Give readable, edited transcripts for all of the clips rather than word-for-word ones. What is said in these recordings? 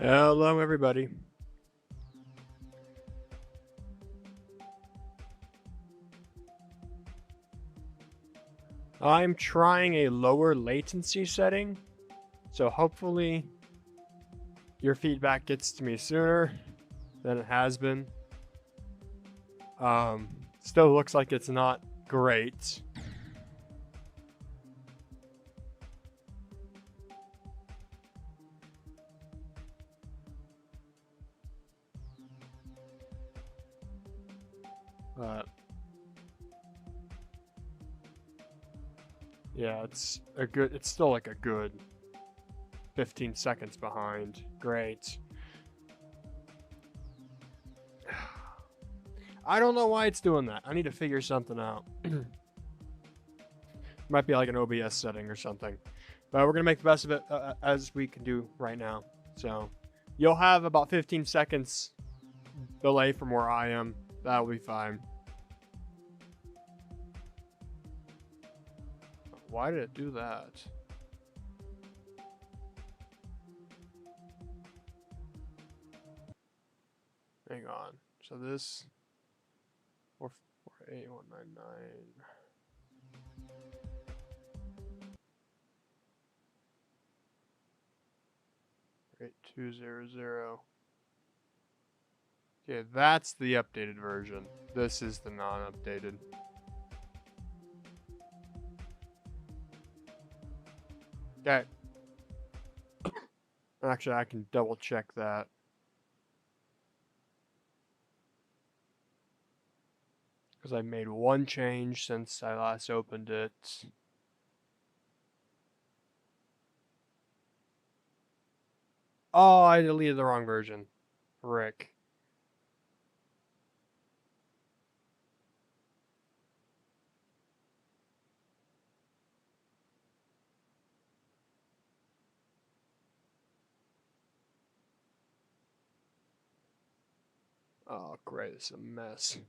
Hello, everybody. I'm trying a lower latency setting, so hopefully your feedback gets to me sooner than it has been. Still looks like it's not great. But yeah, it's still like a good 15 seconds behind. Great. I don't know why it's doing that. I need to figure something out. Might be like an OBS setting or something. But we're going to make the best of it as we can do right now. So you'll have about 15 seconds delay from where I am. That'll be fine. Why did it do that? Hang on. So this 448,199. 8200. Okay, that's the updated version. This is the non-updated. Okay. Actually, I can double check that. Because I made one change since I last opened it. Oh, I deleted the wrong version. Rick. Oh, great. It's a mess.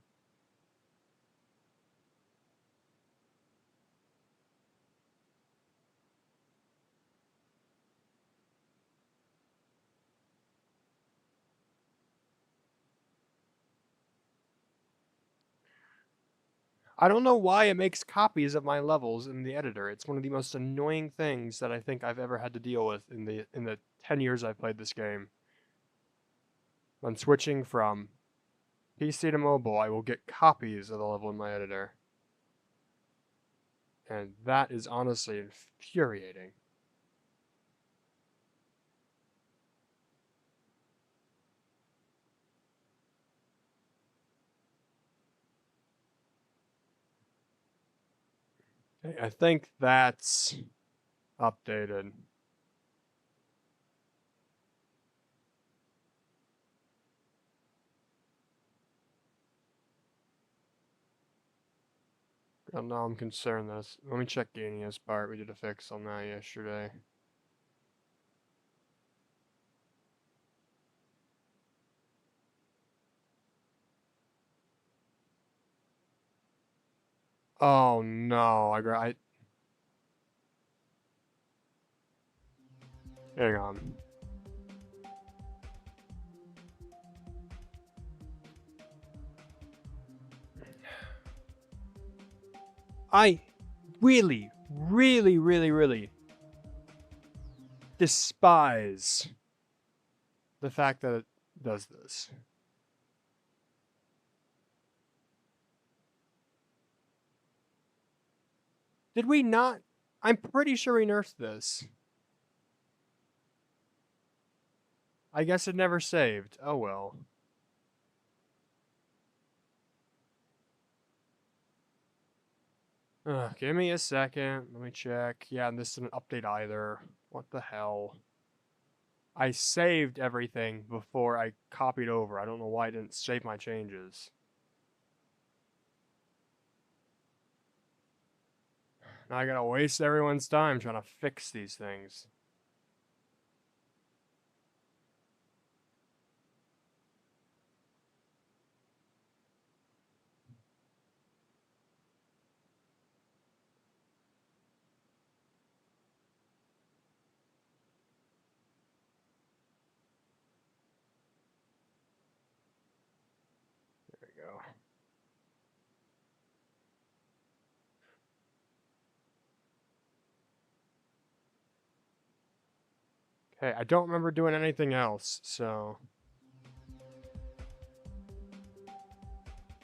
I don't know why it makes copies of my levels in the editor. It's one of the most annoying things that I think I've ever had to deal with in the 10 years I've played this game. When switching from PC to mobile, I will get copies of the level in my editor. And that is honestly infuriating. Okay, I think that's updated. Oh, no, I'm concerned this. Let me check Gania's part. We did a fix on that yesterday. Oh no, hang on. I really, really, really, really despise the fact that it does this. Did we not? I'm pretty sure we nerfed this. I guess it never saved. Oh well. Give me a second. Let me check. Yeah, and this didn't update either. What the hell? I saved everything before I copied over. I don't know why I didn't save my changes. Now I gotta waste everyone's time trying to fix these things. Okay, I don't remember doing anything else, so...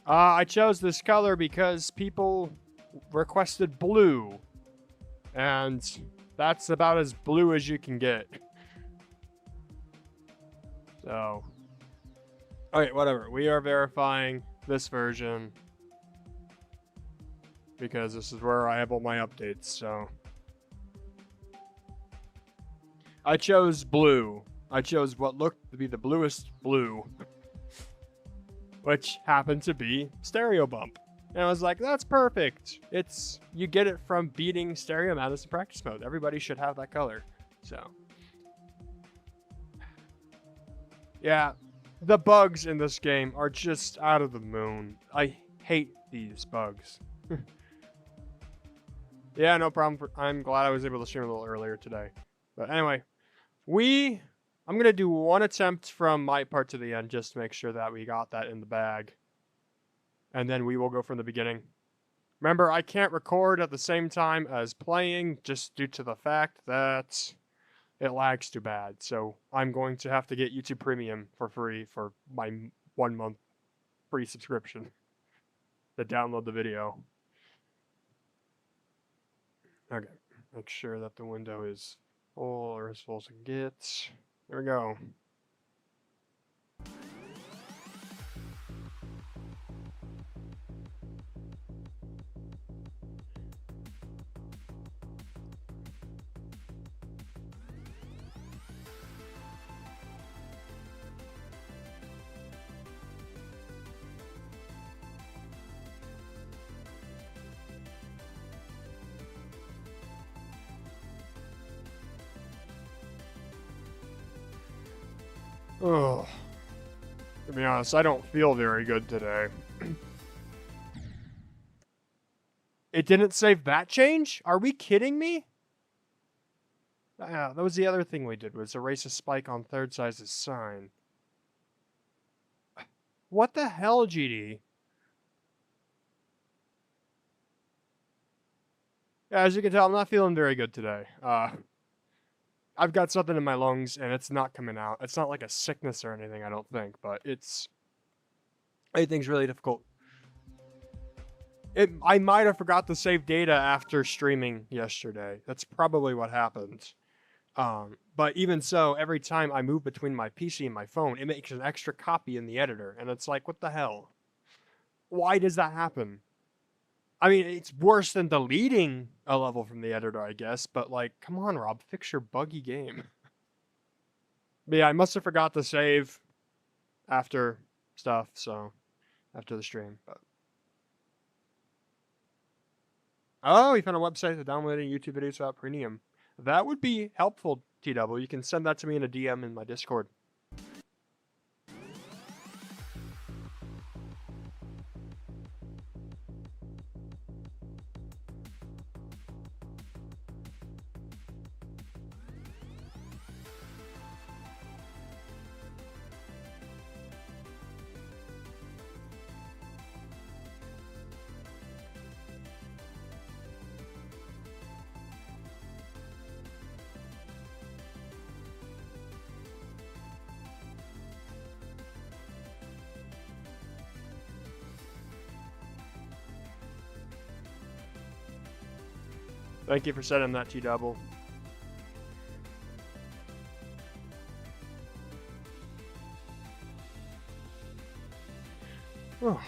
I chose this color because people requested blue. And that's about as blue as you can get. So... Okay, whatever. We are verifying this version. Because this is where I have all my updates, so... I chose blue. I chose what looked to be the bluest blue. Which happened to be Stereo Bump. And I was like, that's perfect. You get it from beating Stereo Madness in practice mode. Everybody should have that color. So. Yeah. The bugs in this game are just out of the moon. I hate these bugs. Yeah, no problem. I'm glad I was able to stream a little earlier today. But anyway, I'm going to do one attempt from my part to the end just to make sure that we got that in the bag. And then we will go from the beginning. Remember, I can't record at the same time as playing just due to the fact that it lags too bad. So I'm going to have to get YouTube Premium for free for my 1 month free subscription to download the video. Okay, make sure that the window is full or as full as it gets. There we go. Ugh. To be honest, I don't feel very good today. It didn't save that change? Are we kidding me? Yeah, that was the other thing we did, was erase a spike on third size's sign. What the hell, GD? Yeah, as you can tell, I'm not feeling very good today. I've got something in my lungs, and it's not coming out. It's not like a sickness or anything, I don't think, but anything's really difficult. I might have forgot to save data after streaming yesterday. That's probably what happened. But even so, every time I move between my PC and my phone, it makes an extra copy in the editor, and it's like, what the hell? Why does that happen? I mean, it's worse than deleting a level from the editor, I guess, but like, come on, Rob, fix your buggy game. But yeah, I must have forgot to save after stuff, so after the stream. But oh, you found a website for downloading YouTube videos without premium. That would be helpful, TW. You can send that to me in a DM in my Discord. Thank you for sending that, T-Double. Oh.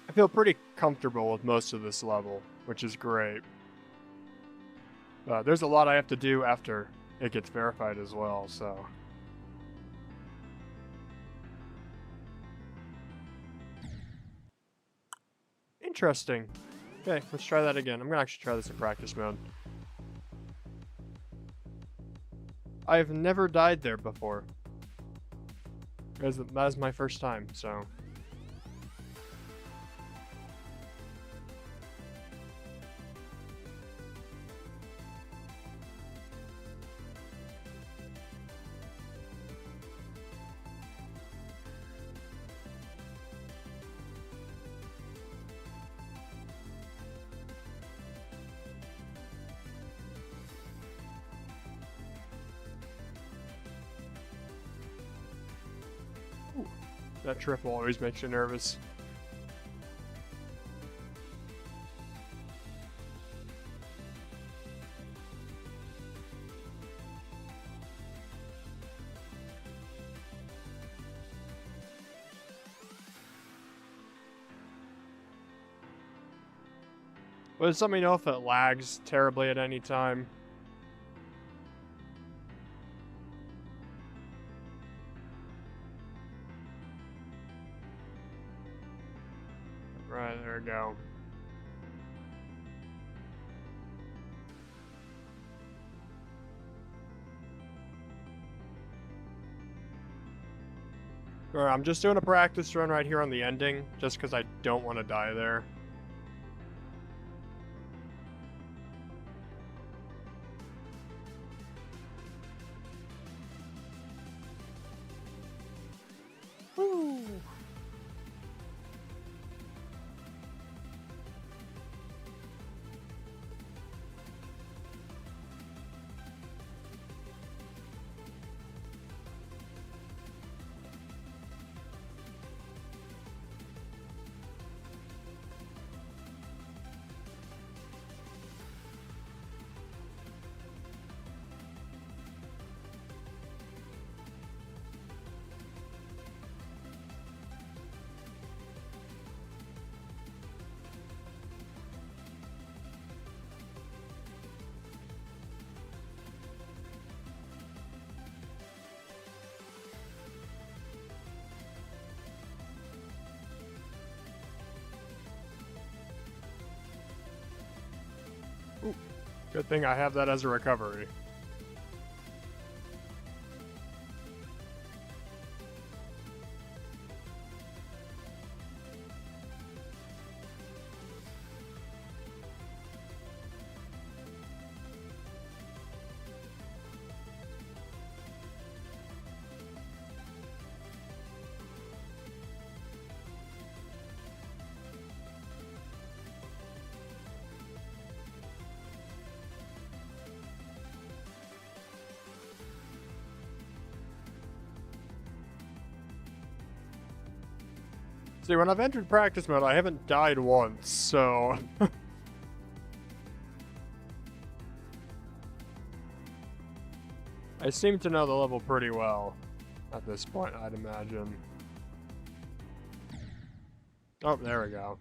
I feel pretty comfortable with most of this level, which is great. There's a lot I have to do after it gets verified as well, so... Interesting. Okay, let's try that again. I'm gonna actually try this in practice mode. I've never died there before. That is my first time, so... Ooh, that triple always makes you nervous. But just let me know if it lags terribly at any time. Right, there we go. Alright, I'm just doing a practice run right here on the ending, just because I don't want to die there. Woo! Ooh, good thing I have that as a recovery. See, when I've entered practice mode, I haven't died once, so... I seem to know the level pretty well at this point, I'd imagine. Oh, there we go.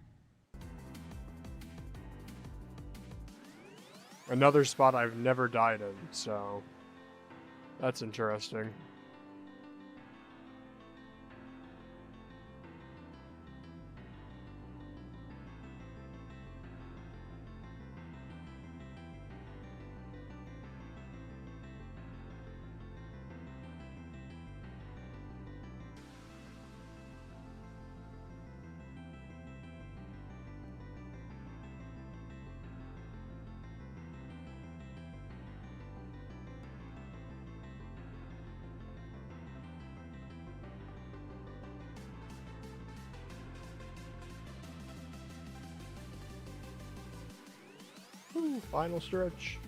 Another spot I've never died in, so... That's interesting. Ooh, final stretch.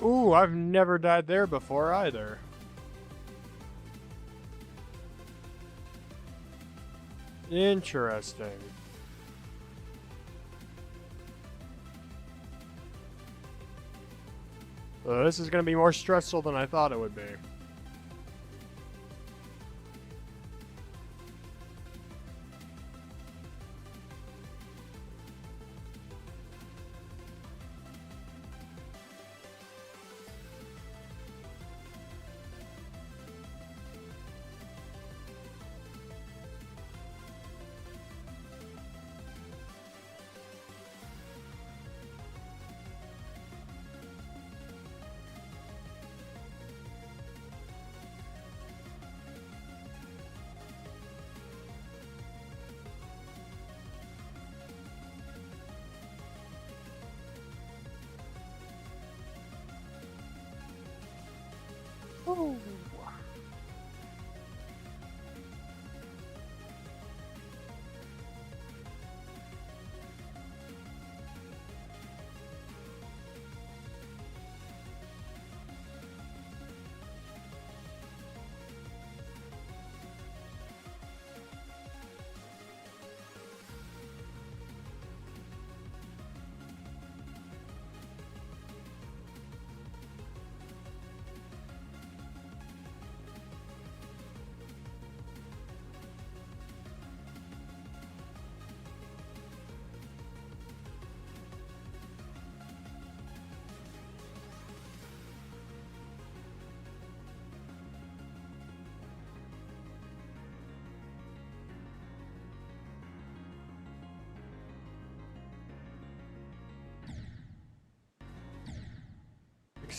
Ooh, I've never died there before either. Interesting. This is going to be more stressful than I thought it would be. Ooh.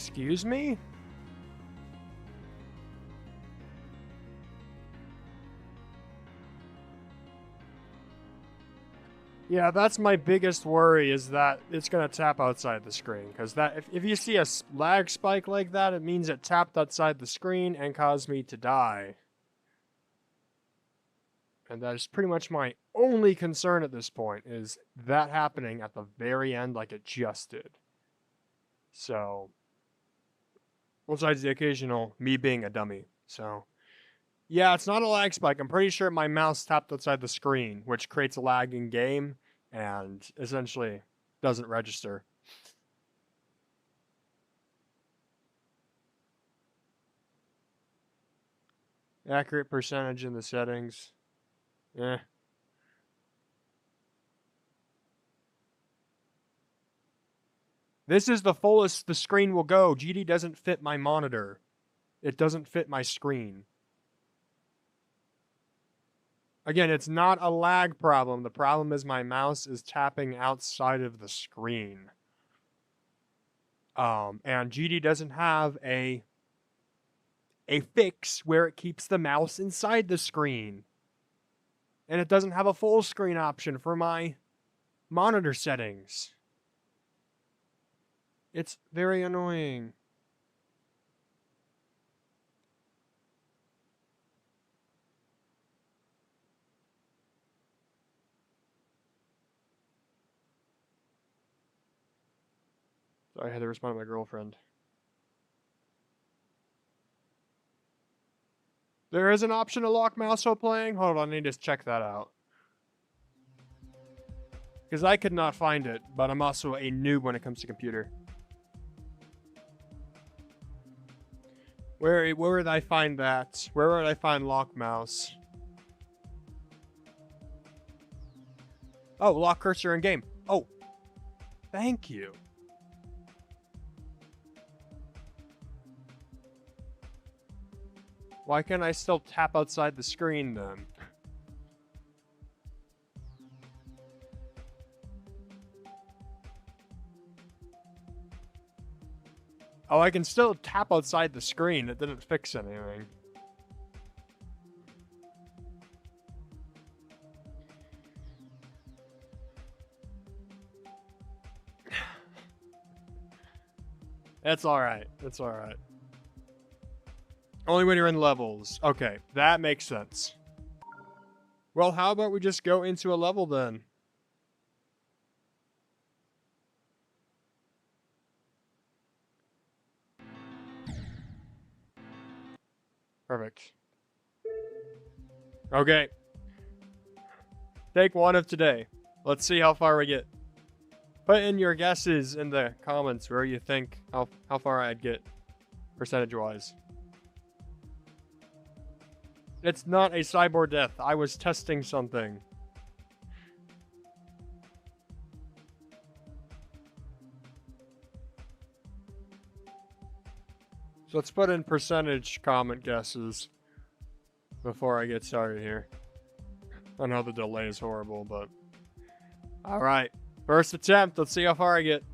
Excuse me? Yeah, that's my biggest worry, is that it's going to tap outside the screen. Because that, if you see a lag spike like that, it means it tapped outside the screen and caused me to die. And that is pretty much my only concern at this point, is that happening at the very end like it just did. So, besides the occasional me being a dummy. So, yeah, it's not a lag spike. I'm pretty sure my mouse tapped outside the screen, which creates a lag in game and essentially doesn't register. Accurate percentage in the settings. Eh. This is the fullest the screen will go. GD doesn't fit my monitor. It doesn't fit my screen. Again, it's not a lag problem. The problem is my mouse is tapping outside of the screen. And GD doesn't have a fix where it keeps the mouse inside the screen. And it doesn't have a full screen option for my monitor settings. It's very annoying. So I had to respond to my girlfriend. There is an option to lock mouse while playing? Hold on, I need to check that out. Because I could not find it, but I'm also a noob when it comes to computer. Where would I find that? Where would I find lock mouse? Oh, lock cursor in game. Oh, thank you. Why can't I still tap outside the screen then? Oh, I can still tap outside the screen. It didn't fix anything. It's alright. It's alright. Only when you're in levels. Okay, that makes sense. Well, how about we just go into a level then? Perfect. Okay. Take one of today. Let's see how far we get. Put in your guesses in the comments where you think how far I'd get percentage-wise. It's not a cyborg death. I was testing something. So let's put in percentage comment guesses before I get started here. I know the delay is horrible, but... Alright. First attempt. Let's see how far I get.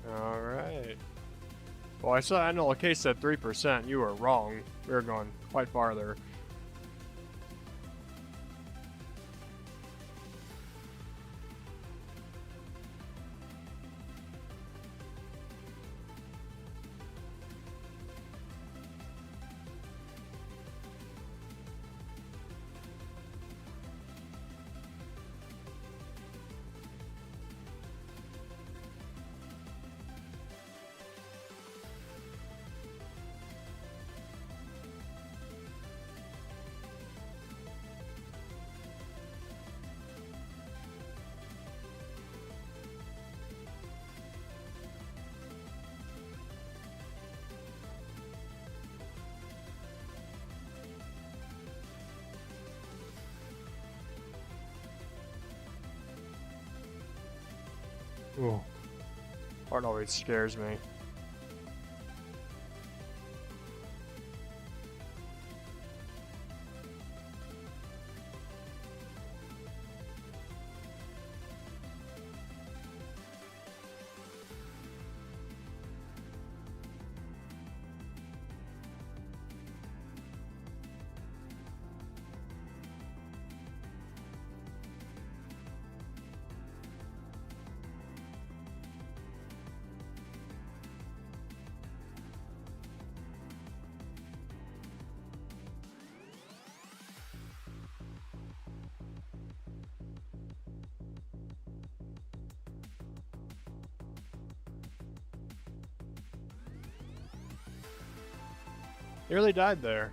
Alright. Well, I saw Annual Case said 3%. You were wrong. We were going quite farther. Ooh. Art always scares me. Nearly died there.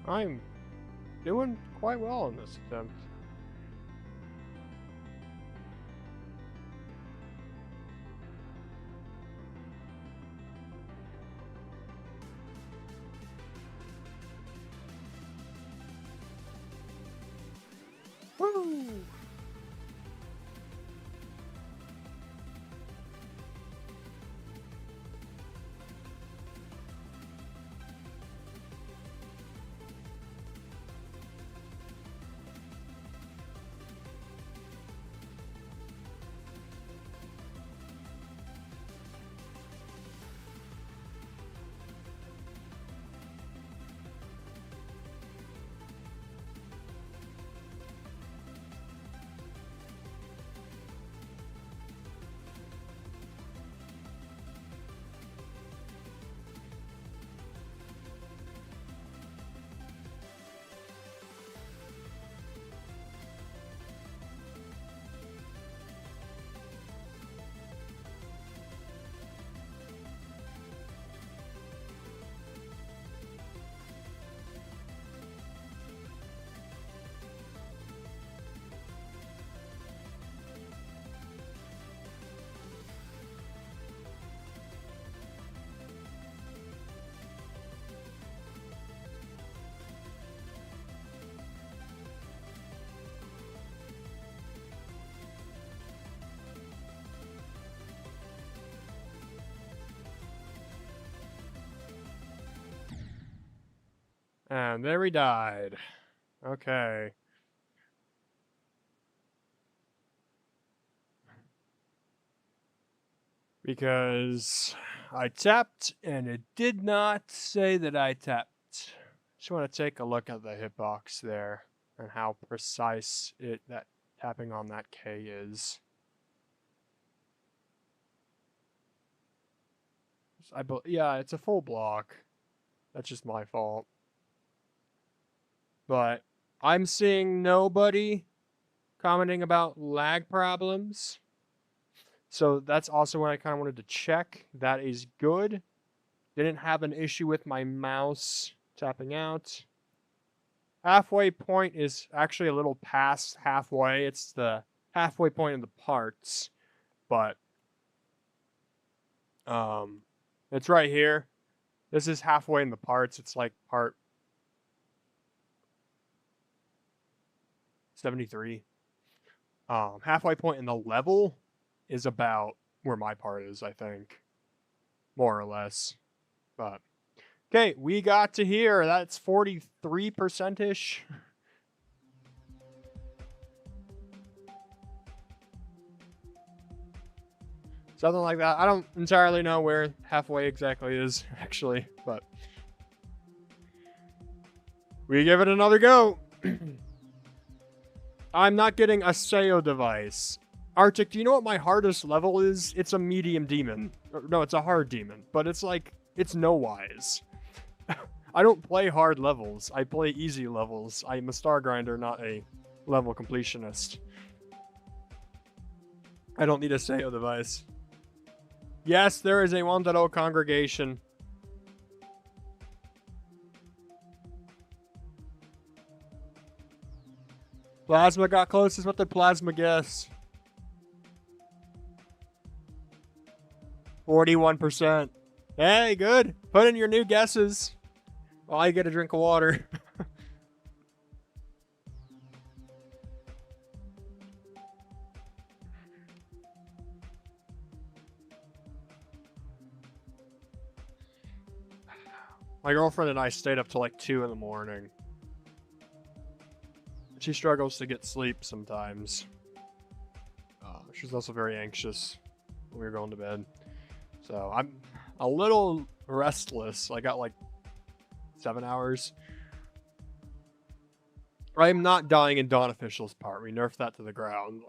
I'm doing quite well in this attempt. Woo! And there he died. Okay. Because I tapped and it did not say that I tapped. Just want to take a look at the hitbox there and how precise that tapping on that K is. Yeah, it's a full block. That's just my fault. But I'm seeing nobody commenting about lag problems. So that's also what I kind of wanted to check. That is good. Didn't have an issue with my mouse tapping out. Halfway point is actually a little past halfway. It's the halfway point of the parts. But it's right here. This is halfway in the parts. It's like part 73. Halfway point in the level is about where my part is, I think. More or less. But Okay, we got to here. That's 43%-ish. Something like that. I don't entirely know where halfway exactly is, actually, but we give it another go. I'm not getting a Sayo device. Arctic, do you know what my hardest level is? It's a medium demon. No, it's a hard demon, but it's like, it's no wise. I don't play hard levels. I play easy levels. I'm a star grinder, not a level completionist. I don't need a Sayo device. Yes, there is a 1.0 congregation. Plasma got closest. What did Plasma guess? 41%. Hey, good. Put in your new guesses. While you get a drink of water. My girlfriend and I stayed up till like 2 in the morning. She struggles to get sleep sometimes. She's also very anxious when we were going to bed. So I'm a little restless. I got like 7 hours. I'm not dying in Dawn Official's part. We nerfed that to the ground.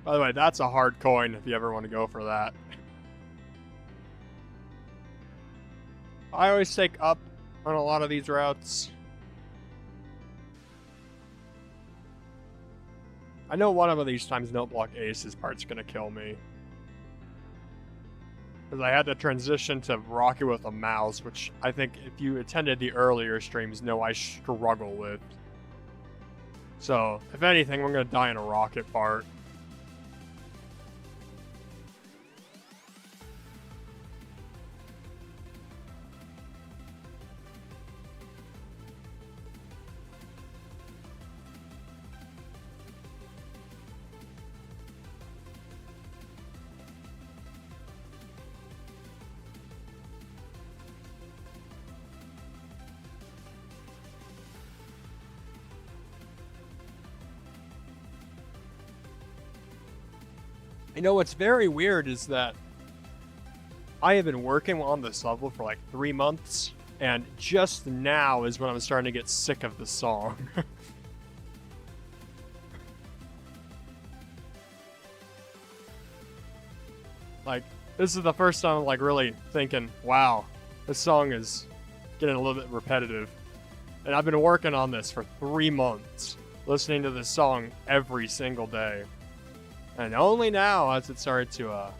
By the way, that's a hard coin if you ever want to go for that. I always take up on a lot of these routes. I know one of these times Note Block Ace's part's gonna kill me. Because I had to transition to Rocket with a mouse, which I think if you attended the earlier streams know I struggle with. So, if anything, we're gonna die in a rocket part. You know, what's very weird is that I have been working on this level for like 3 months, and just now is when I'm starting to get sick of the song. Like, this is the first time I'm like really thinking, wow, this song is getting a little bit repetitive. And I've been working on this for 3 months, listening to this song every single day. And only now has it started to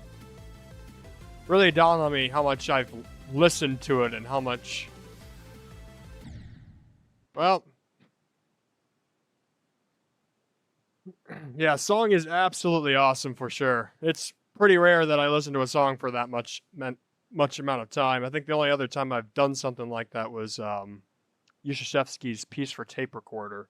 really dawn on me how much I've listened to it and how much... Well... Yeah, song is absolutely awesome for sure. It's pretty rare that I listen to a song for that much amount of time. I think the only other time I've done something like that was Yushchevsky's Piece for Tape Recorder.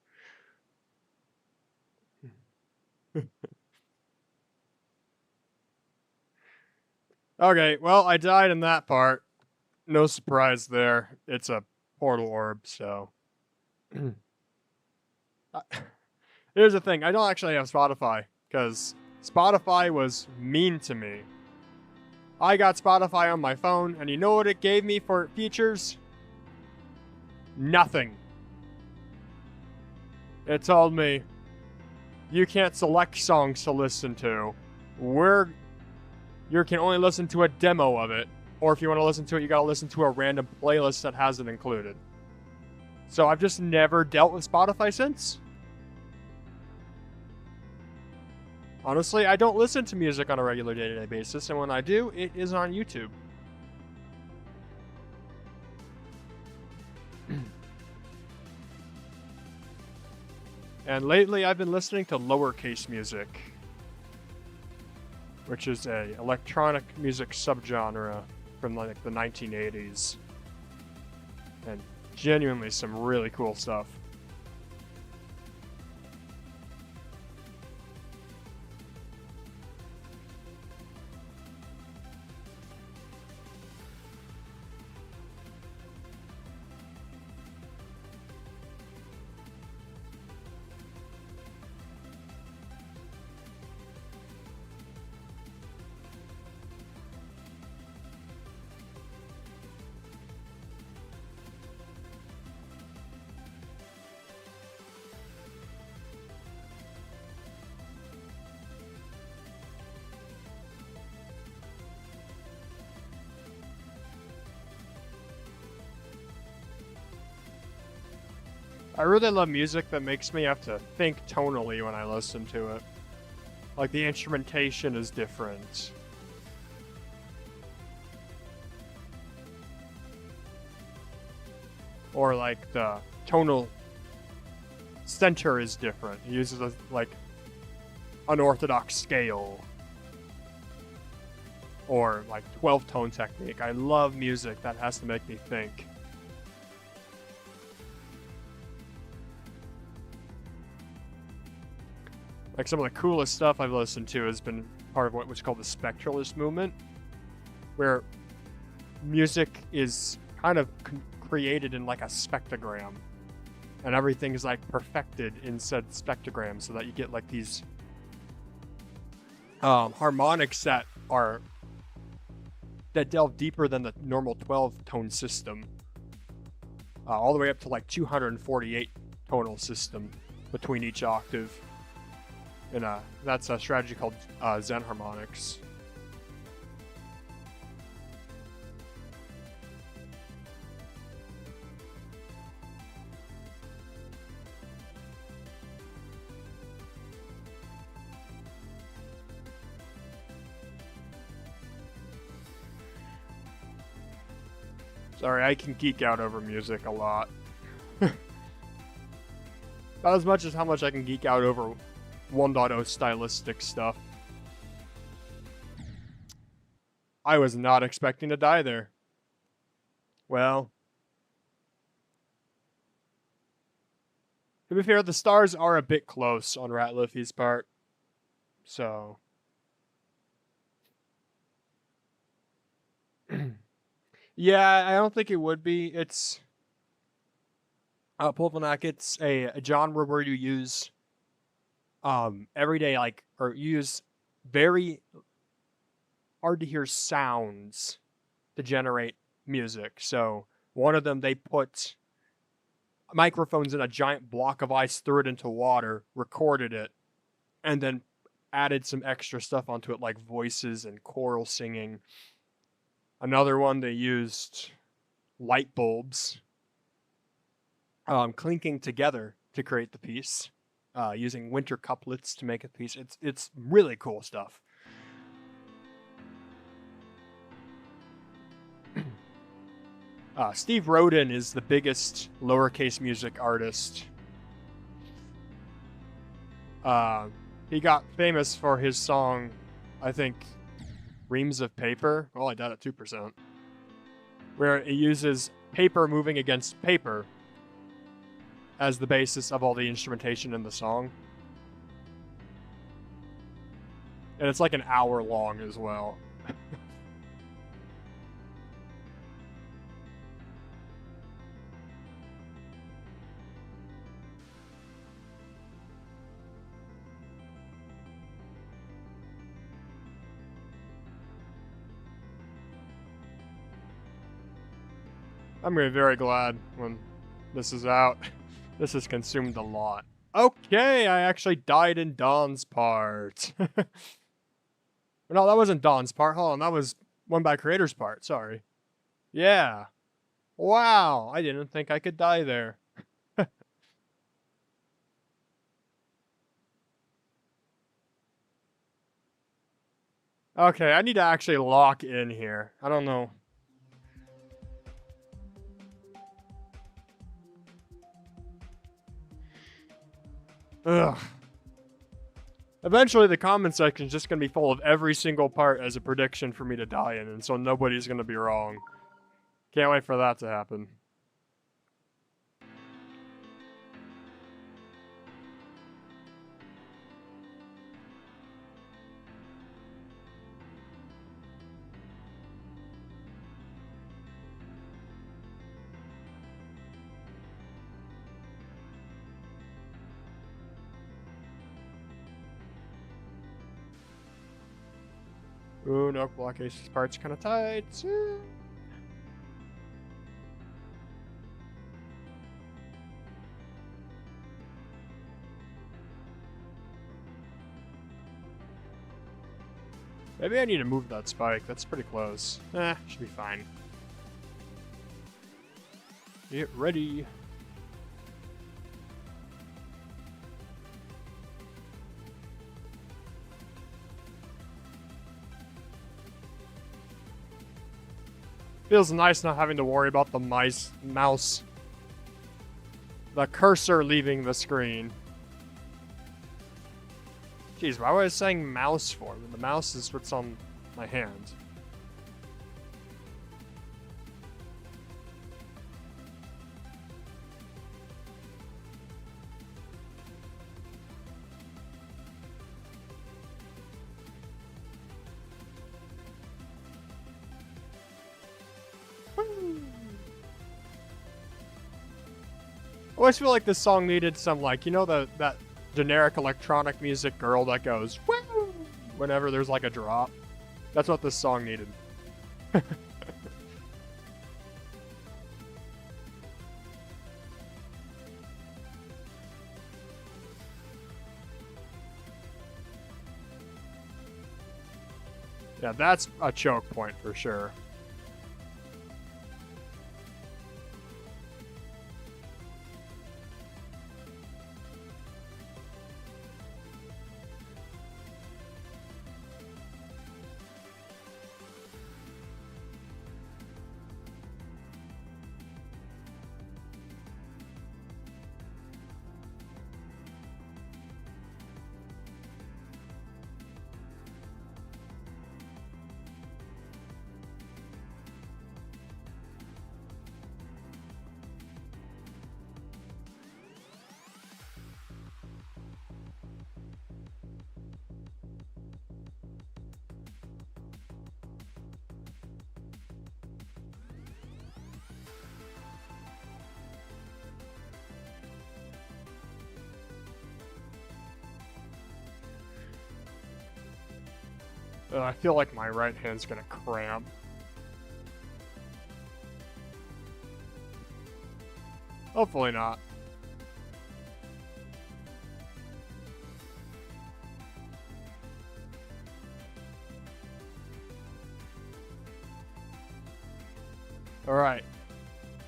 Okay, well, I died in that part. No surprise there. It's a portal orb, so... Here's the thing, I don't actually have Spotify, because Spotify was mean to me. I got Spotify on my phone, and you know what it gave me for features? Nothing. It told me, you can't select songs to listen to. You can only listen to a demo of it, or if you want to listen to it, you gotta listen to a random playlist that has it included. So I've just never dealt with Spotify since. Honestly, I don't listen to music on a regular day-to-day basis, and when I do, it is on YouTube. And lately, I've been listening to lowercase music, which is a electronic music subgenre from like the 1980s. And genuinely some really cool stuff. I really love music that makes me have to think tonally when I listen to it. Like, the instrumentation is different. Or, like, the tonal center is different. It uses, a, like, unorthodox scale. Or, like, 12-tone technique. I love music that has to make me think. Like, some of the coolest stuff I've listened to has been part of what was called the spectralist movement, where music is kind of created in like a spectrogram, and everything is like perfected in said spectrogram, so that you get like these harmonics that delve deeper than the normal 12-tone system, all the way up to like 248 tonal system between each octave. And that's a strategy called Zen harmonics. Sorry, I can geek out over music a lot. Not as much as how much I can geek out over 1.0 stylistic stuff. I was not expecting to die there. Well, to be fair, the stars are a bit close on Ratliffy's part, so yeah, I don't think it would be. It's Polvunak. It's a genre where you use everyday, like, or use very hard to hear sounds to generate music. So one of them, they put microphones in a giant block of ice, threw it into water, recorded it, and then added some extra stuff onto it, like voices and choral singing. Another one, they used light bulbs clinking together to create the piece. Using winter couplets to make a piece. It's really cool stuff. Steve Roden is the biggest lowercase music artist. He got famous for his song, I think, Reams of Paper. Well, I died at 2%. Where it uses paper moving against paper as the basis of all the instrumentation in the song. And it's like an hour long as well. I'm gonna be very glad when this is out. This has consumed a lot. Okay, I actually died in Dawn's part. No, that wasn't Dawn's part. Hold on, that was One by Creator's part. Sorry. Yeah. Wow, I didn't think I could die there. Okay, I need to actually lock in here. I don't know. Ugh. Eventually, the comment section is just going to be full of every single part as a prediction for me to die in, and so nobody's going to be wrong. Can't wait for that to happen. Ooh, no, block Ace's part's kind of tight. Maybe I need to move that spike. That's pretty close. Should be fine. Get ready. Feels nice not having to worry about the the cursor leaving the screen. Jeez, why was I saying mouse for? The mouse is what's on my hand. I always feel like this song needed some, like, you know, that generic electronic music girl that goes woo whenever there's like a drop. That's what this song needed. Yeah, that's a choke point for sure. I feel like my right hand's gonna cramp. Hopefully not. Alright.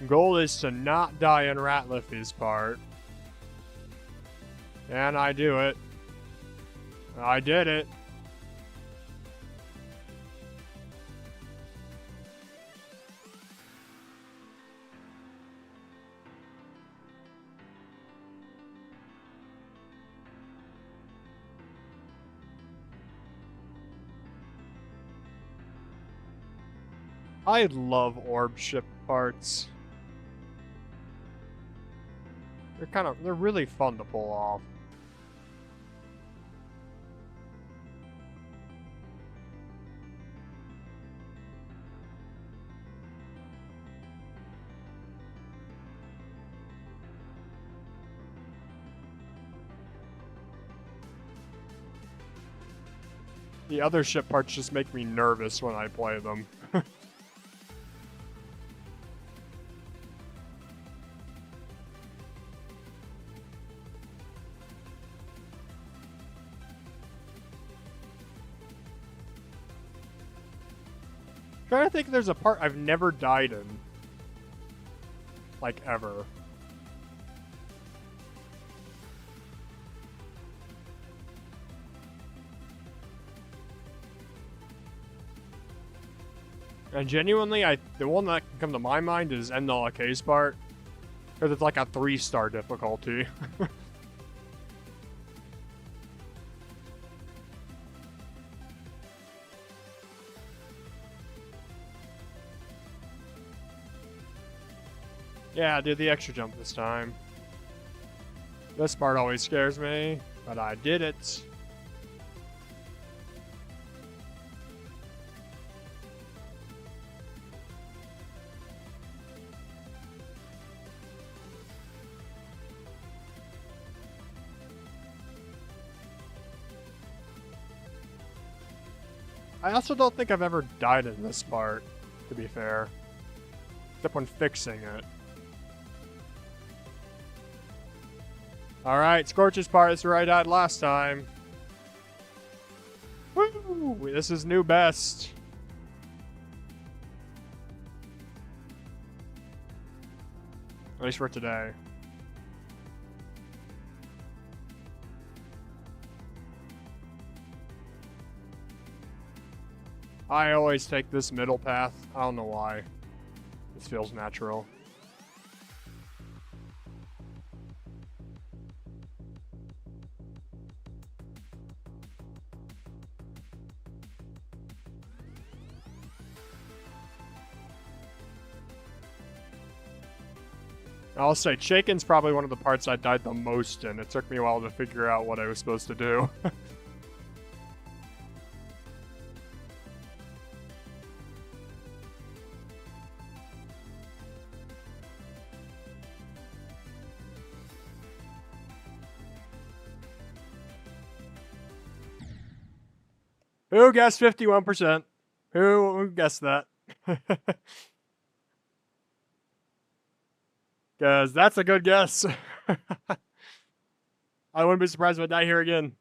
Goal is to not die in Ratliffy's part. And I do it. I did it. I love orb ship parts. They're really fun to pull off. The other ship parts just make me nervous when I play them. I'm trying to think if there's a part I've never died in. Like, ever. And genuinely, the one that can come to my mind is NLK's part. Because it's like a 3-star difficulty. Yeah, I did the extra jump this time. This part always scares me, but I did it. I also don't think I've ever died in this part, to be fair. Except when fixing it. Alright, Scorch's part is where I died last time. Woo! This is new best. At least for today. I always take this middle path. I don't know why. This feels natural. I'll say, Shaken's probably one of the parts I died the most in. It took me a while to figure out what I was supposed to do. Who guessed 51%? Who guessed that? Because that's a good guess. I wouldn't be surprised if I die here again.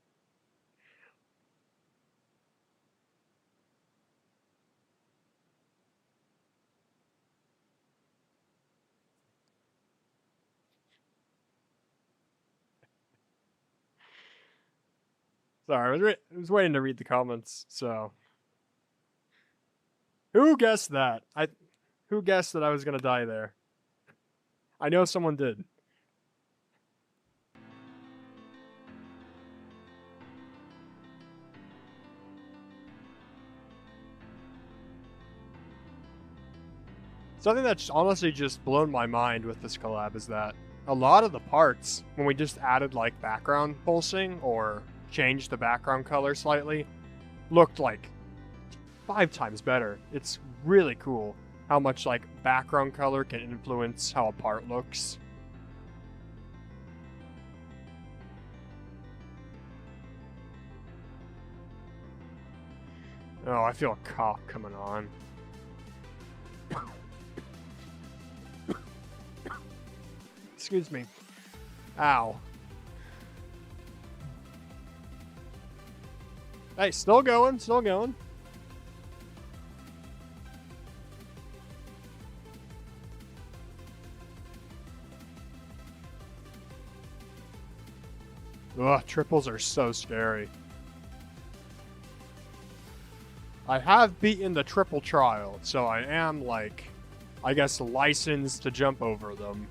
Sorry, I was waiting to read the comments, so. Who guessed that? Who guessed that I was going to die there? I know someone did. Something that's honestly just blown my mind with this collab is that a lot of the parts, when we just added like background pulsing or changed the background color slightly, looked like 5 times better. It's really cool how much like background color can influence how a part looks. Oh, I feel a cough coming on. Excuse me. Ow. Hey, still going, still going. Ugh, triples are so scary. I have beaten the triple trial, so I am, like, I guess, licensed to jump over them.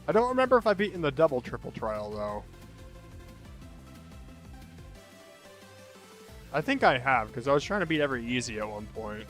I don't remember if I've beaten the double triple trial, though. I think I have, because I was trying to beat every easy at one point.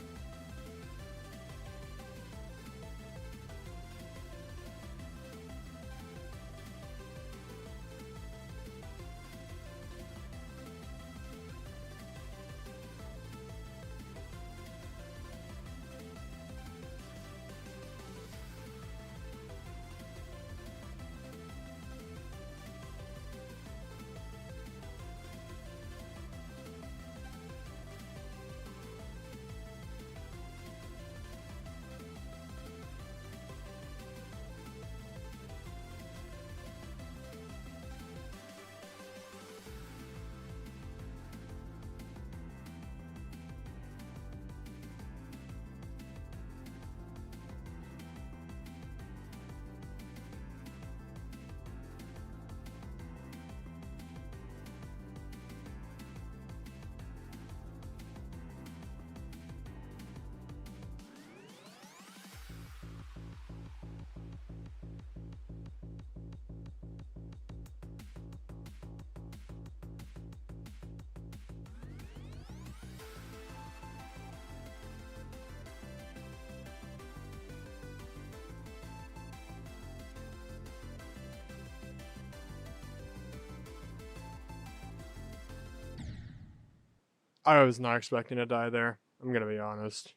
I was not expecting to die there. I'm gonna be honest.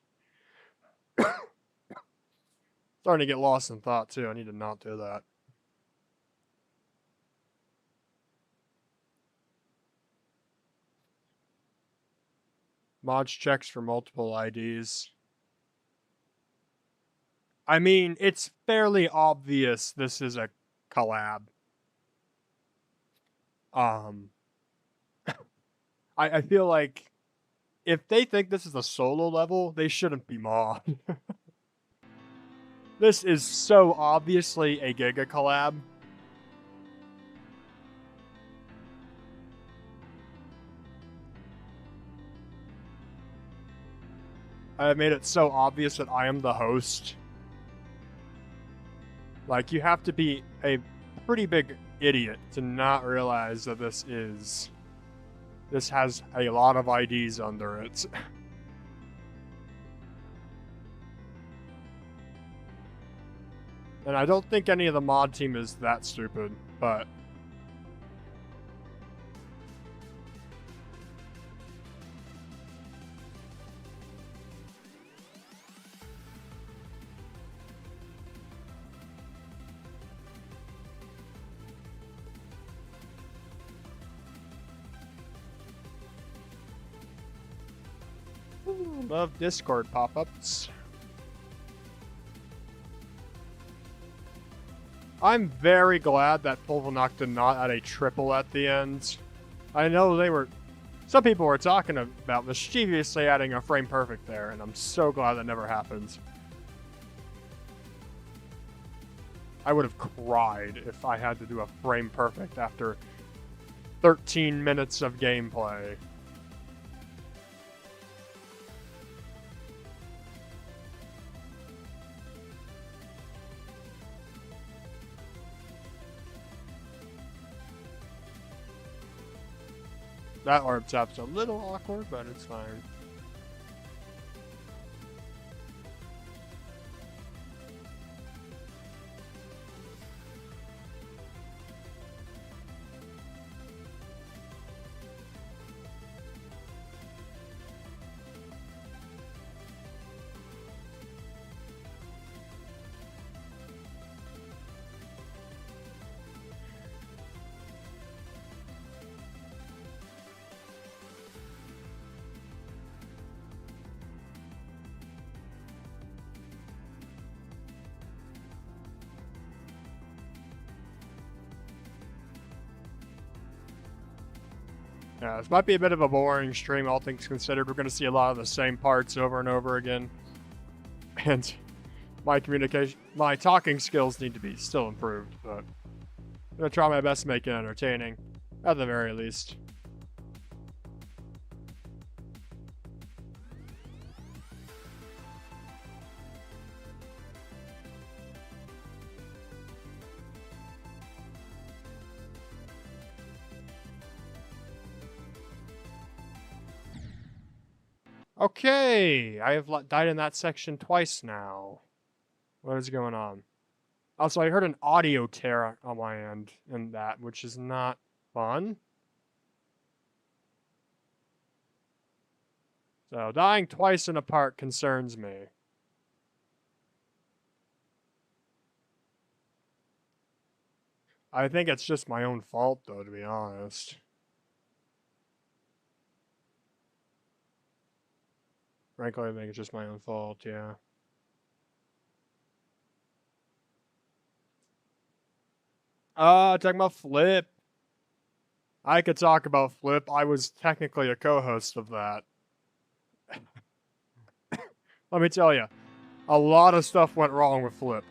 Starting to get lost in thought, too. I need to not do that. Mods checks for multiple IDs. I mean, it's fairly obvious this is a collab. I feel like if they think this is a solo level, they shouldn't be mod. This is so obviously a Giga collab. I have made it so obvious that I am the host. Like, you have to be a pretty big idiot to not realize that this has a lot of IDs under it. And I don't think any of the mod team is that stupid, but... Love Discord pop-ups. I'm very glad that Polvunak did not add a triple at the end. I know some people were talking about mischievously adding a frame perfect there, and I'm so glad that never happened. I would have cried if I had to do a frame perfect after 13 minutes of gameplay. That orb tap's a little awkward, but it's fine. Yeah, this might be a bit of a boring stream, all things considered. We're going to see a lot of the same parts over and over again. And my talking skills need to be still improved, but I'm going to try my best to make it entertaining, at the very least. Okay, I have died in that section twice now. What is going on? Also, I heard an audio tear on my end in that, which is not fun. So, dying twice in a part concerns me. I think it's just my own fault, though, to be honest. Frankly, I think it's just my own fault, yeah. Talking about Flip. I could talk about Flip. I was technically a co-host of that. Let me tell you, a lot of stuff went wrong with Flip.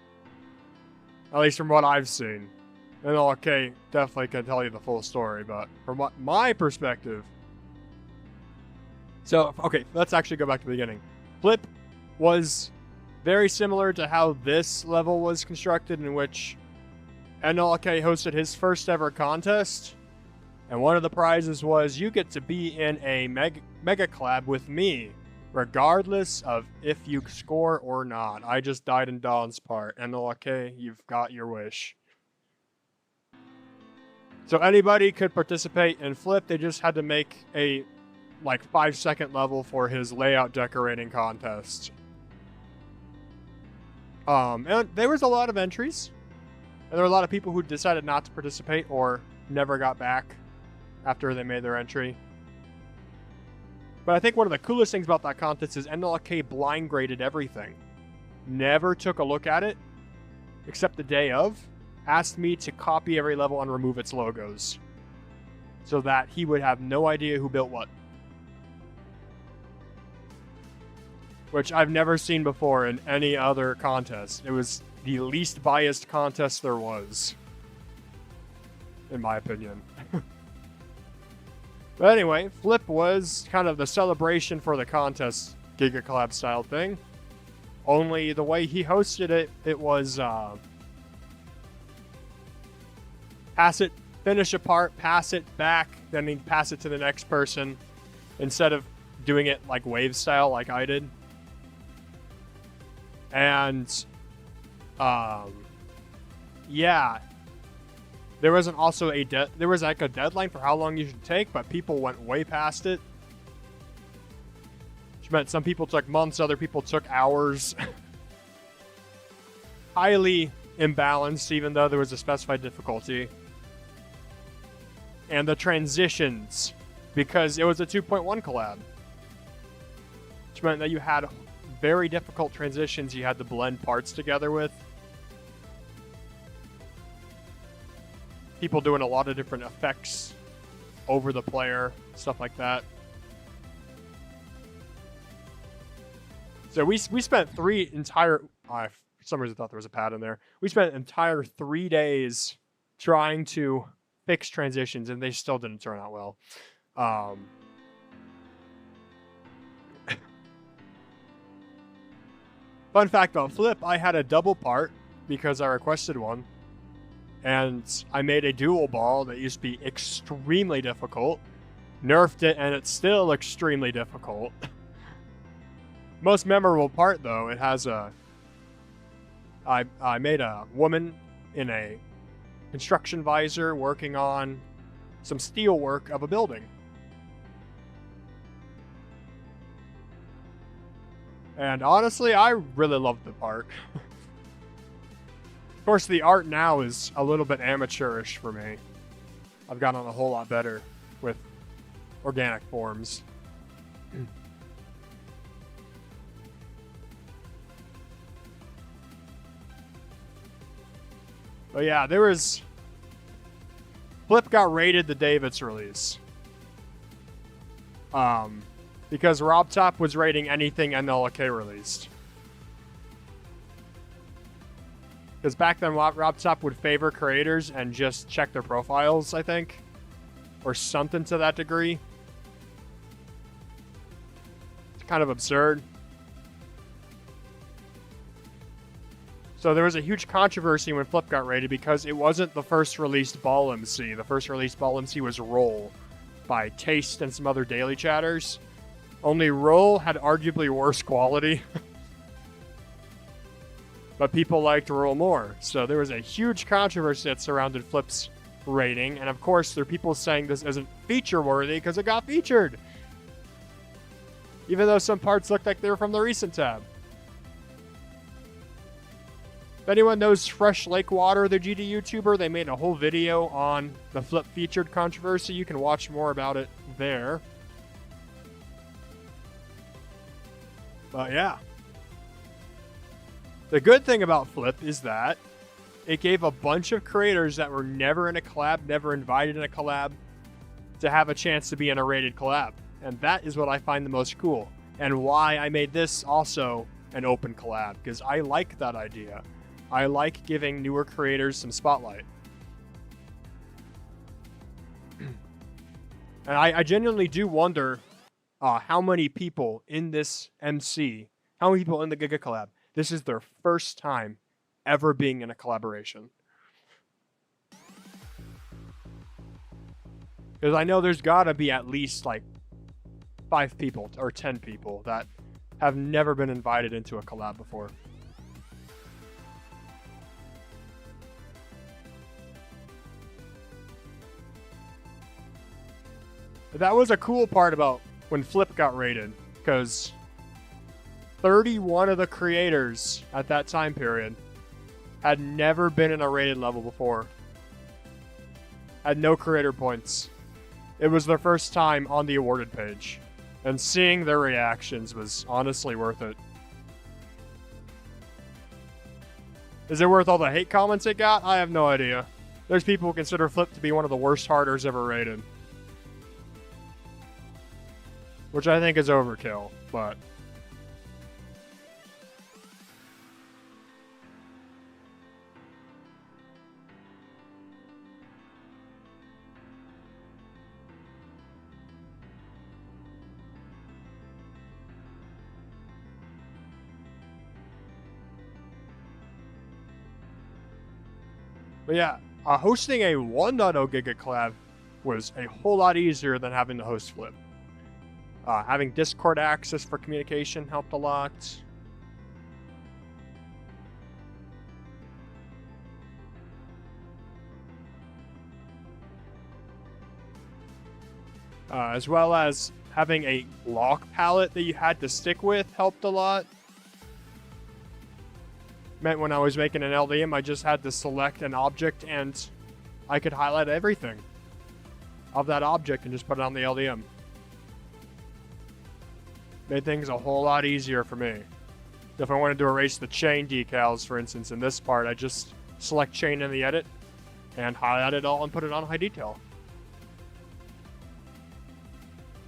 At least from what I've seen. And okay, definitely can tell you the full story, but from what my perspective... So, okay, let's actually go back to the beginning. Flip was very similar to how this level was constructed, in which NLK hosted his first ever contest, and one of the prizes was you get to be in a mega collab with me, regardless of if you score or not. I just died in Dawn's part. NLK, you've got your wish. So anybody could participate in Flip, they just had to make a 5-second level for his layout decorating contest. And there was a lot of entries. And there were a lot of people who decided not to participate or never got back after they made their entry. But I think one of the coolest things about that contest is NLK blind graded everything. Never took a look at it, except the day of. Asked me to copy every level and remove its logos, so that he would have no idea who built what. Which I've never seen before in any other contest. It was the least biased contest there was, in my opinion. But anyway, Flip was kind of the celebration for the contest. gigacollab style thing. Only the way he hosted it, it was pass it, finish a part, pass it back, then he'd pass it to the next person, instead of doing it like wave style like I did. And yeah, there wasn't also there was like a deadline for how long you should take, but people went way past it. Which meant some people took months, other people took hours. Highly imbalanced, even though there was a specified difficulty. And the transitions, because it was a 2.1 collab. Which meant that you had very difficult transitions you had to blend parts together with. People doing a lot of different effects over the player, stuff like that. So we spent for some reason I thought there was a pad in there. We spent an entire 3 days trying to fix transitions, and they still didn't turn out well. Fun fact about Flip, I had a double part because I requested one. And I made a dual ball that used to be extremely difficult. Nerfed it, and it's still extremely difficult. Most memorable part, though, it has a... I made a woman in a construction visor working on some steel work of a building. And honestly, I really loved the part. Of course, the art now is a little bit amateurish for me. I've gotten a whole lot better with organic forms. But yeah, there was... Flip got raided the day of its release. Because RobTop was raiding anything NLK released. Because back then, RobTop would favor creators and just check their profiles, I think. Or something to that degree. It's kind of absurd. So there was a huge controversy when Flip got raided because it wasn't the first released Ball MC. The first released Ball MC was Roll by Taste and some other daily chatters. Only Roll had arguably worse quality. But people liked Roll more. So there was a huge controversy that surrounded Flip's rating. And of course, there are people saying this isn't feature worthy because it got featured. Even though some parts looked like they were from the recent tab. If anyone knows Fresh Lake Water, the GD YouTuber, they made a whole video on the Flip featured controversy. You can watch more about it there. But yeah. The good thing about Flip is that it gave a bunch of creators that were never in a collab, never invited in a collab, to have a chance to be in a rated collab. And that is what I find the most cool. And why I made this also an open collab, because I like that idea. I like giving newer creators some spotlight. And I genuinely do wonder how many people in this MC, how many people in the Giga Collab, this is their first time ever being in a collaboration. Because I know there's gotta be at least like 5 people or 10 people that have never been invited into a collab before. That was a cool part about when Flip got raided, because 31 of the creators at that time period had never been in a rated level before. Had no creator points. It was their first time on the awarded page. And seeing their reactions was honestly worth it. Is it worth all the hate comments it got? I have no idea. There's people who consider Flip to be one of the worst harders ever rated. Which I think is overkill, but... But yeah, hosting a 1.0 gigacollab was a whole lot easier than having to host Flip. Having Discord access for communication helped a lot. As well as having a lock palette that you had to stick with helped a lot. Meant when I was making an LDM, I just had to select an object and I could highlight everything of that object and just put it on the LDM. Made things a whole lot easier for me. If I wanted to erase the chain decals, for instance, in this part, I just select chain in the edit and highlight it all and put it on high detail.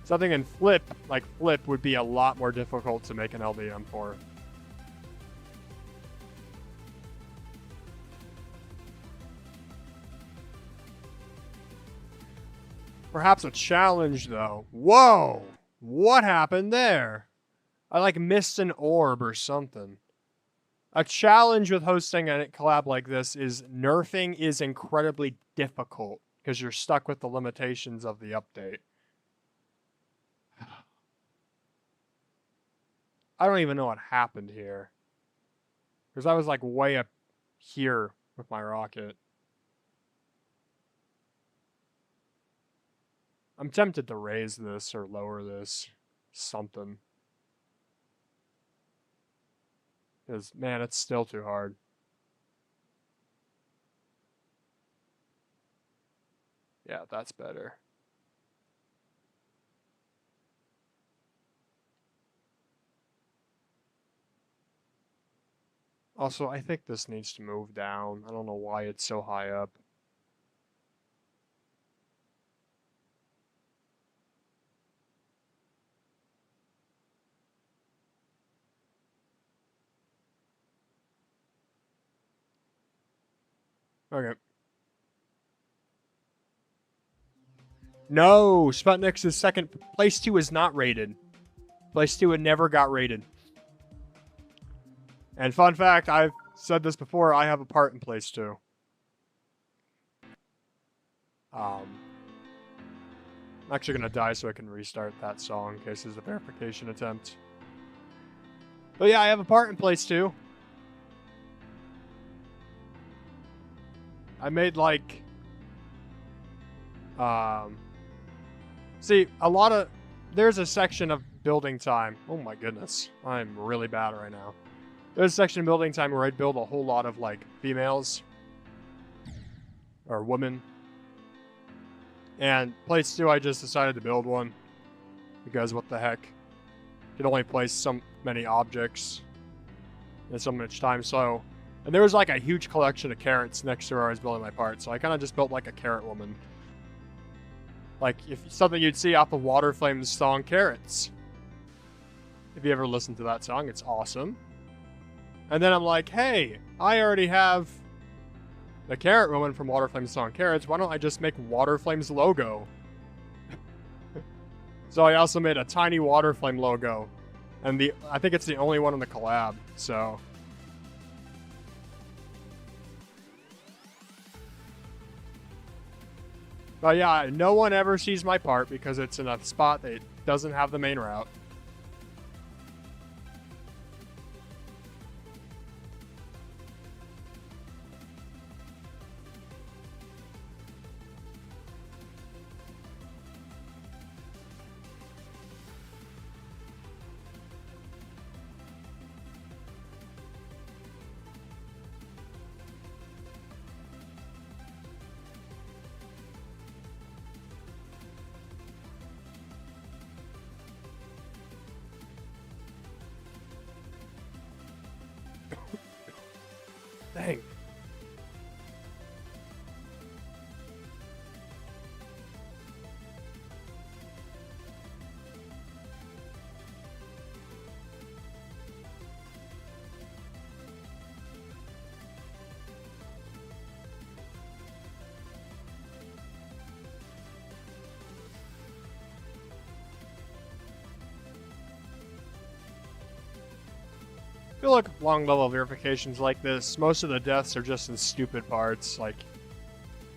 Something in Flip, like Flip, would be a lot more difficult to make an LDM for. Perhaps a challenge, though. Whoa! What happened there? I like missed an orb or something. A challenge with hosting a collab like this is nerfing is incredibly difficult because you're stuck with the limitations of the update. I don't even know what happened here. Because I was like way up here with my rocket. I'm tempted to raise this or lower this. Something. Because, man, it's still too hard. Yeah, that's better. Also, I think this needs to move down. I don't know why it's so high up. Okay. No! Sputnik's second. Place 2 is not rated. Place 2 had never got rated. And fun fact, I've said this before, I have a part in place 2. I'm actually going to die so I can restart that song in case there's a verification attempt. But yeah, I have a part in place 2. I made like... see, there's a section of building time. Oh my goodness. I'm really bad right now. There's a section of building time where I'd build a whole lot of like females. Or women. And place 2, I just decided to build one. Because what the heck. Could only place so many objects in so much time. So, and there was like a huge collection of carrots next to where I was building my part. So I kind of just built like a carrot woman. Like, if something you'd see off of Waterflame's song Carrots. If you ever listen to that song, it's awesome. And then I'm like, hey, I already have the carrot woman from Waterflame's song Carrots. Why don't I just make Waterflame's logo? So I also made a tiny Waterflame logo. And I think it's the only one in the collab, so... But yeah, no one ever sees my part because it's in a spot that doesn't have the main route. Dang. I feel like long level verifications like this, most of the deaths are just in stupid parts, like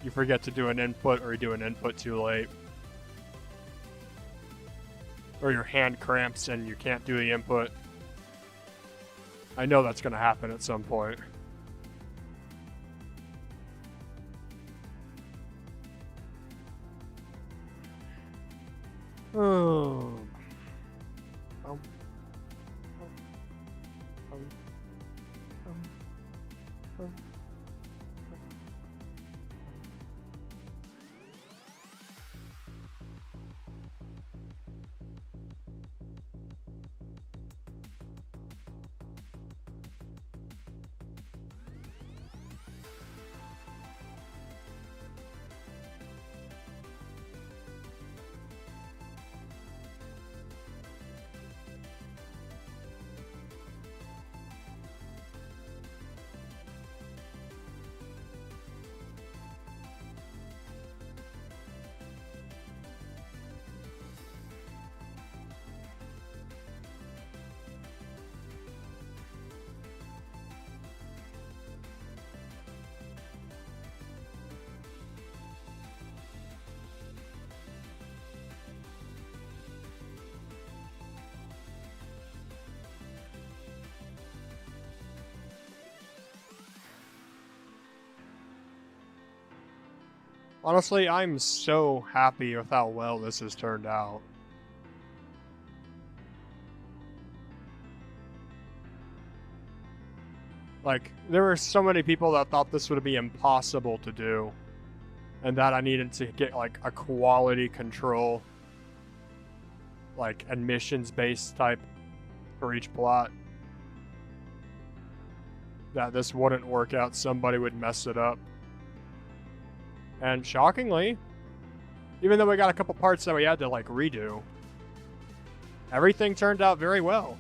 you forget to do an input or you do an input too late. Or your hand cramps and you can't do the input. I know that's going to happen at some point. Oh. Honestly, I'm so happy with how well this has turned out. Like, there were so many people that thought this would be impossible to do. And that I needed to get, like, a quality control. Like, admissions-based type for each plot. That this wouldn't work out, somebody would mess it up. And shockingly, even though we got a couple parts that we had to, like, redo, everything turned out very well.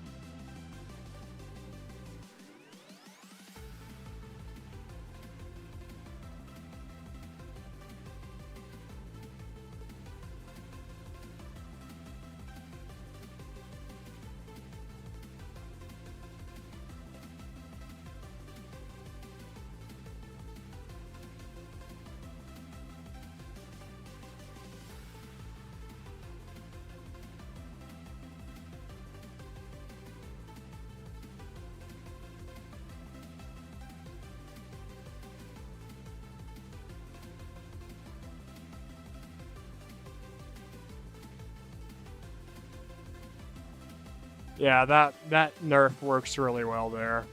Yeah, that nerf works really well there.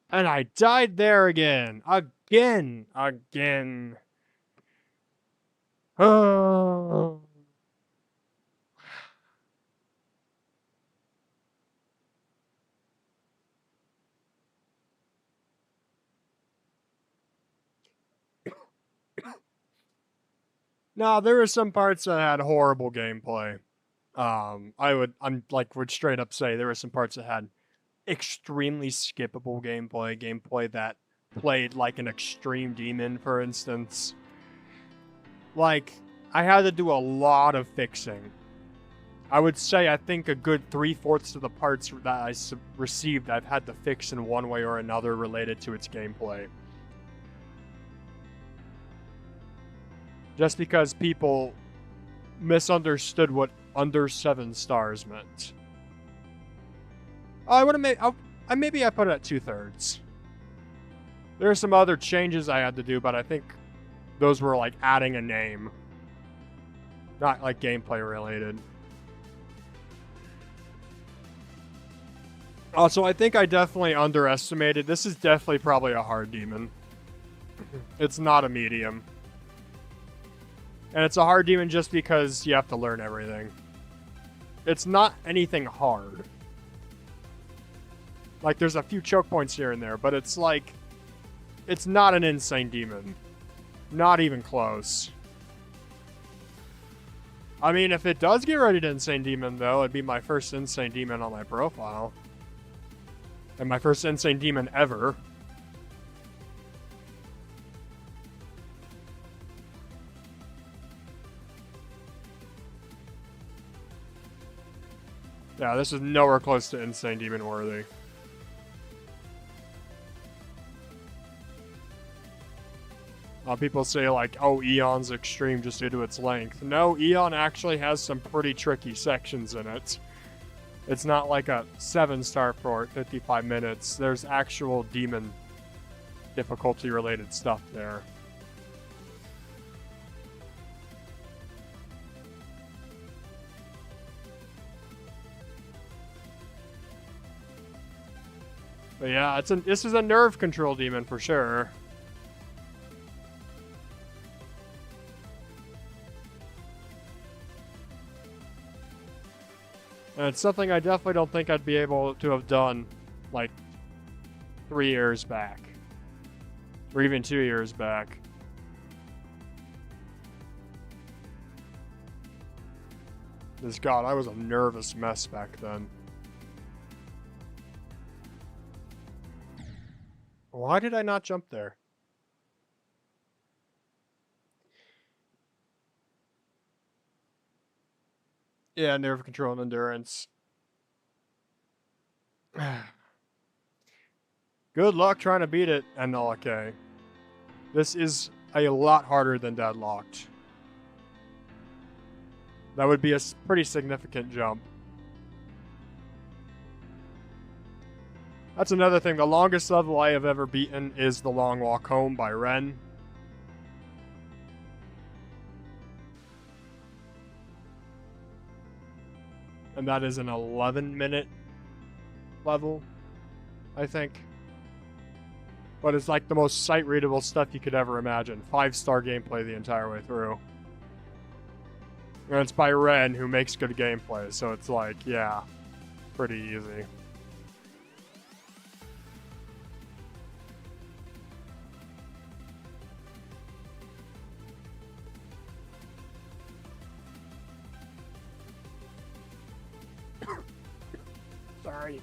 And I died there again. Again. Oh. No, there were some parts that had horrible gameplay. Would straight up say there were some parts that had extremely skippable gameplay that played like an extreme demon, for instance. Like, I had to do a lot of fixing. I would say I think a good 3/4 of the parts that I received I've had to fix in one way or another related to its gameplay. Just because people misunderstood what under 7 stars meant. I would have made. Maybe I put it at 2/3. There are some other changes I had to do, but I think those were like adding a name, not like gameplay related. Also, I think I definitely underestimated. This is definitely probably a hard demon. It's not a medium. And it's a hard demon just because you have to learn everything. It's not anything hard. Like, there's a few choke points here and there, but it's like, it's not an insane demon. Not even close. I mean, if it does get ready to insane demon, though, it'd be my first insane demon on my profile. And my first insane demon ever. Yeah, this is nowhere close to Insane Demon worthy. People say like, oh, Eon's extreme just due to its length. No, Eon actually has some pretty tricky sections in it. It's not like a 7-star for 55 minutes. There's actual demon difficulty related stuff there. But yeah, this is a nerve control demon for sure. And it's something I definitely don't think I'd be able to have done, like, 3 years back. Or even 2 years back. Because, God, I was a nervous mess back then. Why did I not jump there? Yeah, nerve control and endurance. Good luck trying to beat it, NLK. This is a lot harder than Deadlocked. That would be a pretty significant jump. That's another thing. The longest level I have ever beaten is The Long Walk Home by Ren. And that is an 11-minute level, I think. But it's like the most sight-readable stuff you could ever imagine. 5-star gameplay the entire way through. And it's by Ren, who makes good gameplay, so it's like, yeah, pretty easy. Sorry.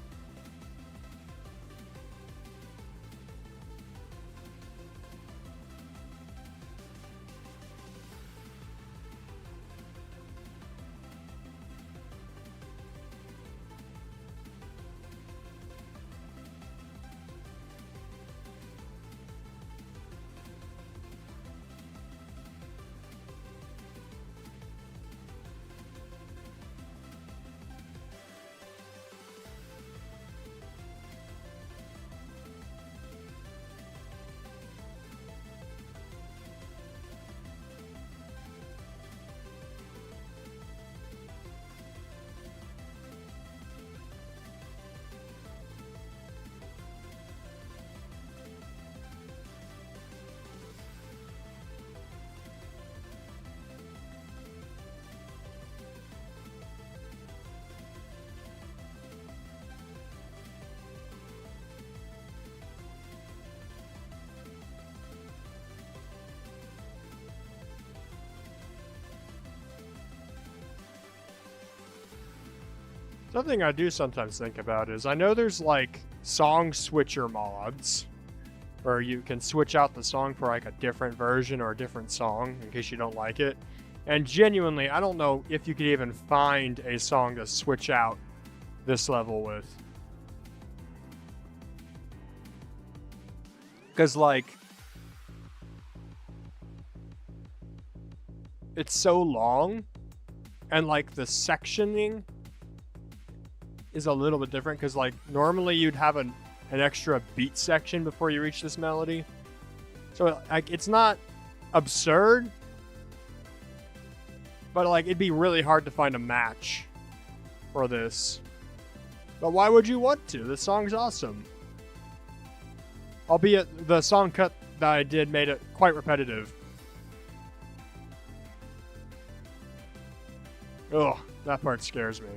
Something I do sometimes think about is I know there's like song switcher mods where you can switch out the song for like a different version or a different song in case you don't like it. And genuinely, I don't know if you could even find a song to switch out this level with. Because like, it's so long and like the sectioning is a little bit different because like normally you'd have an extra beat section before you reach this melody, so like it's not absurd, but like it'd be really hard to find a match for this. But why would you want to? The song's awesome, albeit the song cut that I did made it quite repetitive. Ugh, that part scares me.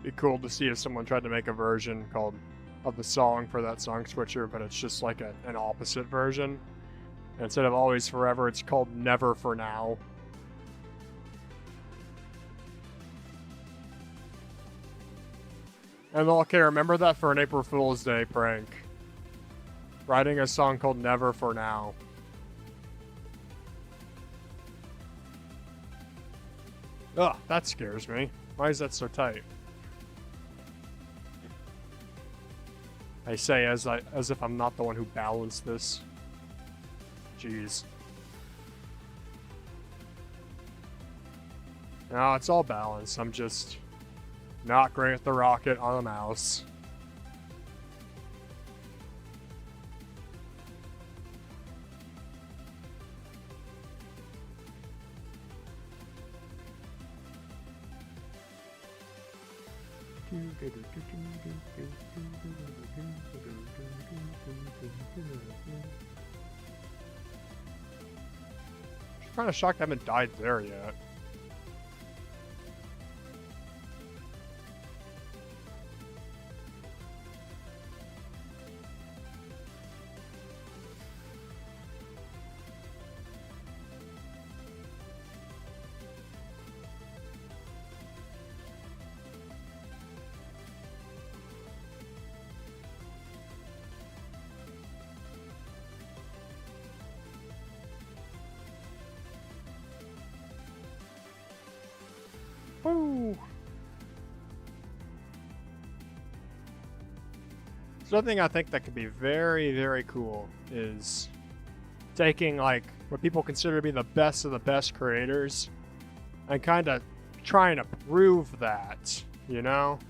Be cool to see if someone tried to make a version of the song for that song switcher, but it's just like an opposite version. And instead of Always Forever, it's called Never for Now. And okay, remember that for an April Fool's Day prank. Writing a song called Never for Now. Ugh, that scares me. Why is that so tight? I say as if I'm not the one who balanced this. Jeez. No, it's all balanced. I'm just not great at the rocket on a mouse. I'm kind of shocked I haven't died there yet. Woo! Something I think that could be very, very cool is taking like what people consider to be the best of the best creators and kind of trying to prove that, you know?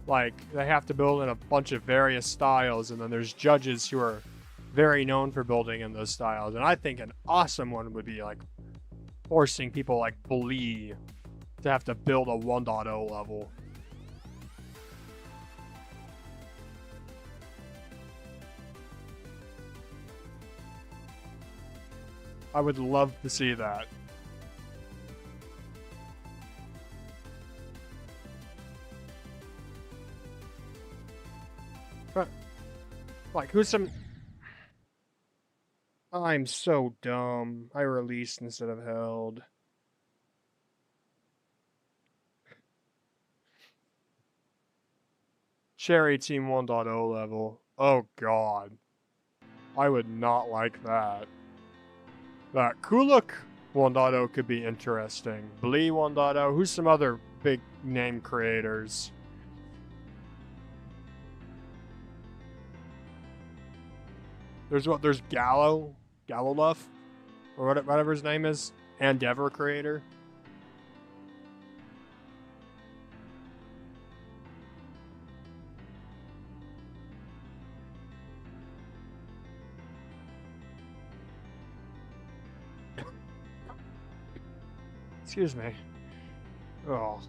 Like, they have to build in a bunch of various styles, and then there's judges who are very known for building in those styles. And I think an awesome one would be like forcing people like Blee to have to build a 1.0 level. I would love to see that. But, like, who's some... I'm so dumb. I released instead of held. Cherry Team 1.0 level. Oh god. I would not like that. That Kuluk 1.0 could be interesting. Blee 1.0. Who's some other big name creators? There's Galloluff? Or whatever his name is. Endeavor creator. Excuse me. Oh.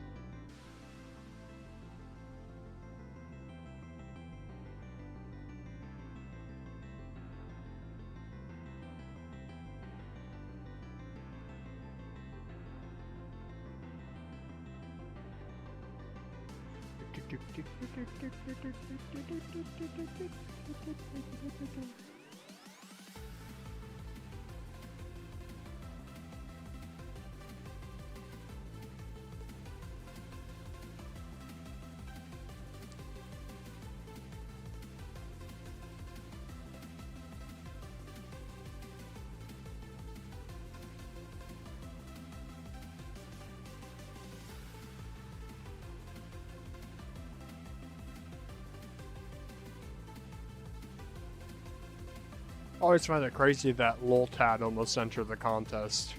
I always find it crazy that Loltat almost entered the contest.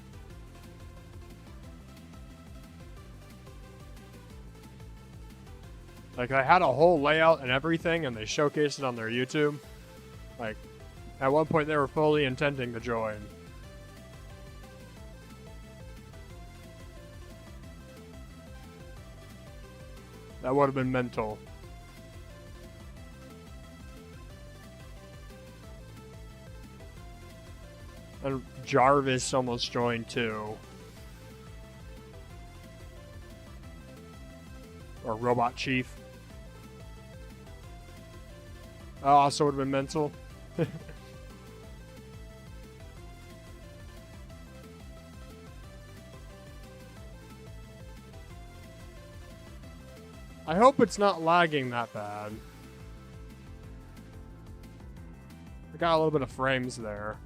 Like, they had a whole layout and everything, and they showcased it on their YouTube. Like, at one point they were fully intending to join. That would have been mental. And Jarvis almost joined too. Or Robot Chief. Oh, also would have been mental. I hope it's not lagging that bad. I got a little bit of frames there.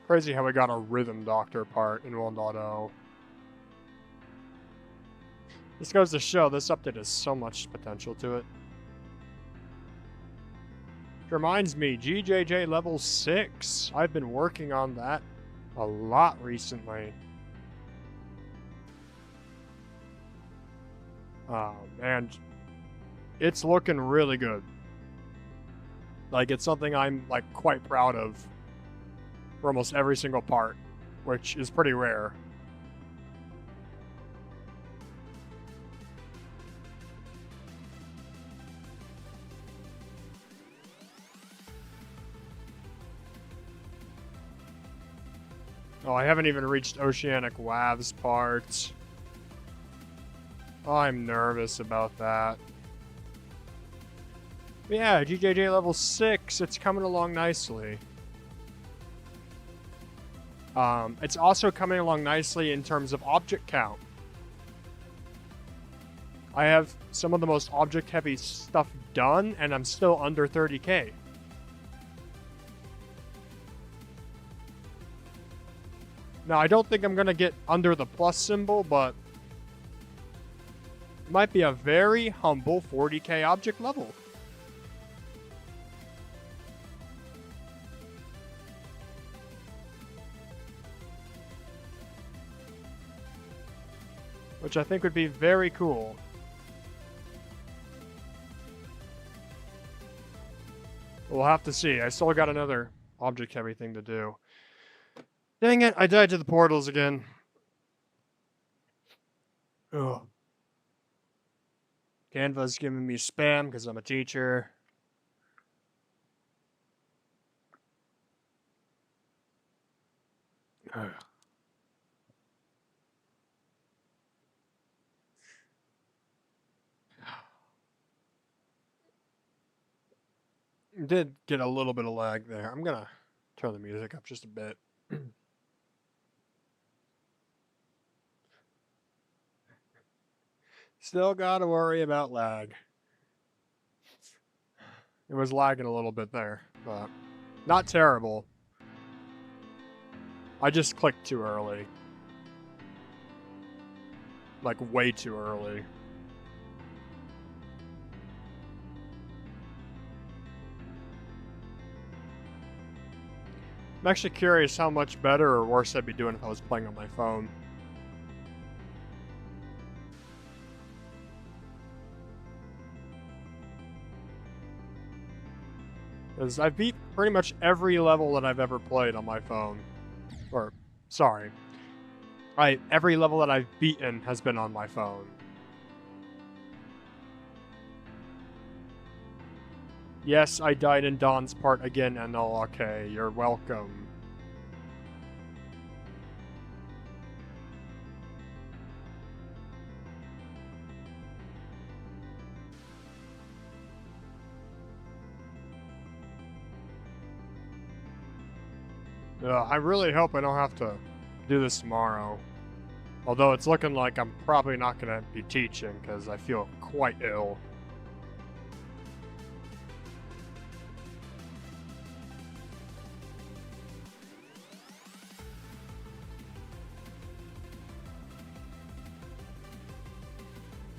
Crazy how we got a Rhythm Doctor part in 1.0. This goes to show this update has so much potential to it. It reminds me, GJJ level 6. I've been working on that a lot recently. And it's looking really good. Like, it's something I'm, like, quite proud of for almost every single part, which is pretty rare. Oh, I haven't even reached Oceanic Waves parts. Oh, I'm nervous about that. But yeah, GJJ level 6, it's coming along nicely. It's also coming along nicely in terms of object count. I have some of the most object-heavy stuff done, and I'm still under 30k. Now, I don't think I'm going to get under the plus symbol, but it might be a very humble 40k object level. Which I think would be very cool. We'll have to see. I still got another object-heavy thing to do. Dang it, I died to the portals again. Ugh. Canva's giving me spam because I'm a teacher. Ugh. Did get a little bit of lag there. I'm gonna turn the music up just a bit. Still gotta worry about lag. It was lagging a little bit there, but not terrible. I just clicked too early. Like, way too early. I'm actually curious how much better or worse I'd be doing if I was playing on my phone. Because I've beat pretty much every level that I've ever played on my phone. Or, sorry. Every level that I've beaten has been on my phone. Yes, I died in Dawn's part again, NL. Okay, you're welcome. I really hope I don't have to do this tomorrow. Although it's looking like I'm probably not going to be teaching because I feel quite ill.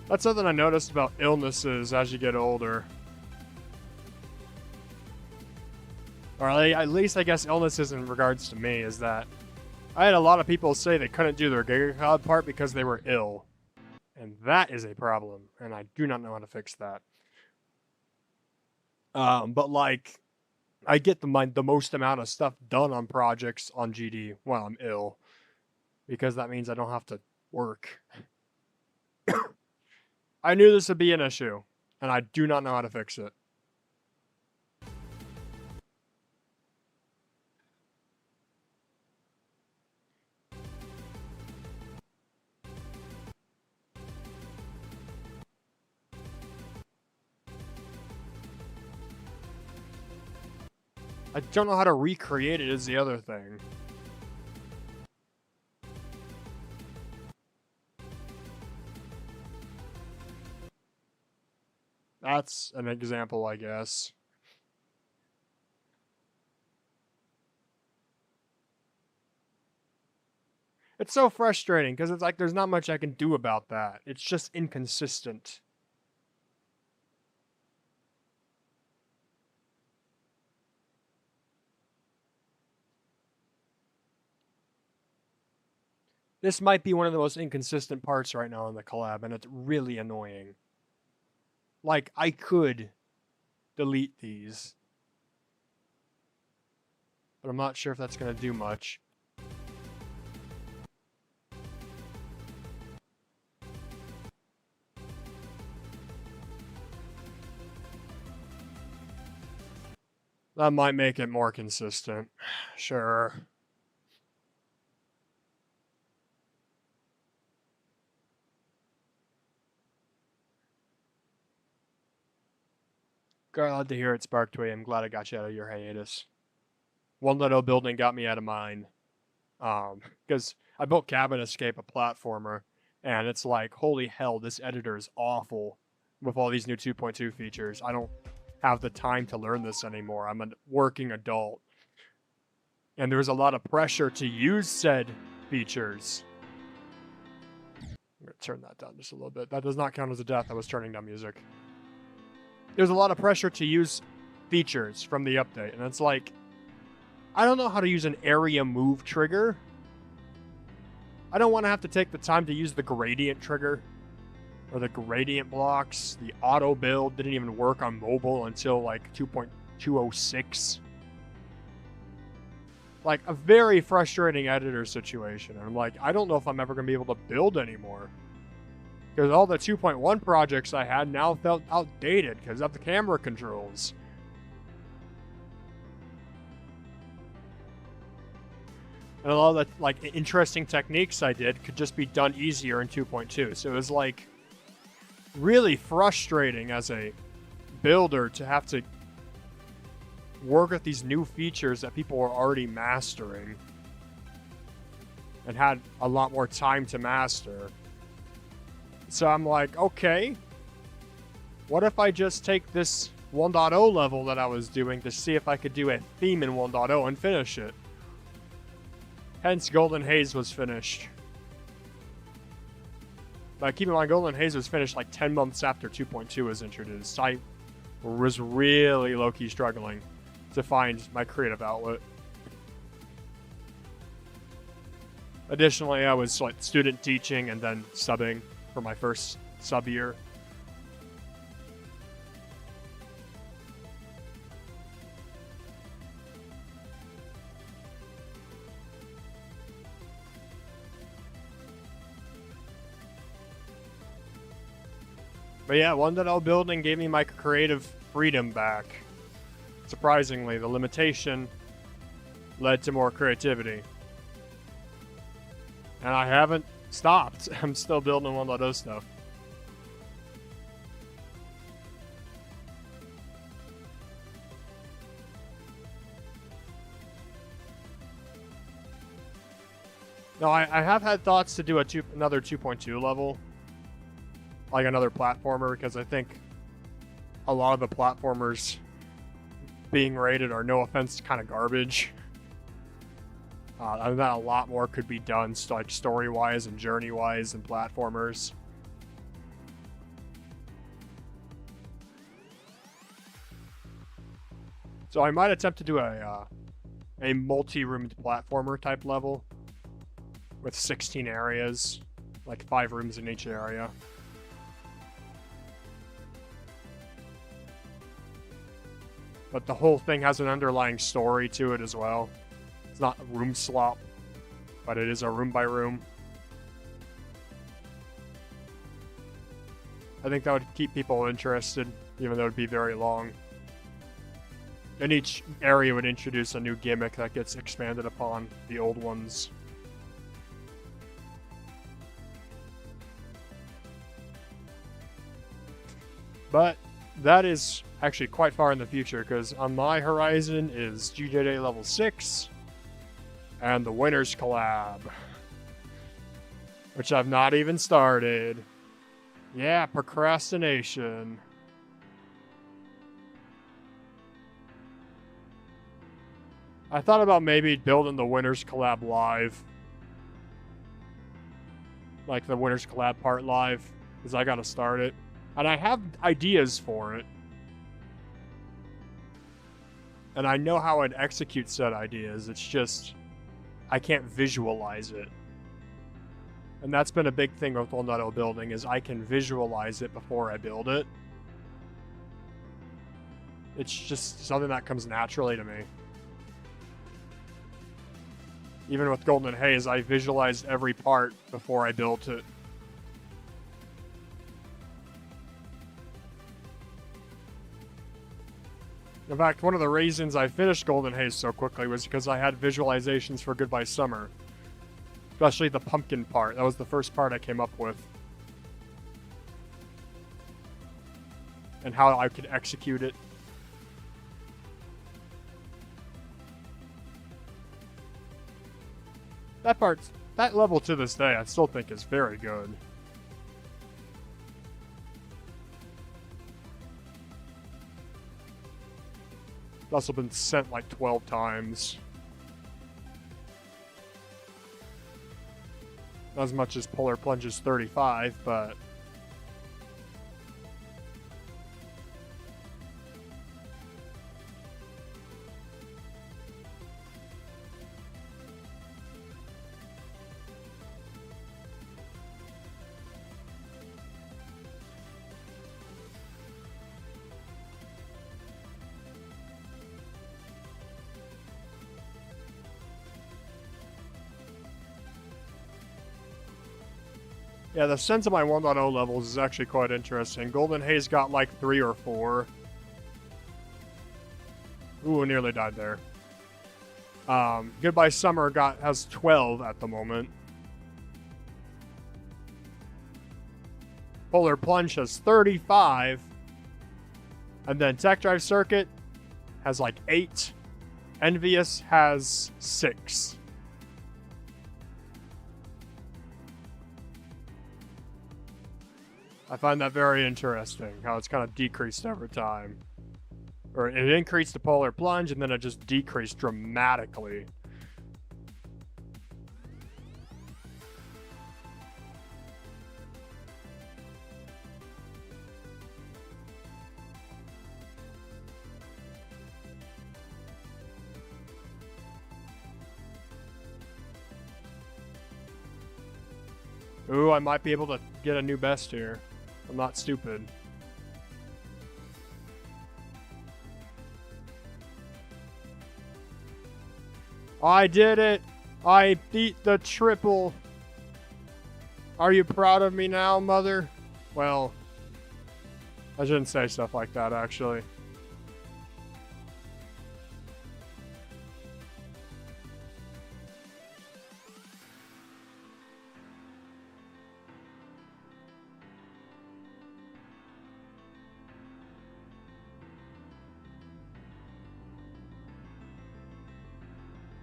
That's something I noticed about illnesses as you get older. Or at least I guess illnesses in regards to me is that I had a lot of people say they couldn't do their gigacollab part because they were ill. And that is a problem, and I do not know how to fix that. But like, I get the most amount of stuff done on projects on GD while I'm ill, because that means I don't have to work. I knew this would be an issue, and I do not know how to fix it. I don't know how to recreate it is the other thing. That's an example, I guess. It's so frustrating because it's like there's not much I can do about that. It's just inconsistent. This might be one of the most inconsistent parts right now in the collab, and it's really annoying. Like, I could delete these, but I'm not sure if that's going to do much. That might make it more consistent. Sure. Glad to hear it, Sparktway. I'm glad I got you out of your hiatus. 1.0 building got me out of mine. Because I built Cabin Escape, a platformer, and it's like, holy hell, this editor is awful with all these new 2.2 features. I don't have the time to learn this anymore. I'm a working adult. And there's a lot of pressure to use said features. I'm going to turn that down just a little bit. That does not count as a death. I was turning down music. There's a lot of pressure to use features from the update, and it's like, I don't know how to use an area move trigger. I don't want to have to take the time to use the gradient trigger or the gradient blocks. The auto build didn't even work on mobile until like 2.206. Like, a very frustrating editor situation. I'm like, I don't know if I'm ever going to be able to build anymore. Because all the 2.1 projects I had now felt outdated because of the camera controls. And a lot of the like interesting techniques I did could just be done easier in 2.2. So it was like really frustrating as a builder to have to work with these new features that people were already mastering and had a lot more time to master. So I'm like, okay, what if I just take this 1.0 level that I was doing to see if I could do a theme in 1.0 and finish it? Hence, Golden Haze was finished. But keep in mind, Golden Haze was finished like 10 months after 2.2 was introduced. I was really low-key struggling to find my creative outlet. Additionally, I was like student teaching and then subbing for my first sub year. But yeah, 1.0 building gave me my creative freedom back. Surprisingly, the limitation led to more creativity. And I haven't stopped. I'm still building 1.0 stuff. No, I have had thoughts to do another 2.2 level, like another platformer, because I think a lot of the platformers being rated are, no offense, kind of garbage. And that a lot more could be done, like story-wise and journey-wise, and platformers. So I might attempt to do a multi-roomed platformer type level with 16 areas, like 5 rooms in each area. But the whole thing has an underlying story to it as well. It's not a room swap, but it is a room by room. I think that would keep people interested, even though it would be very long. And each area would introduce a new gimmick that gets expanded upon the old ones. But that is actually quite far in the future, because on my horizon is GJJ level 6 and the Winners Collab, which I've not even started. Yeah, procrastination. I thought about maybe building the Winners Collab live. Like the Winners Collab part live, because I gotta start it. And I have ideas for it. And I know how I'd execute said ideas, it's just I can't visualize it. And that's been a big thing with Walnut building, is I can visualize it before I build it. It's just something that comes naturally to me. Even with Golden Haze, I visualized every part before I built it. In fact, one of the reasons I finished Golden Haze so quickly was because I had visualizations for Goodbye Summer. Especially the pumpkin part. That was the first part I came up with. And how I could execute it. That level to this day, I still think is very good. It's also been sent like 12 times. Not as much as Polar Plunge's 35, but... yeah, the sense of my 1.0 levels is actually quite interesting. Golden Haze got like 3 or 4. Ooh, nearly died there. Goodbye Summer has 12 at the moment. Polar Plunge has 35. And then Tech Drive Circuit has like 8. Envious has 6. I find that very interesting, how it's kind of decreased over time. Or it increased the Polar Plunge, and then it just decreased dramatically. Ooh, I might be able to get a new best here. I'm not stupid. I did it! I beat the triple! Are you proud of me now, mother? Well, I shouldn't say stuff like that, actually.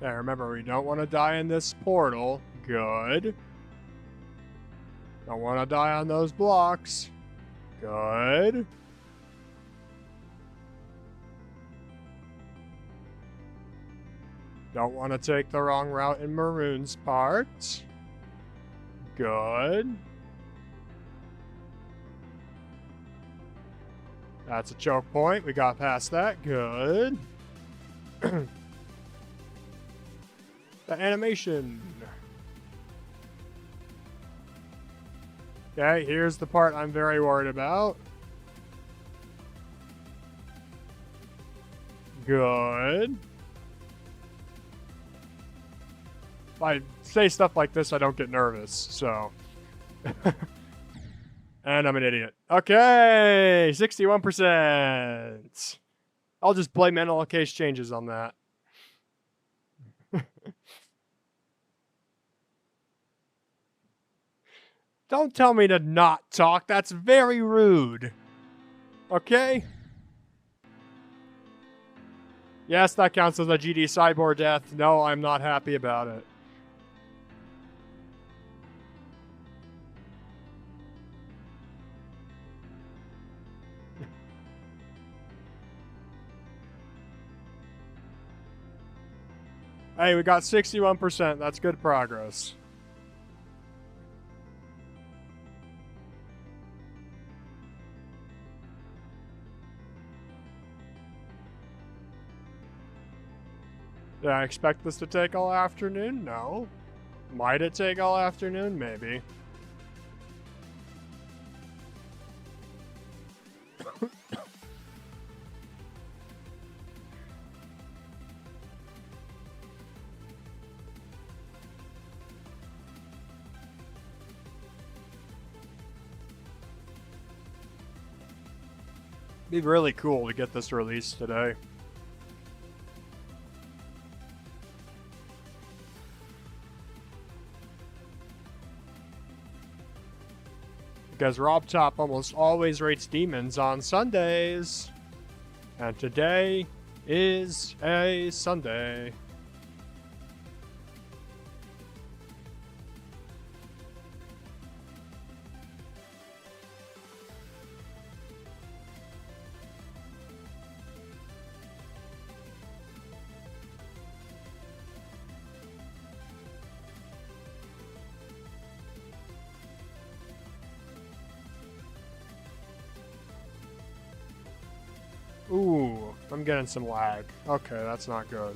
Yeah, remember, we don't want to die in this portal. Good. Don't want to die on those blocks. Good. Don't want to take the wrong route in Maroon's part. Good. That's a choke point. We got past that. Good. The animation. Okay, here's the part I'm very worried about. Good. If I say stuff like this, I don't get nervous, so. And I'm an idiot. Okay, 61%. I'll just blame mental case changes on that. Don't tell me to not talk. That's very rude. Okay? Yes, that counts as a GD cyborg death. No, I'm not happy about it. Hey, we got 61%. That's good progress. Did I expect this to take all afternoon? No. Might it take all afternoon? Maybe. Be really cool to get this released today. Because Rob Top almost always rates demons on Sundays. And today is a Sunday. Ooh, I'm getting some lag. Okay, that's not good.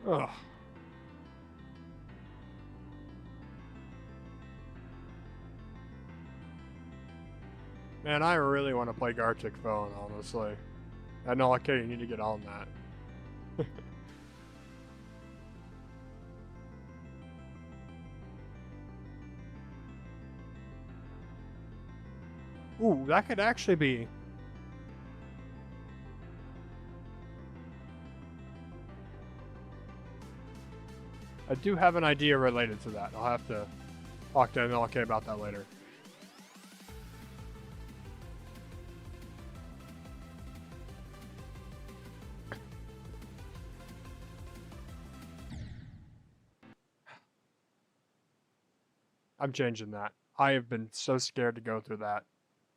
Ugh. Man, I really want to play Gartic Phone, honestly. I know, okay, you need to get on that. Ooh, that could actually be... I do have an idea related to that. I'll have to talk to MLK about that later. I'm changing that. I have been so scared to go through that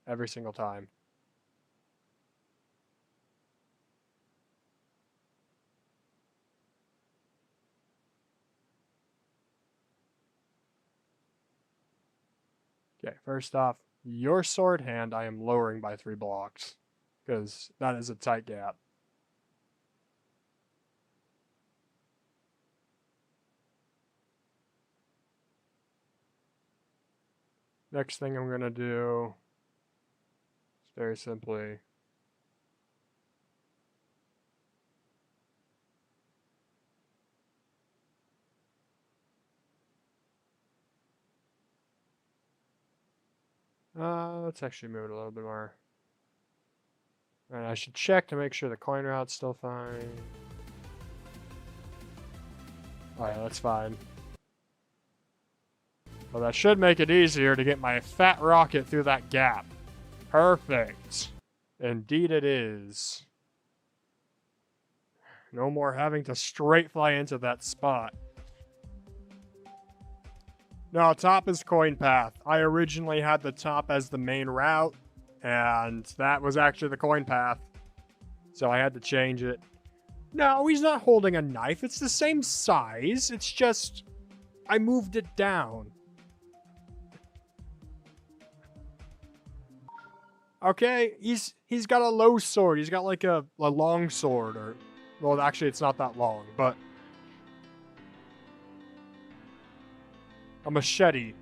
every single time. Okay, first off, your sword hand I am lowering by 3 blocks, because that is a tight gap. Next thing I'm going to do is very simply... let's actually move it a little bit more. And I should check to make sure the coin route's still fine. Oh yeah, that's fine. Well, that should make it easier to get my fat rocket through that gap. Perfect. Indeed it is. No more having to straight fly into that spot. No, top is coin path. I originally had the top as the main route, and that was actually the coin path. So I had to change it. No, he's not holding a knife. It's the same size. It's just... I moved it down. Okay, he's got a low sword. He's got like a long sword, or... Well, actually, it's not that long, but... A machete.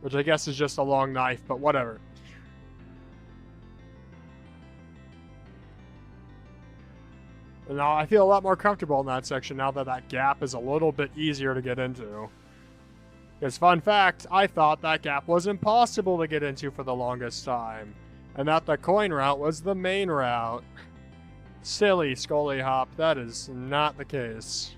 Which I guess is just a long knife, but whatever. And now I feel a lot more comfortable in that section now that that gap is a little bit easier to get into. Because fun fact, I thought that gap was impossible to get into for the longest time. And that the coin route was the main route. Silly Scully Hop, that is not the case.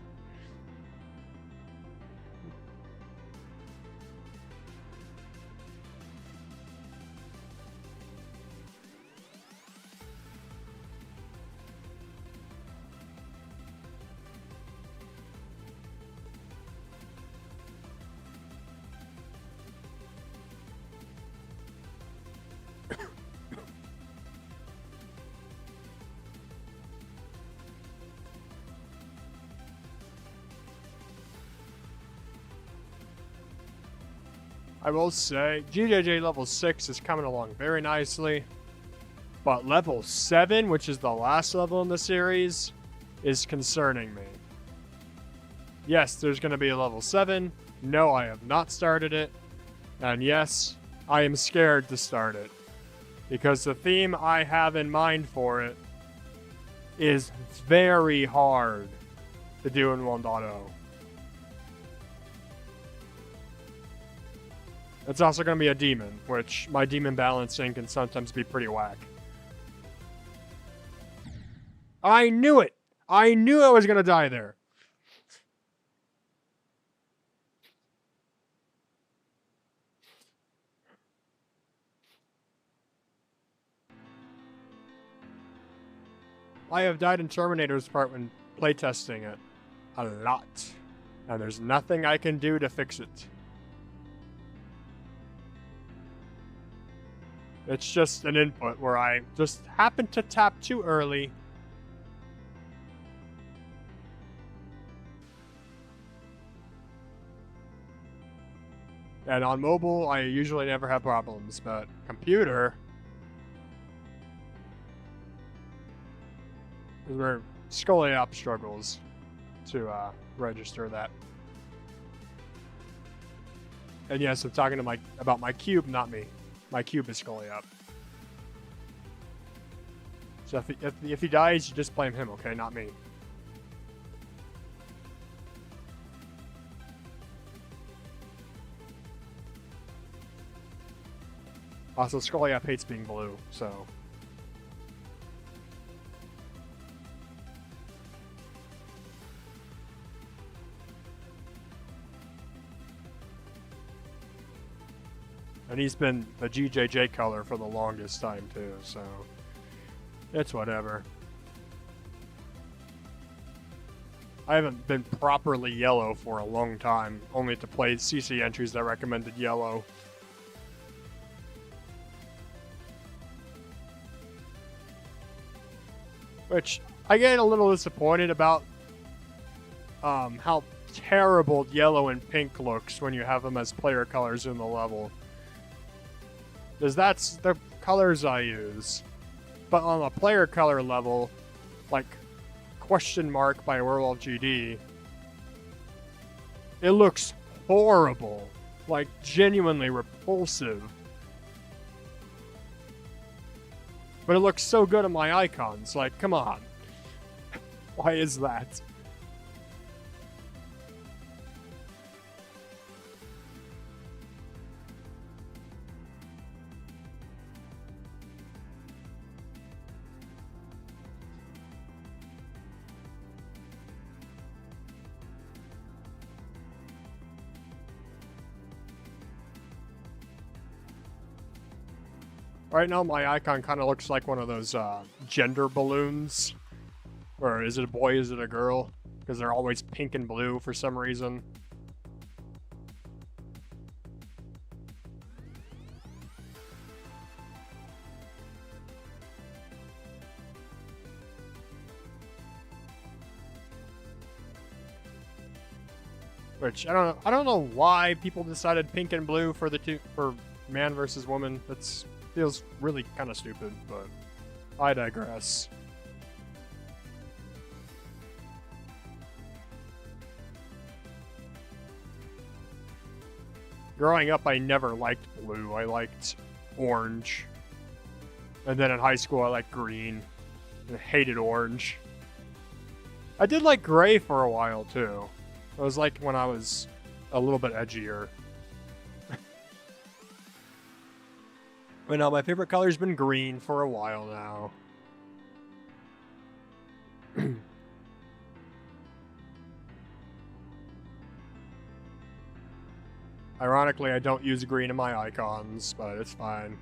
I will say, GJJ level 6 is coming along very nicely. But level 7, which is the last level in the series, is concerning me. Yes, there's going to be a level 7. No, I have not started it. And yes, I am scared to start it. Because the theme I have in mind for it is very hard to do in 1.0. It's also going to be a demon, which my demon balancing can sometimes be pretty whack. I knew it! I knew I was going to die there. I have died in Terminator's part when playtesting it. A lot. And there's nothing I can do to fix it. It's just an input where I just happened to tap too early. And on mobile, I usually never have problems, but computer... is where Scully Up struggles to register that. And yes, I'm talking to about my cube, not me. My cube is Scully Up. So if he dies, you just blame him, okay? Not me. Also, Skoliap hates being blue, so... And he's been the GJJ color for the longest time, too, so... It's whatever. I haven't been properly yellow for a long time, only to play CC entries that recommended yellow. Which, I get a little disappointed about how terrible yellow and pink looks when you have them as player colors in the level. Because that's the colors I use. But on a player color level, like Question Mark by Werewolf GD, it looks horrible. Like, genuinely repulsive. But it looks so good on my icons. Like, come on. Why is that? Right now, my icon kind of looks like one of those gender balloons. Or is it a boy, is it a girl? Because they're always pink and blue for some reason. Which, I don't know why people decided pink and blue for man versus woman. That's... feels really kind of stupid, but I digress. Growing up, I never liked blue. I liked orange. And then in high school, I liked green. And I hated orange. I did like gray for a while, too. It was like when I was a little bit edgier. But no, my favorite color's been green for a while now. Ironically, I don't use green in my icons, but it's fine.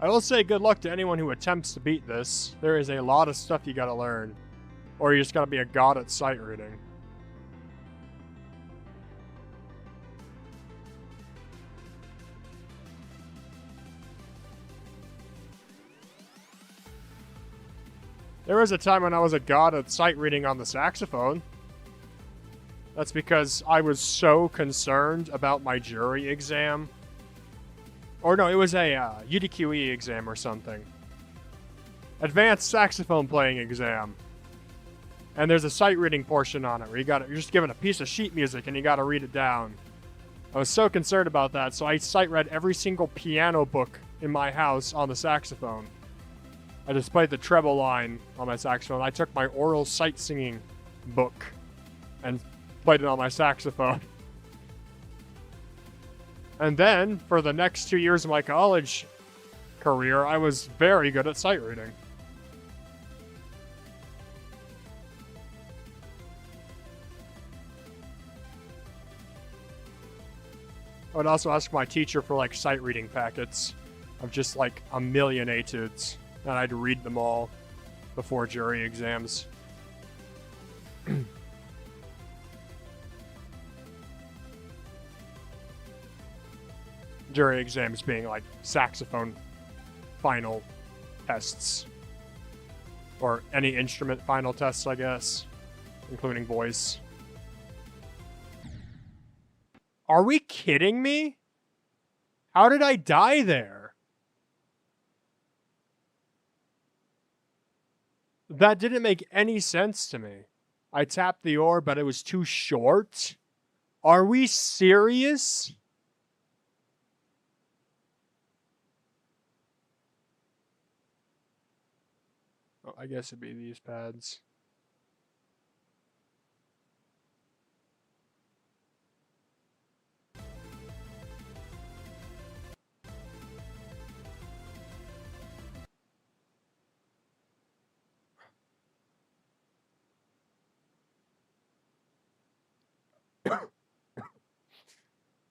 I will say good luck to anyone who attempts to beat this. There is a lot of stuff you gotta learn. Or you just gotta be a god at sight reading. There was a time when I was a god at sight reading on the saxophone. That's because I was so concerned about my jury exam. Or no, it was a UDQE exam or something. Advanced saxophone playing exam. And there's a sight reading portion on it where you're just given a piece of sheet music and you gotta read it down. I was so concerned about that, so I sight read every single piano book in my house on the saxophone. I just played the treble line on my saxophone. I took my oral sight singing book and played it on my saxophone. And then, for the next 2 years of my college career, I was very good at sight reading. I would also ask my teacher for, like, sight reading packets of just, like, a million etudes. And I'd read them all before jury exams. Jury exams being like saxophone final tests. Or any instrument final tests, I guess. Including voice. Are we kidding me? How did I die there? That didn't make any sense to me. I tapped the orb, but it was too short? Are we serious? I guess it'd be these pads.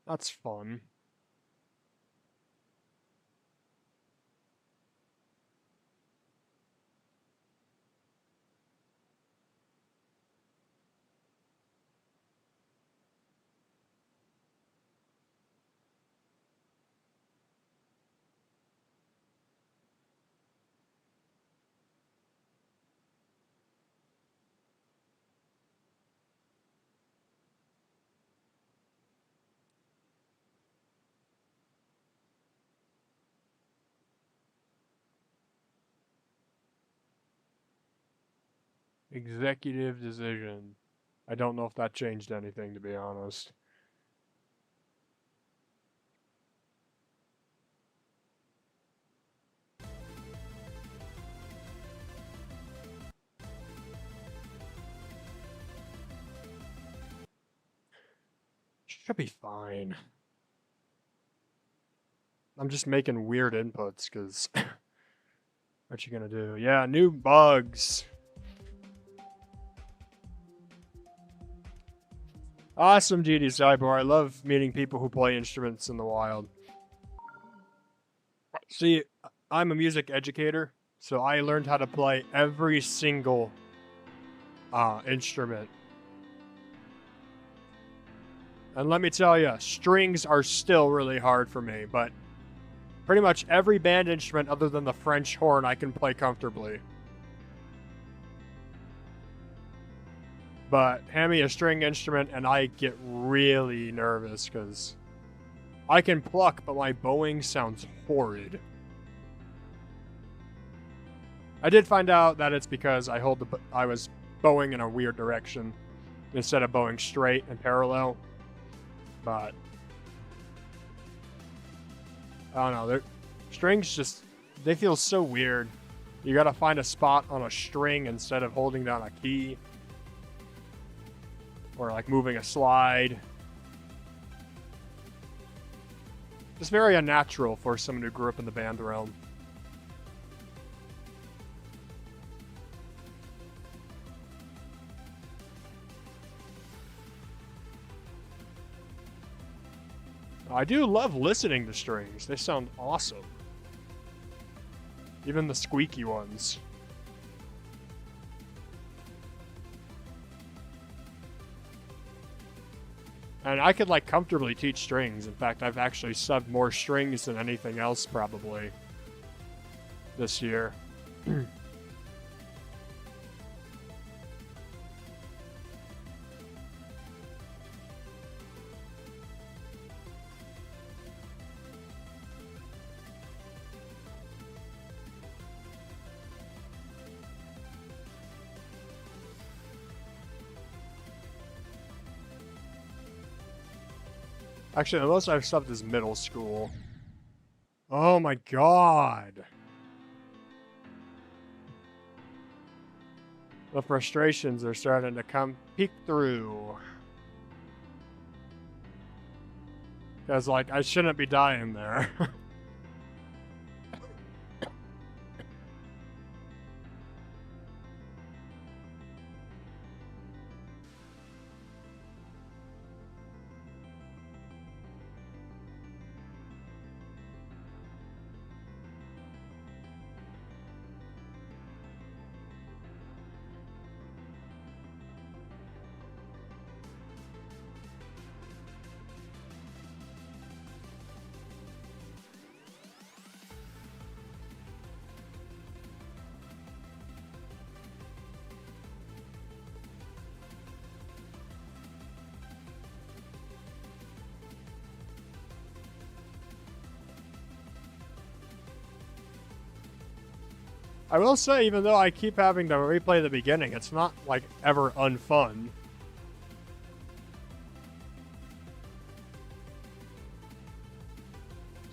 That's fun. Executive decision. I don't know if that changed anything, to be honest. Should be fine. I'm just making weird inputs, because... what you gonna do? Yeah, new bugs. Awesome, GD Cyber. I love meeting people who play instruments in the wild. See, I'm a music educator, so I learned how to play every single instrument. And let me tell you, strings are still really hard for me, but pretty much every band instrument other than the French horn I can play comfortably. But hand me a string instrument and I get really nervous because I can pluck, but my bowing sounds horrid. I did find out that it's because I was bowing in a weird direction instead of bowing straight and parallel. But I don't know, strings just, they feel so weird. You gotta find a spot on a string instead of holding down a key. Or like moving a slide. Just very unnatural for someone who grew up in the band realm. I do love listening to strings. They sound awesome. Even the squeaky ones. And I could, like, comfortably teach strings. In fact, I've actually subbed more strings than anything else, probably, this year. Actually, the most I've subbed is middle school. Oh my god. The frustrations are starting to peek through. Because, like, I shouldn't be dying there. I will say, even though I keep having to replay the beginning, it's not, like, ever unfun.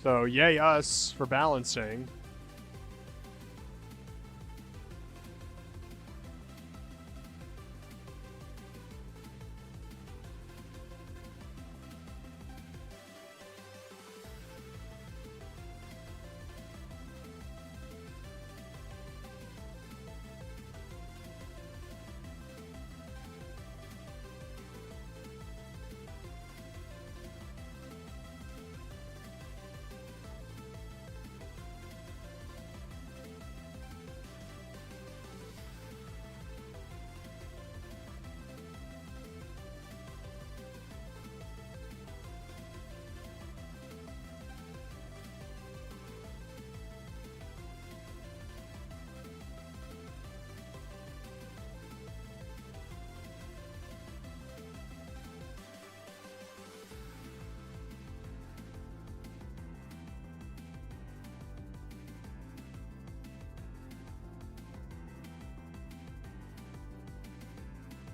So, yay us for balancing.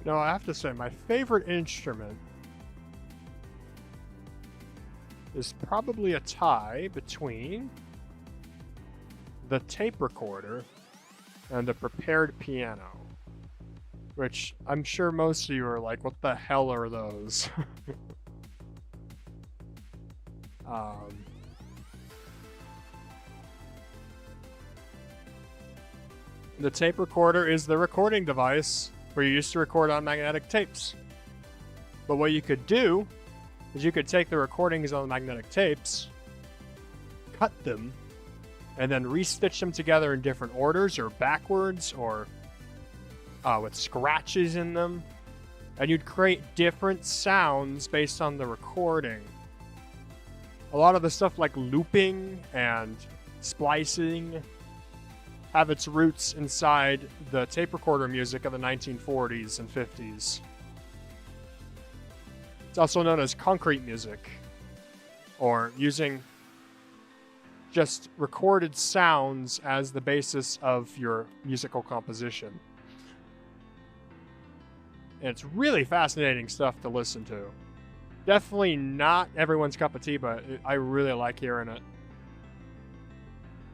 No, I have to say, my favorite instrument is probably a tie between the tape recorder and the prepared piano. Which I'm sure most of you are like, what the hell are those? The tape recorder is the recording device where you used to record on magnetic tapes. But what you could do is you could take the recordings on the magnetic tapes, cut them, and then restitch them together in different orders or backwards or with scratches in them. And you'd create different sounds based on the recording. A lot of the stuff like looping and splicing have its roots inside the tape recorder music of the 1940s and 50s. It's also known as concrete music, or using just recorded sounds as the basis of your musical composition. And it's really fascinating stuff to listen to. Definitely not everyone's cup of tea, but I really like hearing it.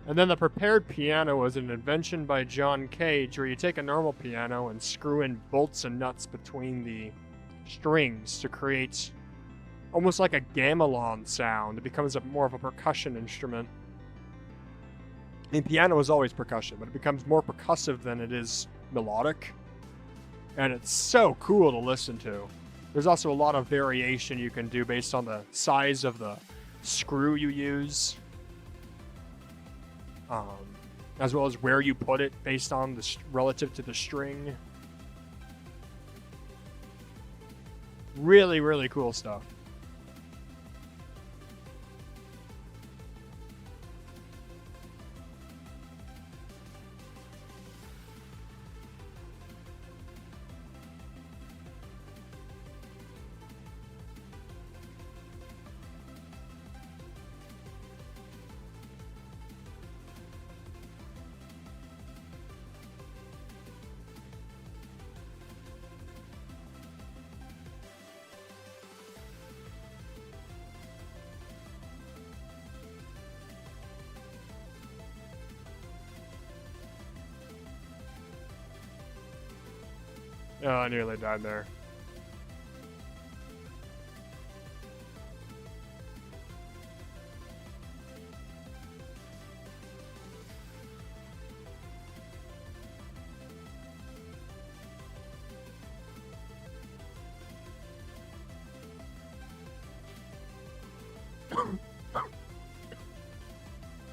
And then the prepared piano was an invention by John Cage, where you take a normal piano and screw in bolts and nuts between the strings to create almost like a gamelan sound. It becomes more of a percussion instrument. I mean, piano is always percussion, but it becomes more percussive than it is melodic. And it's so cool to listen to. There's also a lot of variation you can do based on the size of the screw you use. As well as where you put it based on the relative to the string. Really, really cool stuff. Oh, I nearly died there.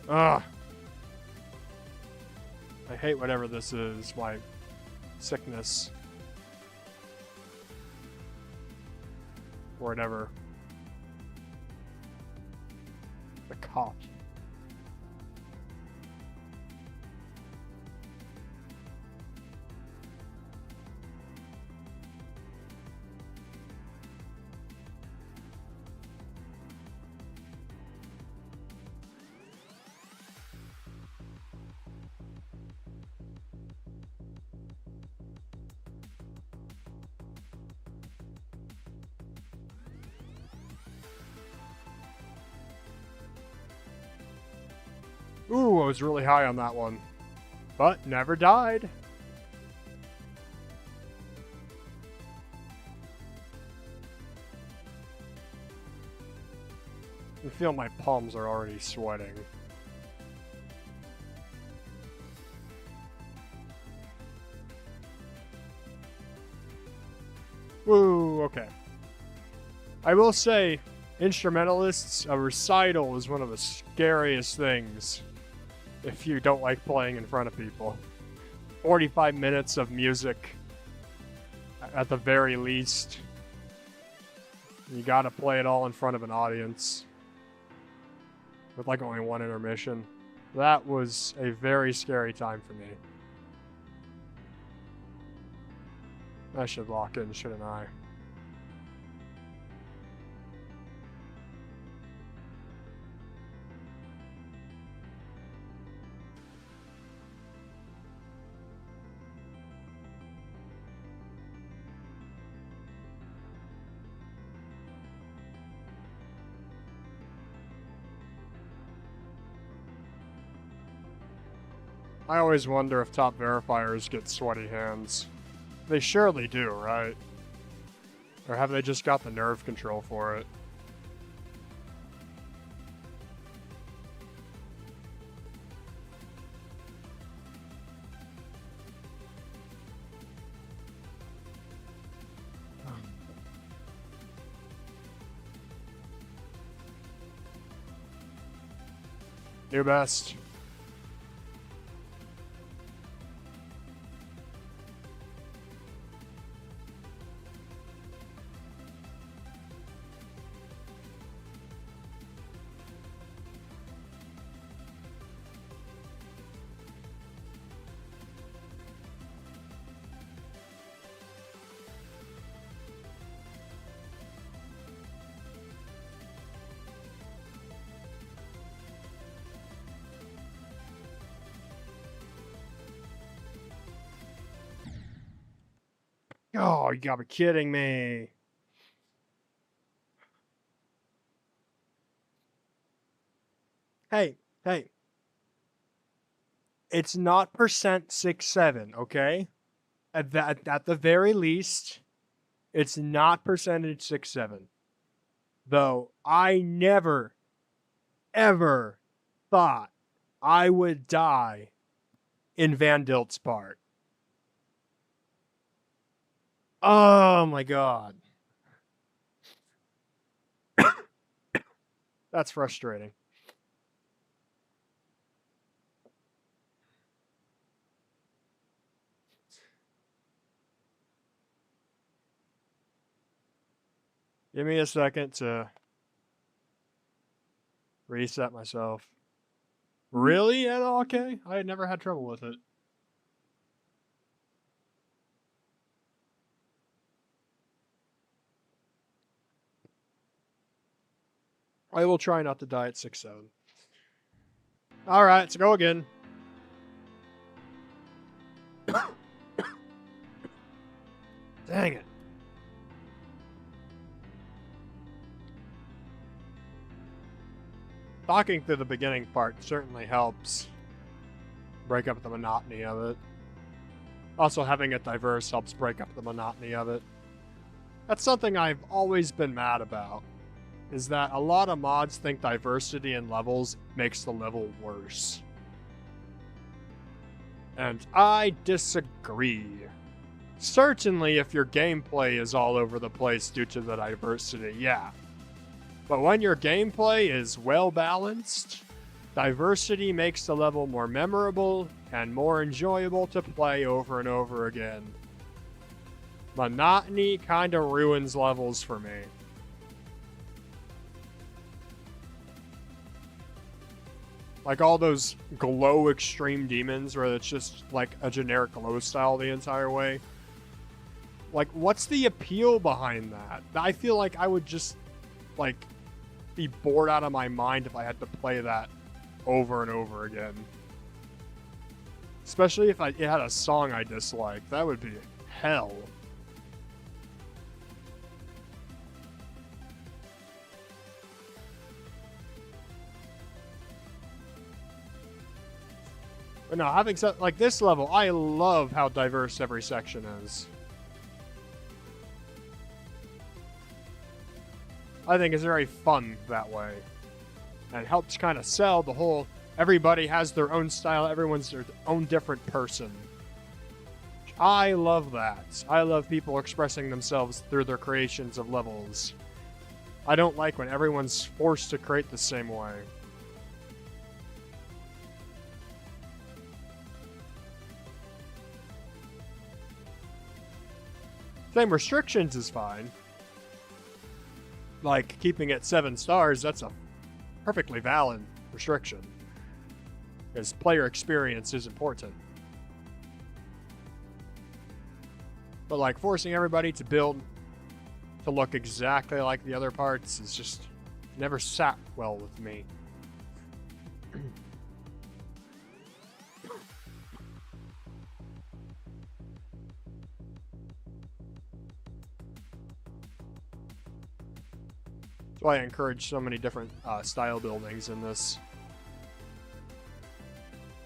Ugh. I hate whatever this is, my sickness. Or whatever. The cough. Ooh, I was really high on that one. But never died. I feel my palms are already sweating. Woo, okay. I will say, instrumentalists, a recital is one of the scariest things if you don't like playing in front of people. 45 minutes of music, at the very least. You gotta play it all in front of an audience. With like only one intermission. That was a very scary time for me. I should lock in, shouldn't I? I always wonder if top verifiers get sweaty hands. They surely do, right? Or have they just got the nerve control for it? New best. Oh, you gotta be kidding me. Hey. It's not %67, okay? At the very least, it's not %67. Though I never, ever thought I would die in Van Dilt's part. Oh my god. That's frustrating. Give me a second to reset myself. Really? Yeah, okay. I had never had trouble with it. I will try not to die at 6-7. Alright, let's go again. Dang it. Talking through the beginning part certainly helps break up the monotony of it. Also, having it diverse helps break up the monotony of it. That's something I've always been mad about, is that a lot of mods think diversity in levels makes the level worse. And I disagree. Certainly if your gameplay is all over the place due to the diversity, yeah. But when your gameplay is well balanced, diversity makes the level more memorable and more enjoyable to play over and over again. Monotony kinda ruins levels for me. Like all those glow extreme demons where it's just like a generic glow style the entire way. Like, what's the appeal behind that? I feel like I would just, like, be bored out of my mind if I had to play that over and over again. Especially if it had a song I disliked. That would be hell. But no, having said, like, this level, I love how diverse every section is. I think it's very fun that way. And it helps kind of sell the whole, everybody has their own style, everyone's their own different person. I love that. I love people expressing themselves through their creations of levels. I don't like when everyone's forced to create the same way. Same restrictions is fine. Like, keeping it 7 stars, that's a perfectly valid restriction. Because player experience is important. But, like, forcing everybody to build to look exactly like the other parts is just never sat well with me. That's why I encourage so many different style buildings in this.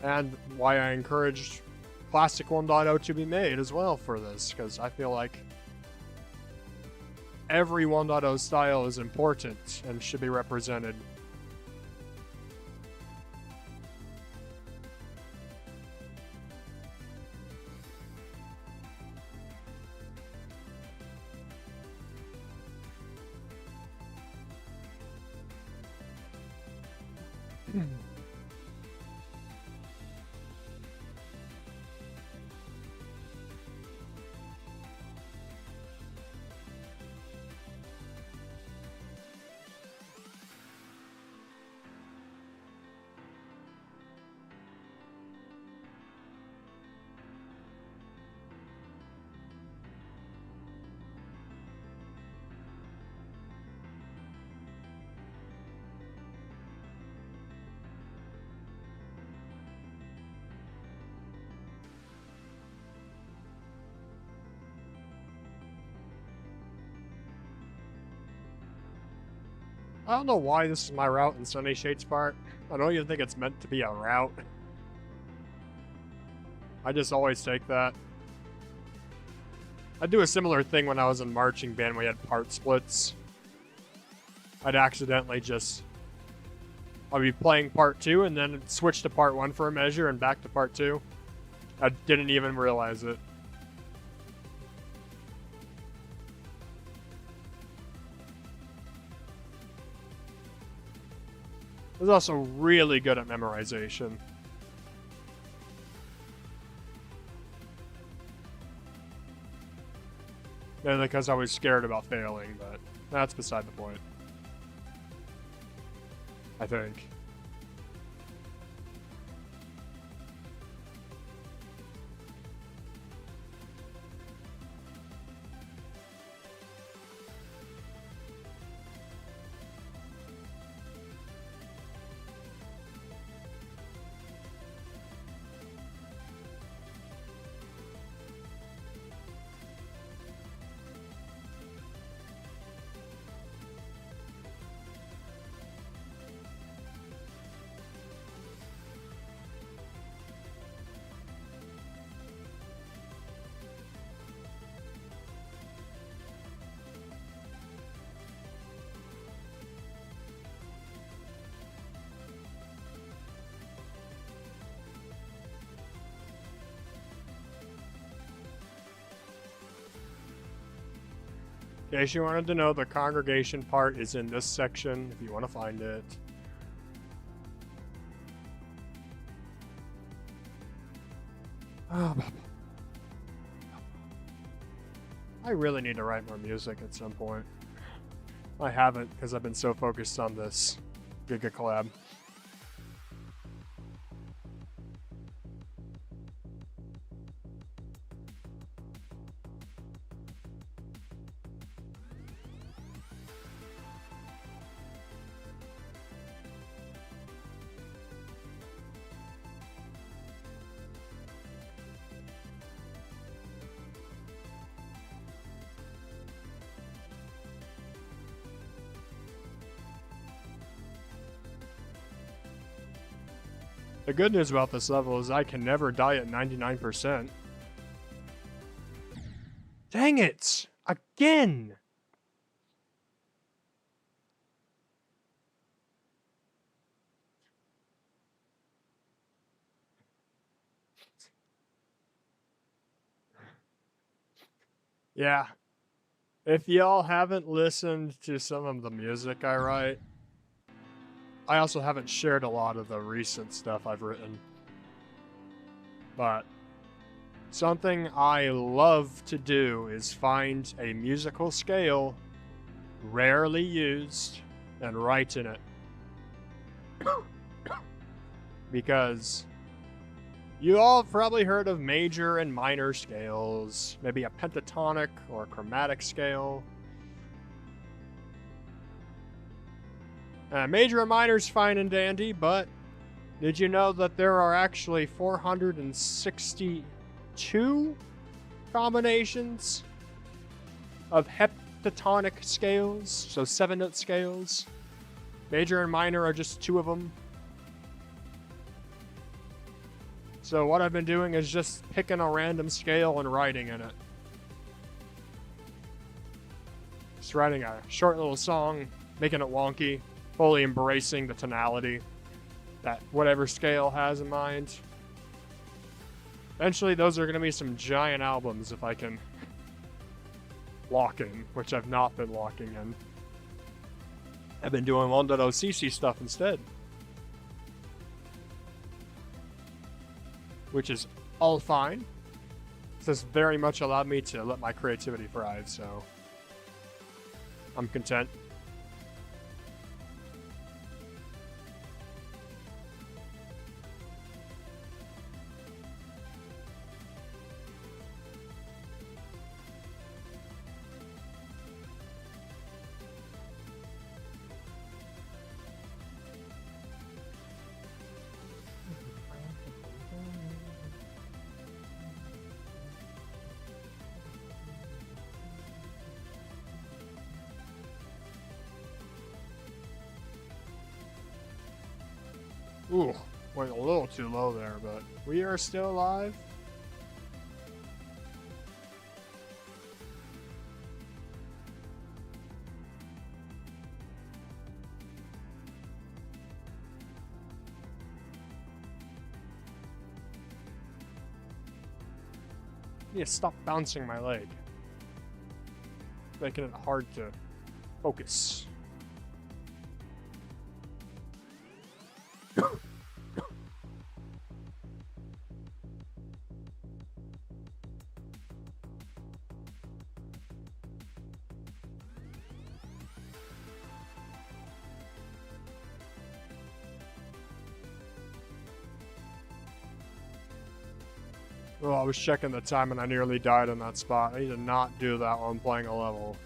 And why I encouraged Classic 1.0 to be made as well for this, because I feel like every 1.0 style is important and should be represented. I don't know why this is my route in Sunny Shades part. I don't even think it's meant to be a route. I just always take that. I'd do a similar thing when I was in marching band. We had part splits. I'd accidentally I'd be playing part 2 and then switch to part 1 for a measure and back to part 2. I didn't even realize it. I was also really good at memorization. Mainly because I was scared about failing, but that's beside the point. I think. In case you wanted to know, the congregation part is in this section if you want to find it. I really need to write more music at some point. I haven't because I've been so focused on this gigacollab. The good news about this level is I can never die at 99%. Dang it! Again! Yeah. If y'all haven't listened to some of the music I write, I also haven't shared a lot of the recent stuff I've written. But something I love to do is find a musical scale rarely used and write in it. Because you all have probably heard of major and minor scales, maybe a pentatonic or a chromatic scale. Major and minor is fine and dandy, but did you know that there are actually 462 combinations of heptatonic scales, so 7-note scales? Major and minor are just 2 of them. So what I've been doing is just picking a random scale and writing in it. Just writing a short little song, making it wonky, fully embracing the tonality that whatever scale has in mind. Eventually, those are going to be some giant albums if I can lock in, which I've not been locking in. I've been doing 1.0cc stuff instead. Which is all fine. This has very much allowed me to let my creativity thrive, so I'm content. Ooh, went a little too low there, but we are still alive. I need to stop bouncing my leg. Making it hard to focus. Oh, I was checking the time and I nearly died in that spot. I need to not do that while I'm playing a level.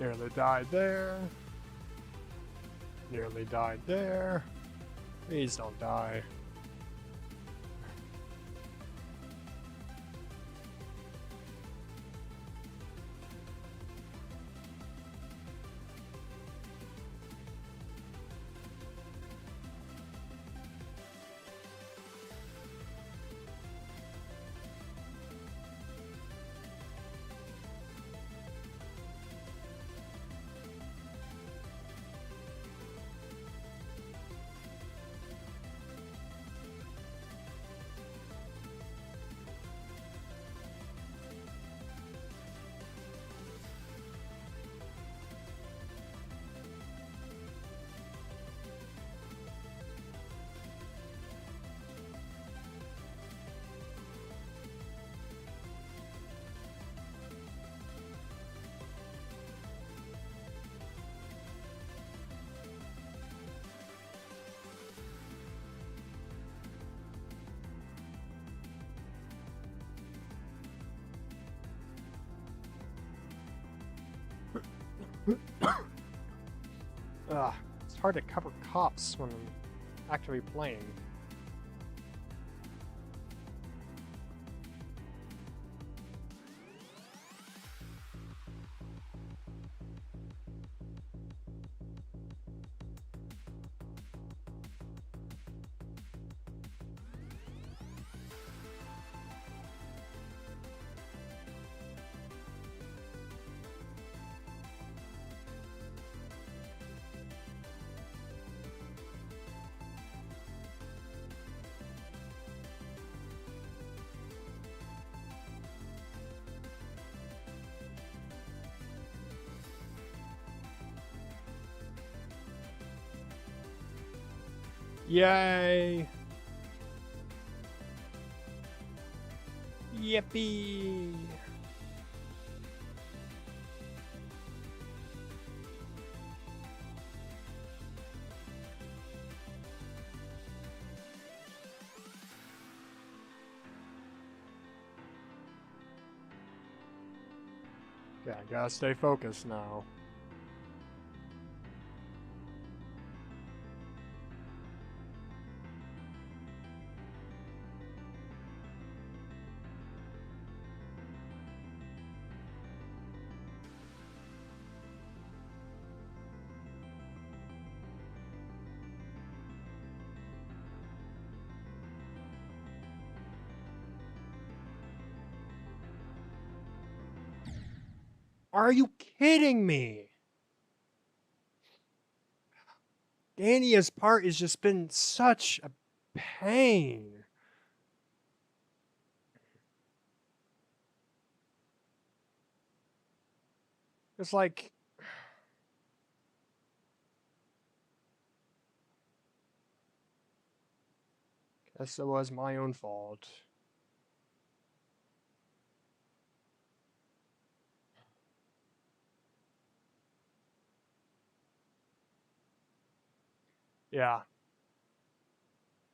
Nearly died there. Nearly died there. Please don't die. Ah, it's hard to cover cops when I'm actually playing. Yay! Yippee! Yeah, I gotta stay focused now. Are you kidding me? Dania's part has just been such a pain. It's like... Guess it was my own fault. Yeah.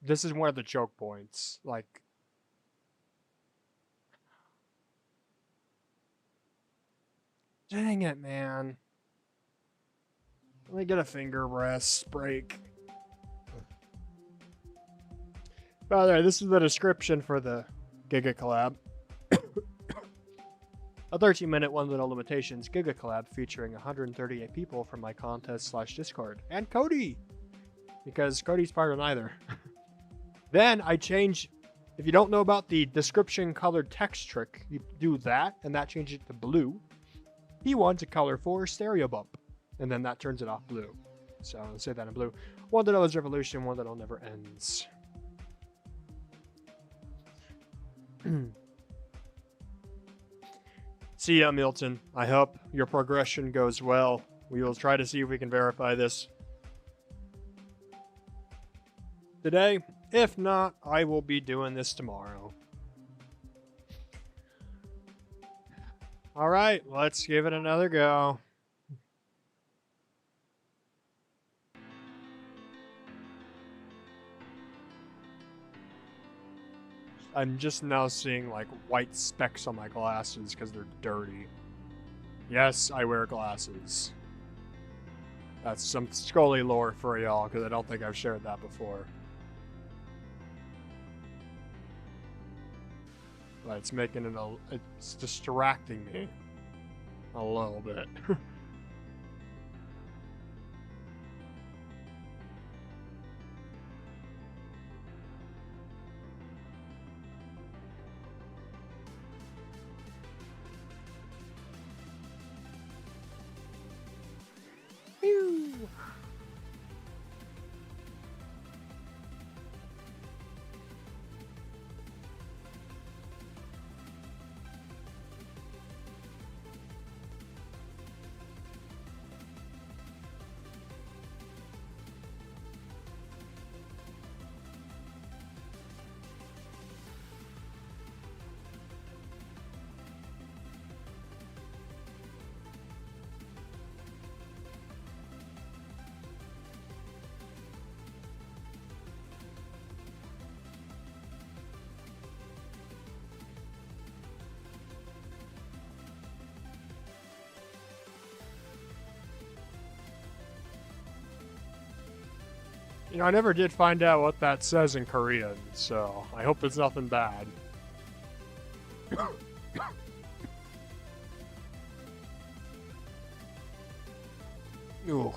This is one of the choke points. Like... Dang it, man. Let me get a finger rest break. By the way, this is the description for the gigacollab. A 13-minute one little limitations gigacollab featuring 138 people from my contest/Discord. And Cody! Because Cody's part of neither. Then I change... If you don't know about the description colored text trick, you do that, and that changes it to blue. He wants a color for stereo bump. And then that turns it off blue. So I'll say that in blue. One that always revolution, one that all never ends. See ya, Milton. I hope your progression goes well. We will try to see if we can verify this today. If not, I will be doing this tomorrow. Alright, let's give it another go. I'm just now seeing like white specks on my glasses because they're dirty. Yes, I wear glasses. That's some Scully lore for y'all because I don't think I've shared that before. But it's making it it's distracting me a little bit. You know, I never did find out what that says in Korean, so I hope it's nothing bad. Ooh.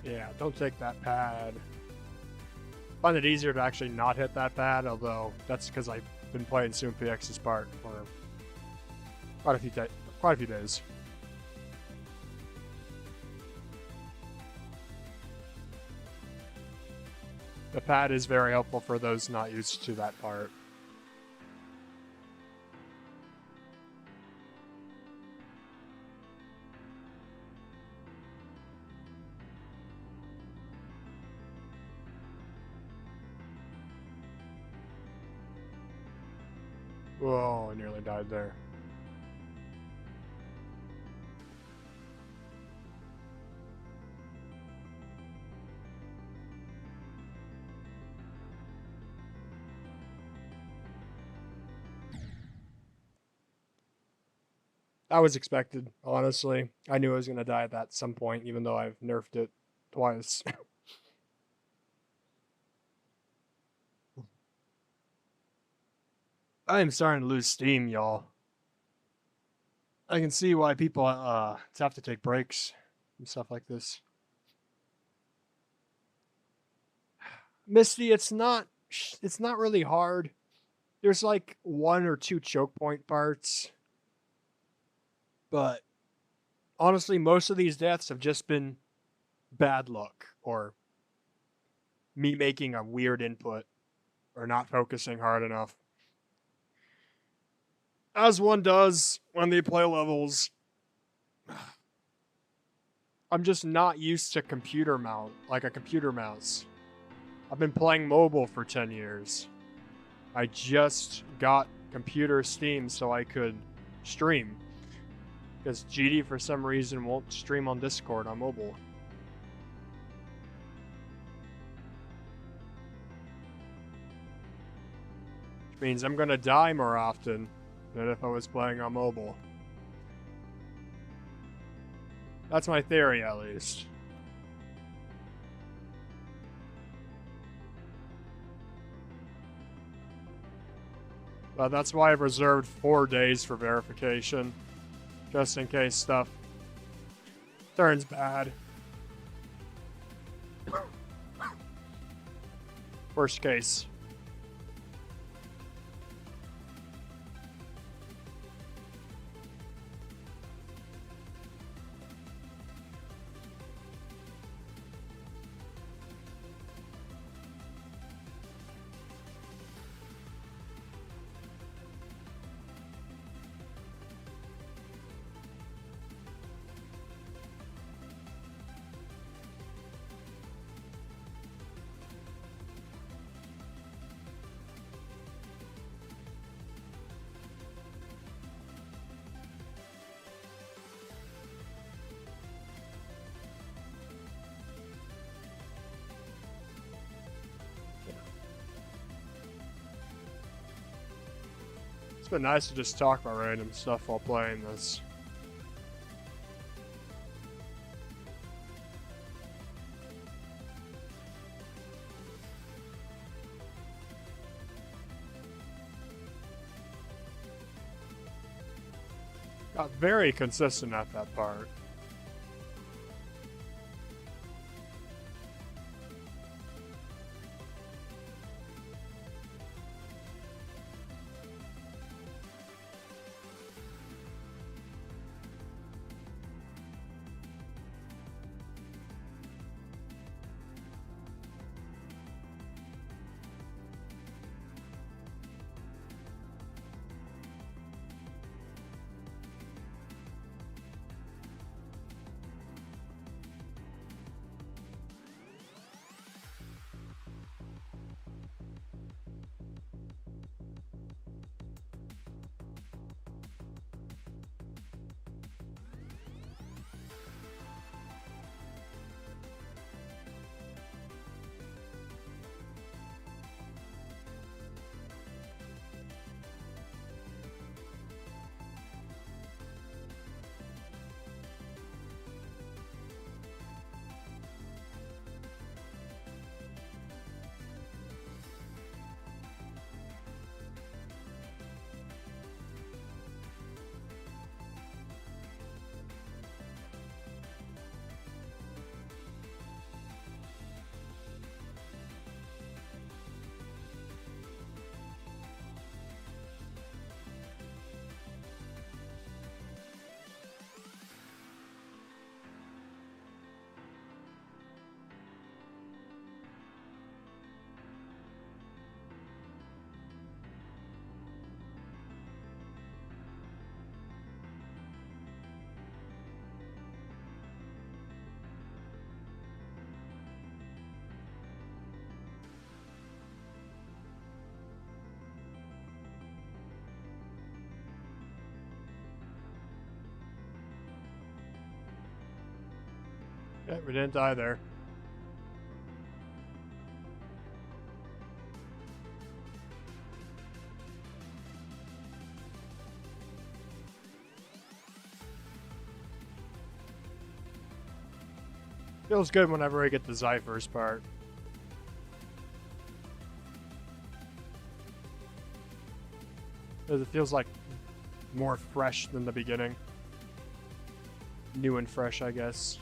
Yeah, don't take that pad. I find it easier to actually not hit that pad, although that's because I've been playing Soon PX's part for quite a few days. The pad is very helpful for those not used to that part. Whoa, I nearly died there. That was expected, honestly. I knew I was going to die at that some point, even though I've nerfed it twice. I am starting to lose steam, y'all. I can see why people have to take breaks and stuff like this. Misty, it's not really hard. There's like 1 or 2 choke point parts. But honestly, most of these deaths have just been bad luck or me making a weird input or not focusing hard enough. As one does when they play levels. I'm just not used to a computer mouse. I've been playing mobile for 10 years. I just got computer Steam so I could stream. Because GD for some reason won't stream on Discord on mobile. Which means I'm gonna die more often than if I was playing on mobile. That's my theory, at least. But that's why I've reserved 4 days for verification. Just in case stuff turns bad. Worst case. It's been nice to just talk about random stuff while playing this. Got very consistent at that part. Yeah, we didn't die there. Feels good whenever I get the Zypher's part. Because it feels like more fresh than the beginning. New and fresh, I guess.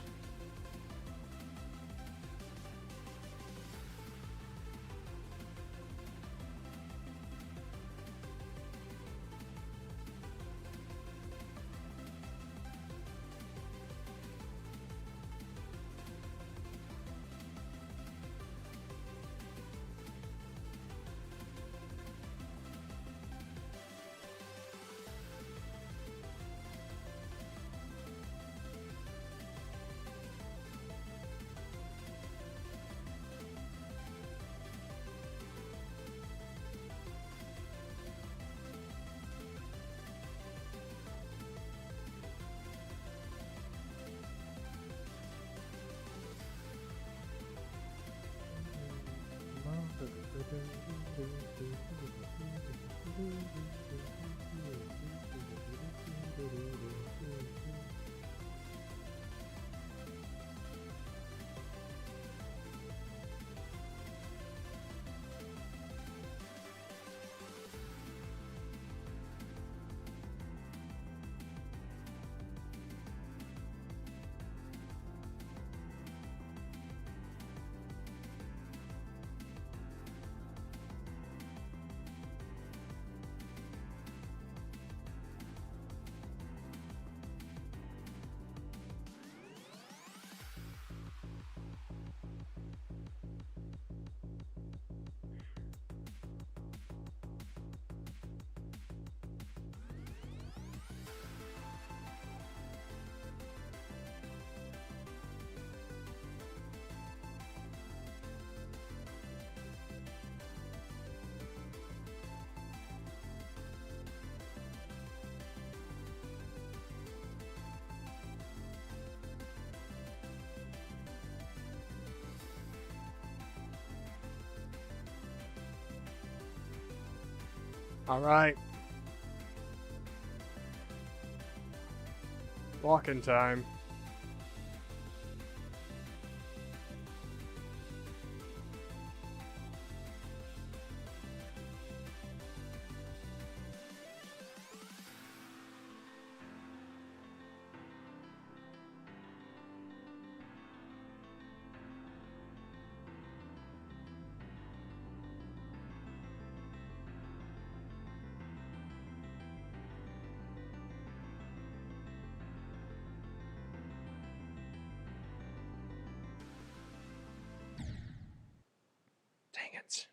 All right. Walking time. Dang it.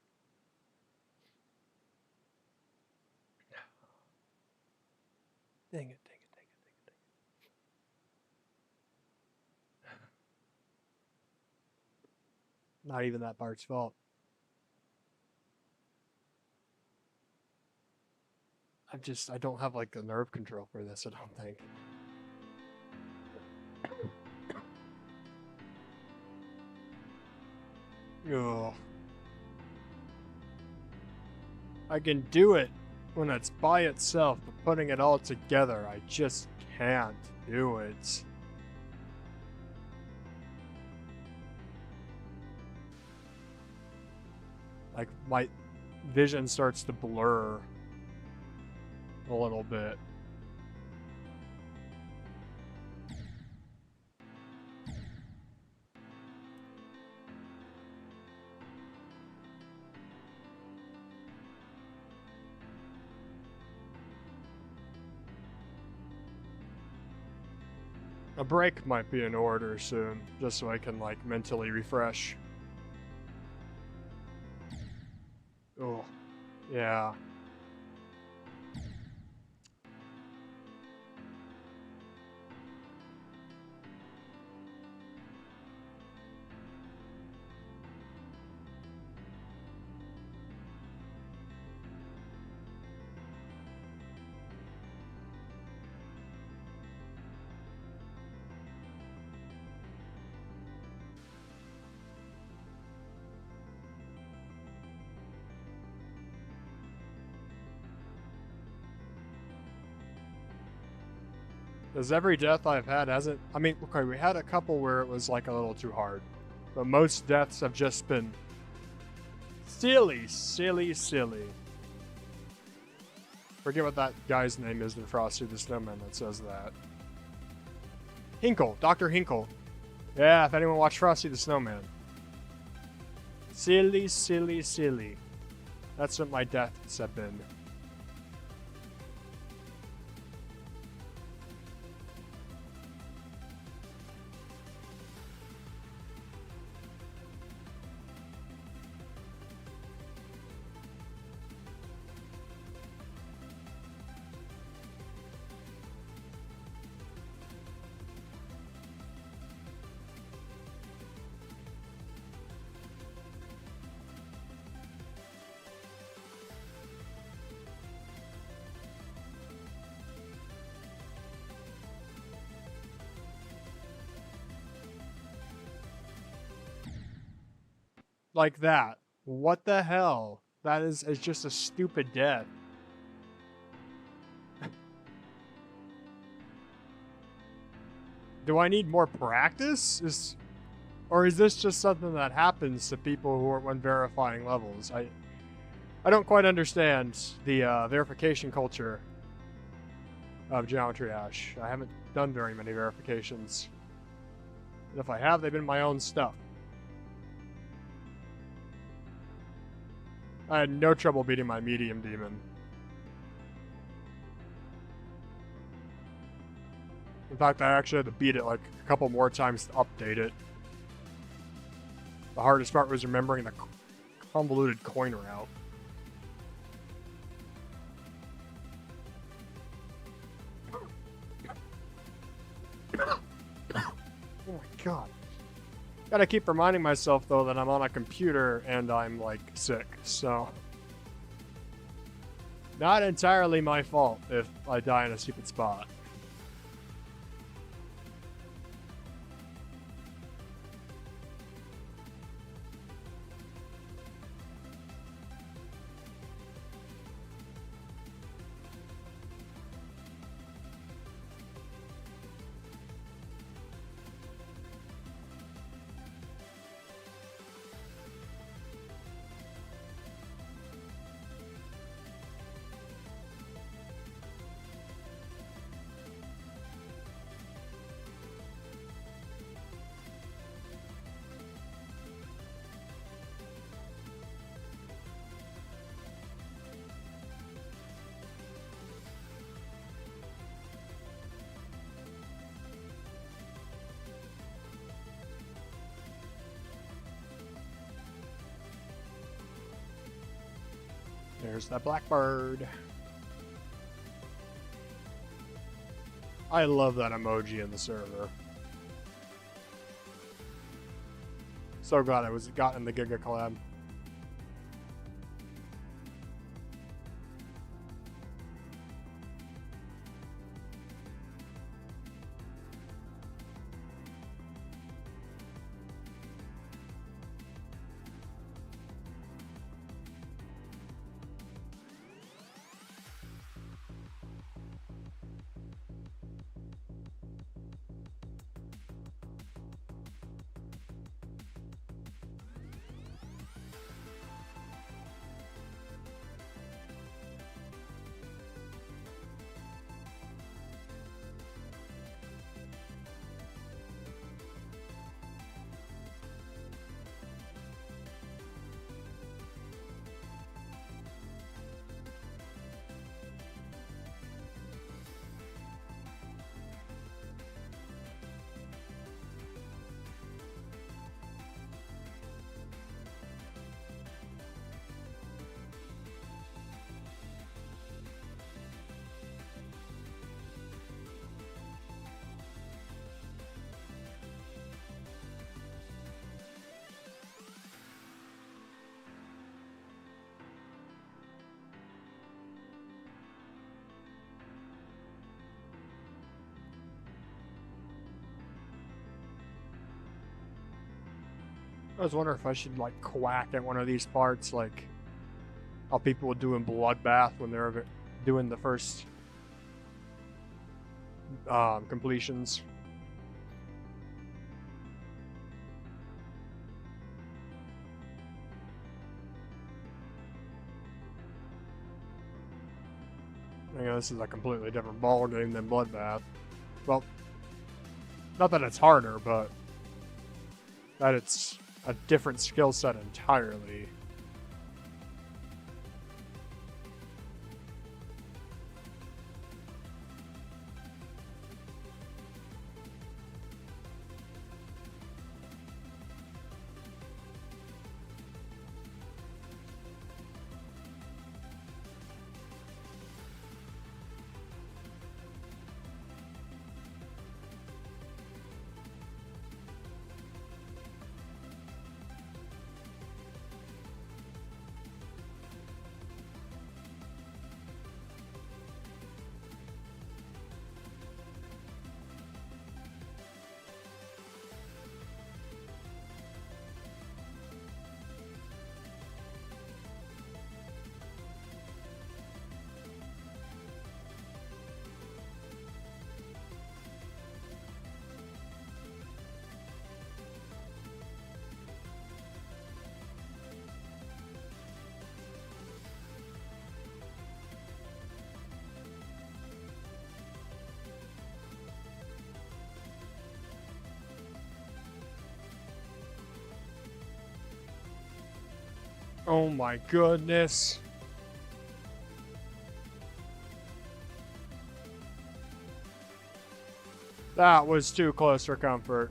Dang it, dang it, dang it, dang it, dang it. Not even that part's fault. I don't have like the nerve control for this, I don't think. Ugh. I can do it when it's by itself, but putting it all together, I just can't do it. Like, my vision starts to blur a little bit. A break might be in order soon, just so I can, like, mentally refresh. Oh, yeah. Because every death I've had hasn't... I mean, okay, we had a couple where it was, like, a little too hard. But most deaths have just been... silly, silly, silly. Forget what that guy's name is in Frosty the Snowman that says that. Hinkle. Dr. Hinkle. Yeah, if anyone watched Frosty the Snowman. Silly, silly, silly. That's what my deaths have been. Like that. What the hell? That is just a stupid death. Do I need more practice? Or is this just something that happens to people who are when verifying levels? I don't quite understand the verification culture of Geometry Dash. I haven't done very many verifications. And if I have, they've been my own stuff. I had no trouble beating my medium demon. In fact, I actually had to beat it like a couple more times to update it. The hardest part was remembering the convoluted coin route. Oh my god. Gotta keep reminding myself, though, that I'm on a computer and I'm, like, sick, so... Not entirely my fault if I die in a stupid spot. There's that blackbird. I love that emoji in the server. So glad I got in the gigacollab. I was wondering if I should like quack at one of these parts, like how people would do in Bloodbath when they're doing the first completions. I know this is a completely different ball game than Bloodbath. Well, not that it's harder, but that it's a different skill set entirely. Oh my goodness. That was too close for comfort.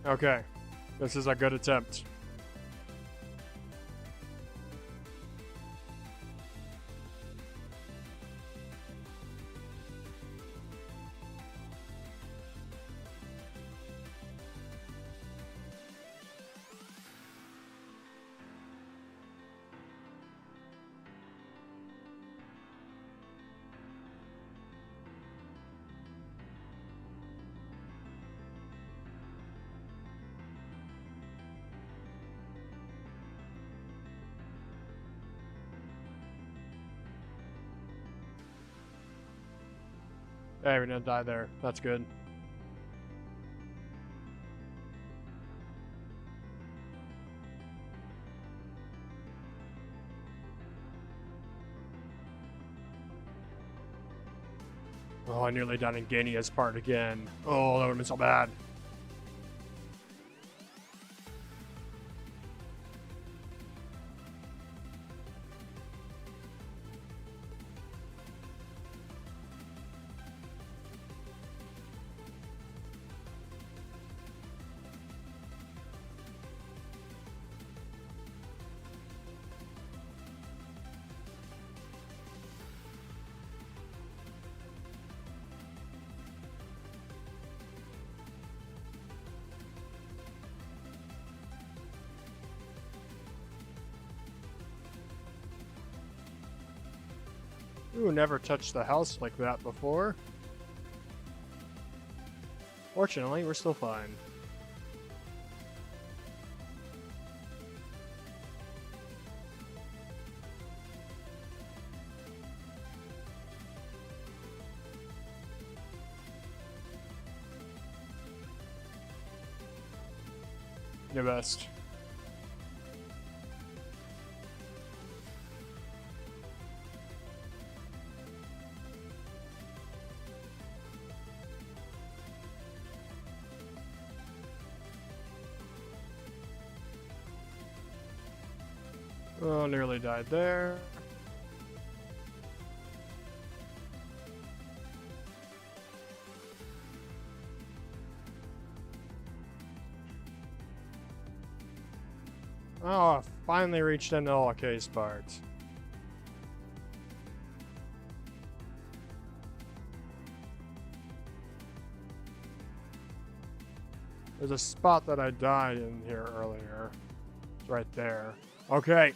Okay, this is a good attempt. Hey, we didn't die there. That's good. Oh, I nearly died in Gania's part again. Oh, that would have been so bad. Ooh, never touched the house like that before. Fortunately, we're still fine. Your best. Oh, nearly died there. Oh, I finally reached into all case parts. There's a spot that I died in here earlier. It's right there. Okay.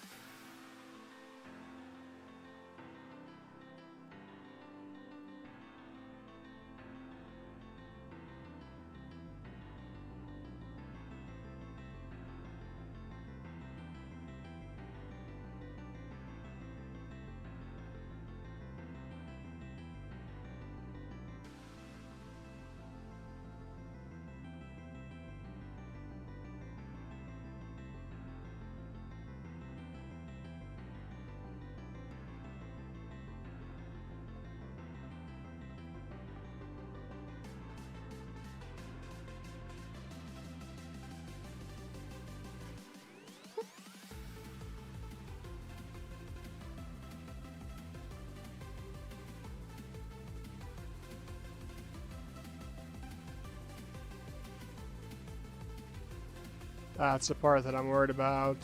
That's the part that I'm worried about.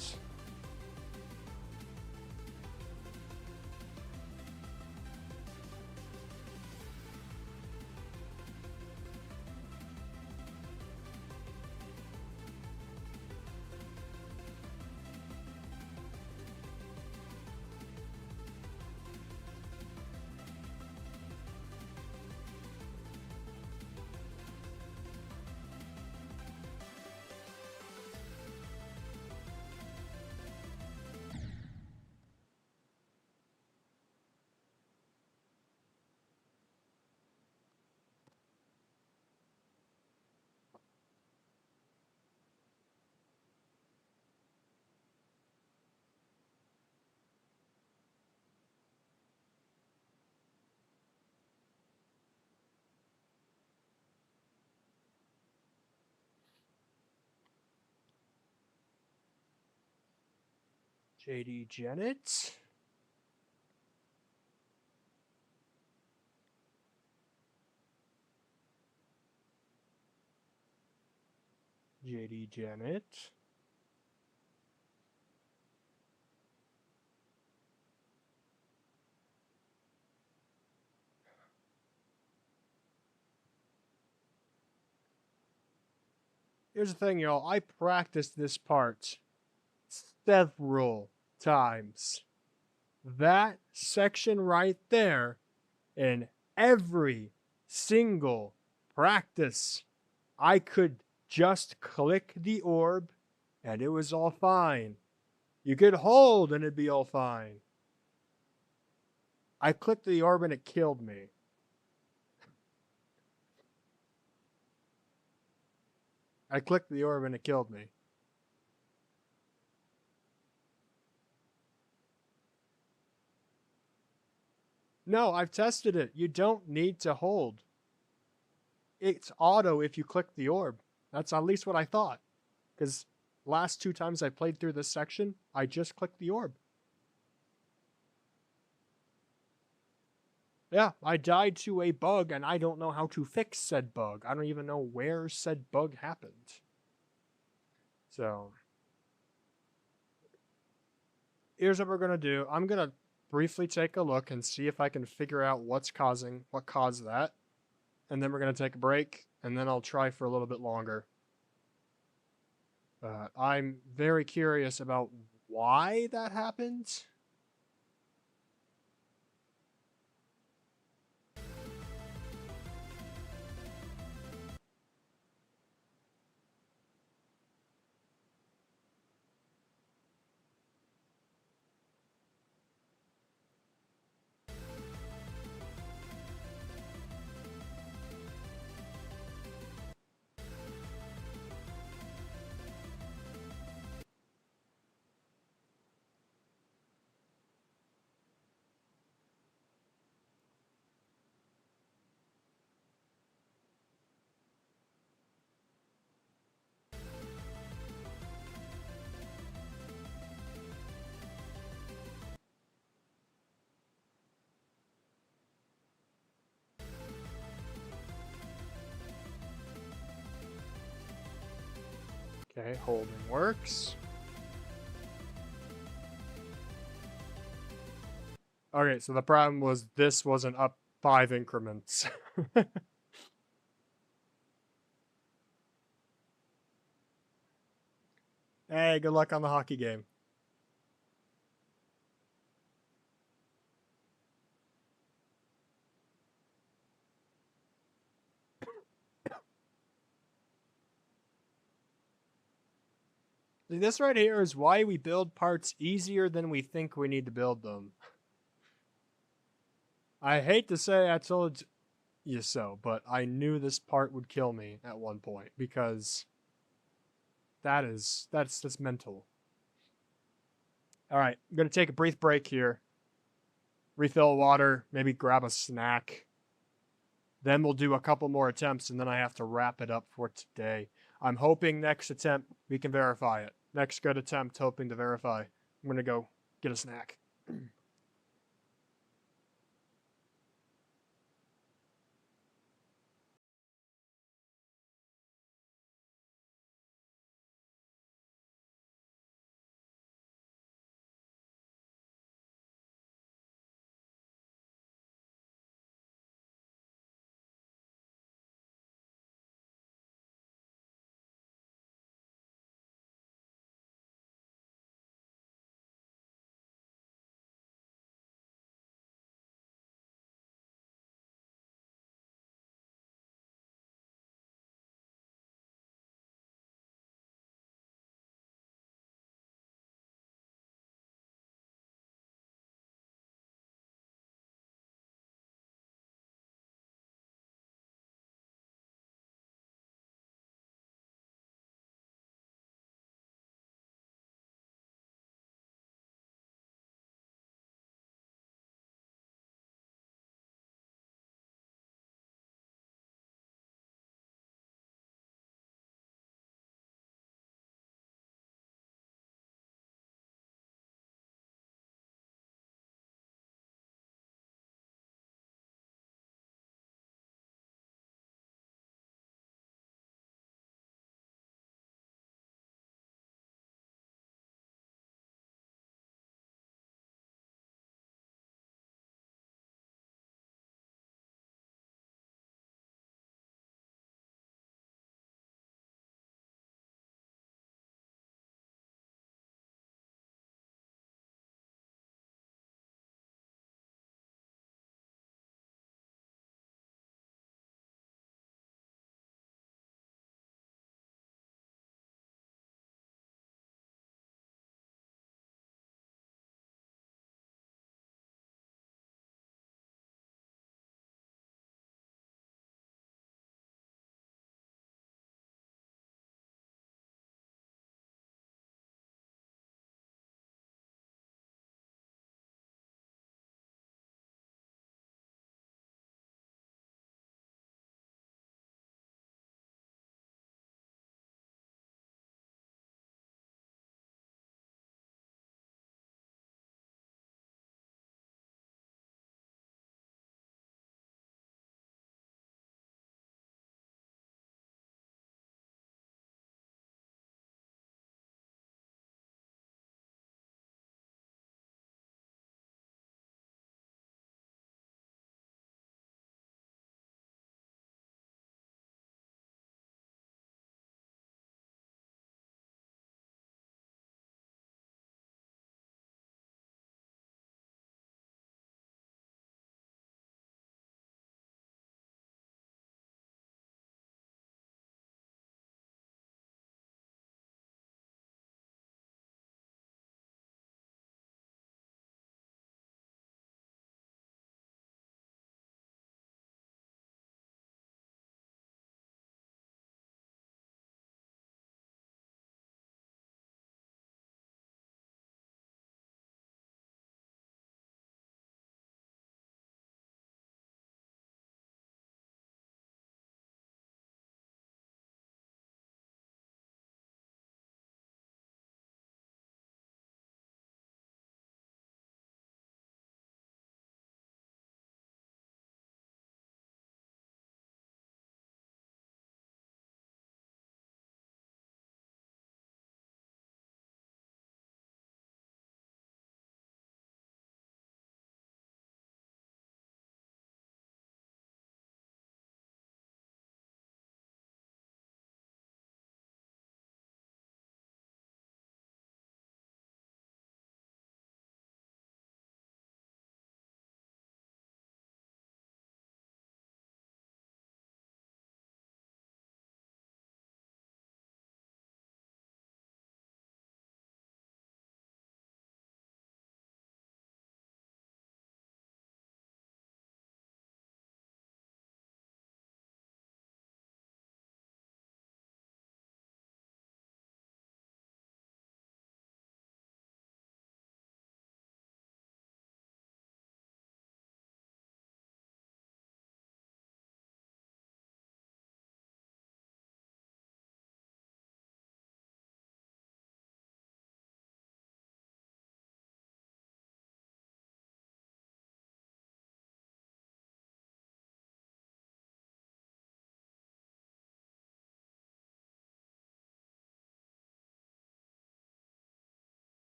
JD Janet. JD Janet. Here's the thing, y'all. I practiced this part several times. That section right there, in every single practice, I could just click the orb and it was all fine. You could hold and it'd be all fine. I clicked the orb and it killed me. I clicked the orb and it killed me. No, I've tested it. You don't need to hold. It's auto if you click the orb. That's at least what I thought. Because last 2 times I played through this section, I just clicked the orb. Yeah, I died to a bug and I don't know how to fix said bug. I don't even know where said bug happened. So, here's what we're going to do. I'm going to briefly take a look and see if I can figure out what caused that. And then we're going to take a break and then I'll try for a little bit longer. I'm very curious about why that happened. Okay, holding works. Okay, so the problem was this wasn't up 5 increments. Hey, good luck on the hockey game. This right here is why we build parts easier than we think we need to build them. I hate to say I told you so, but I knew this part would kill me at one point because that's mental. All right, I'm gonna take a brief break here, refill water, maybe grab a snack. Then we'll do a couple more attempts, and then I have to wrap it up for today. I'm hoping next attempt we can verify it. Next good attempt, hoping to verify. I'm gonna go get a snack.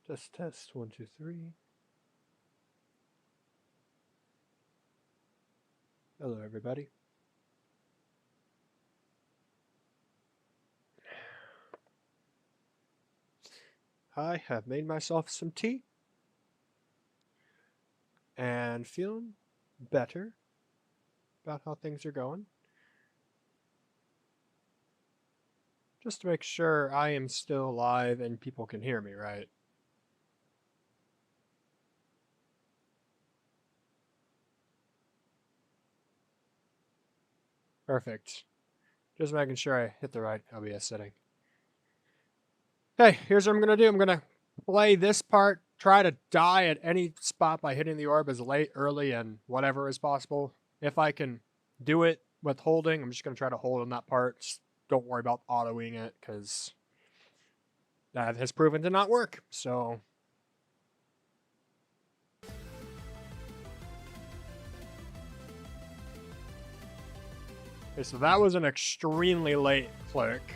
Test, 1, 2, 3. Hello, everybody. I have made myself some tea and feeling better about how things are going. Just to make sure I am still live and people can hear me, right? Perfect. Just making sure I hit the right OBS setting. Okay, here's what I'm going to do. I'm going to play this part, try to die at any spot by hitting the orb as late, early, and whatever is possible. If I can do it with holding, I'm just going to try to hold on that part. Just don't worry about autoing it, because that has proven to not work. So okay, so that was an extremely late click.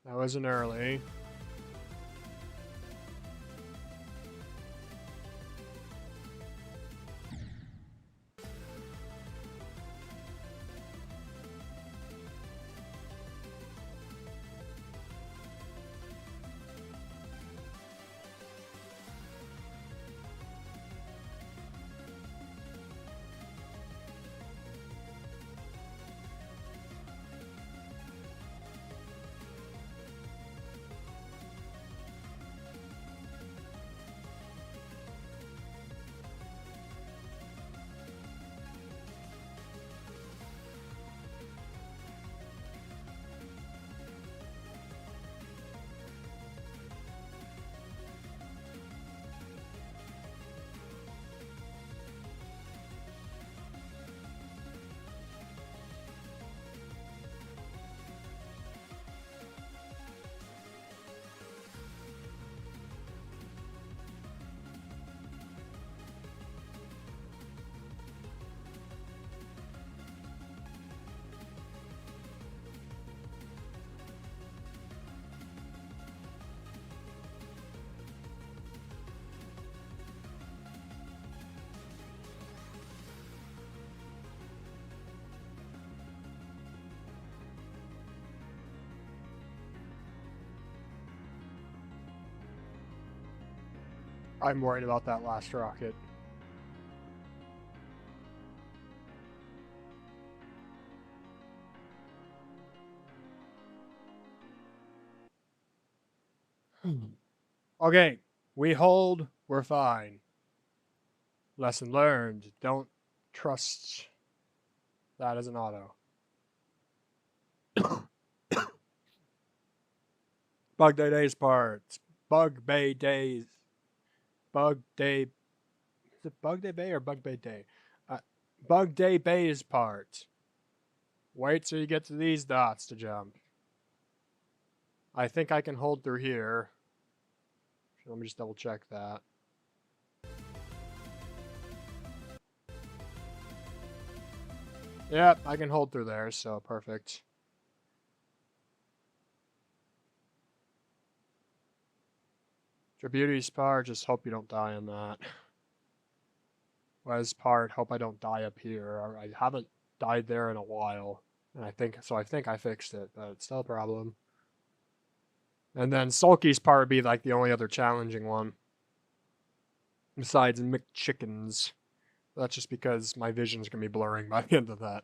That was an early. I'm worried about that last rocket. Okay, we hold, we're fine. Lesson learned, don't trust that as an auto. Bug Day Days parts. Bug Bay Days. Bug Day. Is it Bug Day Bay or Bug Bay Day? Bug Day Bay's part. Wait till you get to these dots to jump. I think I can hold through here. Let me just double check that. Yep, I can hold through there, so perfect. Tributy's part, just hope you don't die on that. Wes part, hope I don't die up here. I haven't died there in a while. And I think I fixed it, but it's still a problem. And then Sulky's part would be like the only other challenging one. Besides McChickens. That's just because my vision's gonna be blurring by the end of that.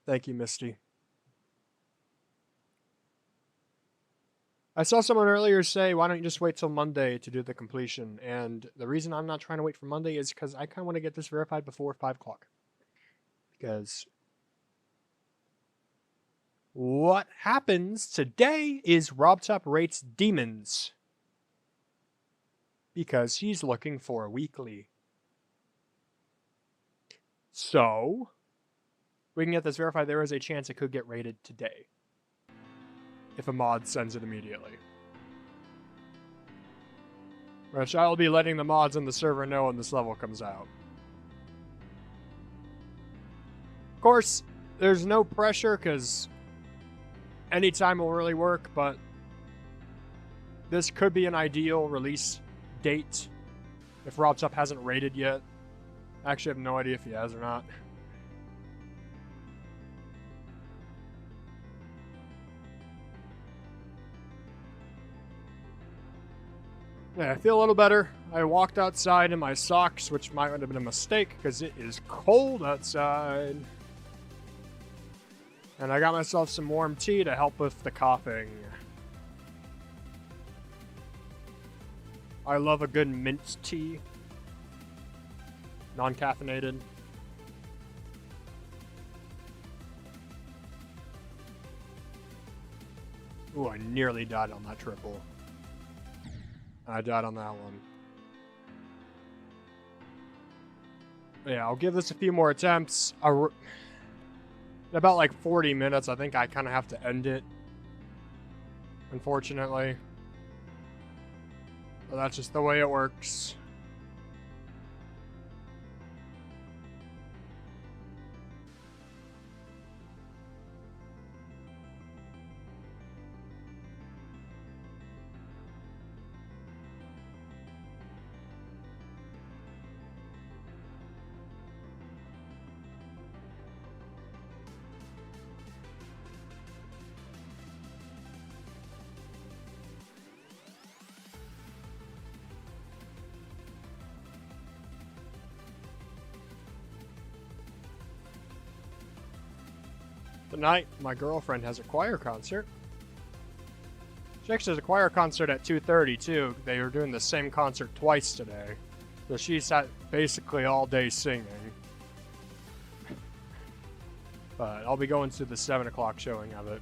Thank you, Misty. I saw someone earlier say, why don't you just wait till Monday to do the completion? And the reason I'm not trying to wait for Monday is because I kind of want to get this verified before 5 o'clock. Because what happens today is RobTop rates demons. Because he's looking for a weekly. So, we can get this verified. There is a chance it could get rated today. If a mod sends it immediately. Which I'll be letting the mods on the server know when this level comes out. Of course, there's no pressure because anytime will really work, but this could be an ideal release date if RobTop hasn't rated yet. I actually have no idea if he has or not. Yeah, I feel a little better. I walked outside in my socks, which might have been a mistake because it is cold outside. And I got myself some warm tea to help with the coughing. I love a good mint tea. Non-caffeinated. Ooh, I nearly died on that triple. I died on that one. Yeah, I'll give this a few more attempts. In about like 40 minutes, I think I kind of have to end it. Unfortunately. But that's just the way it works. Tonight, my girlfriend has a choir concert. She actually has a choir concert at 2:30 too. They were doing the same concert twice today. So she sat basically all day singing. But I'll be going to the 7 o'clock showing of it.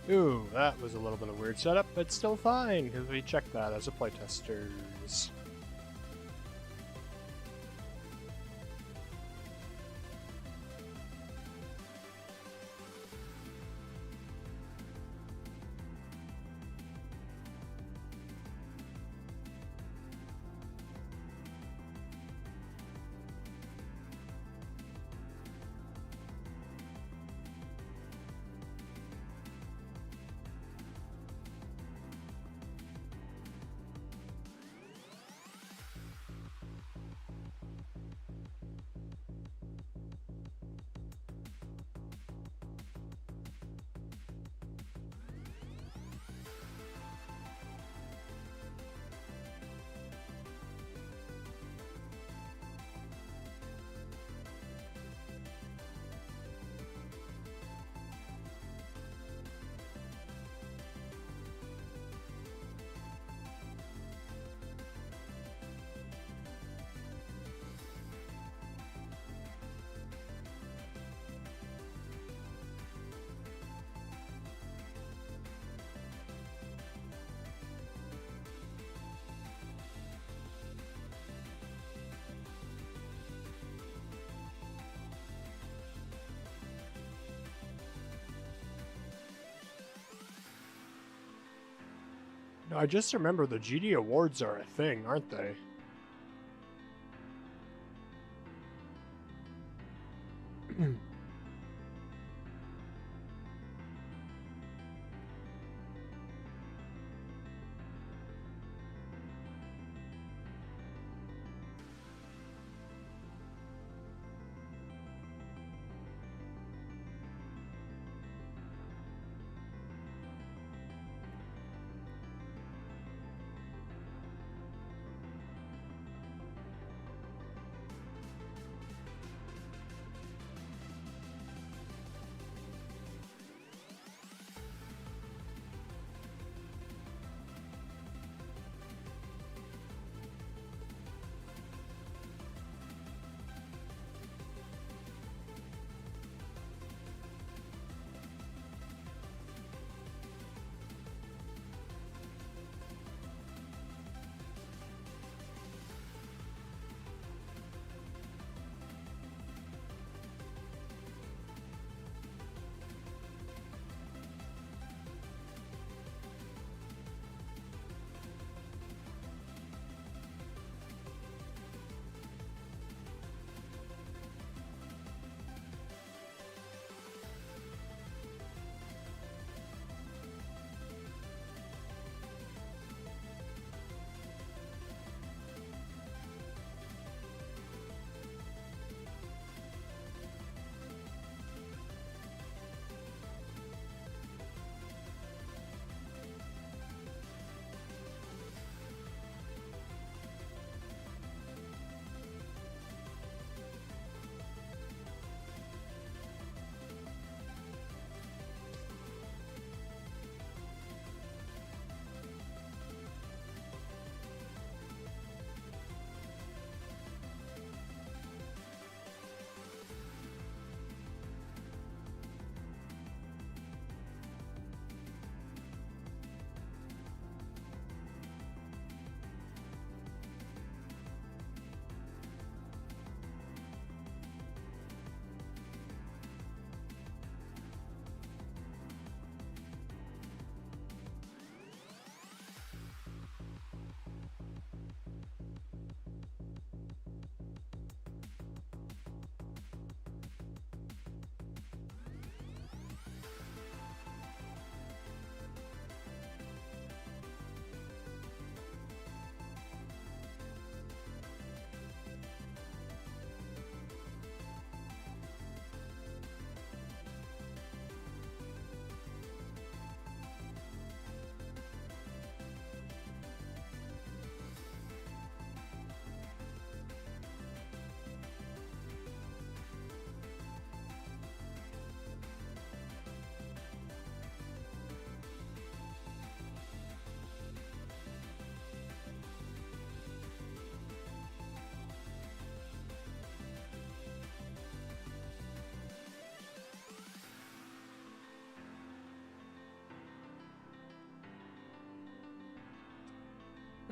Ooh, that was a little bit of a weird setup, but still fine, because we checked that as a playtesters. No, I just remember the GD Awards are a thing, aren't they?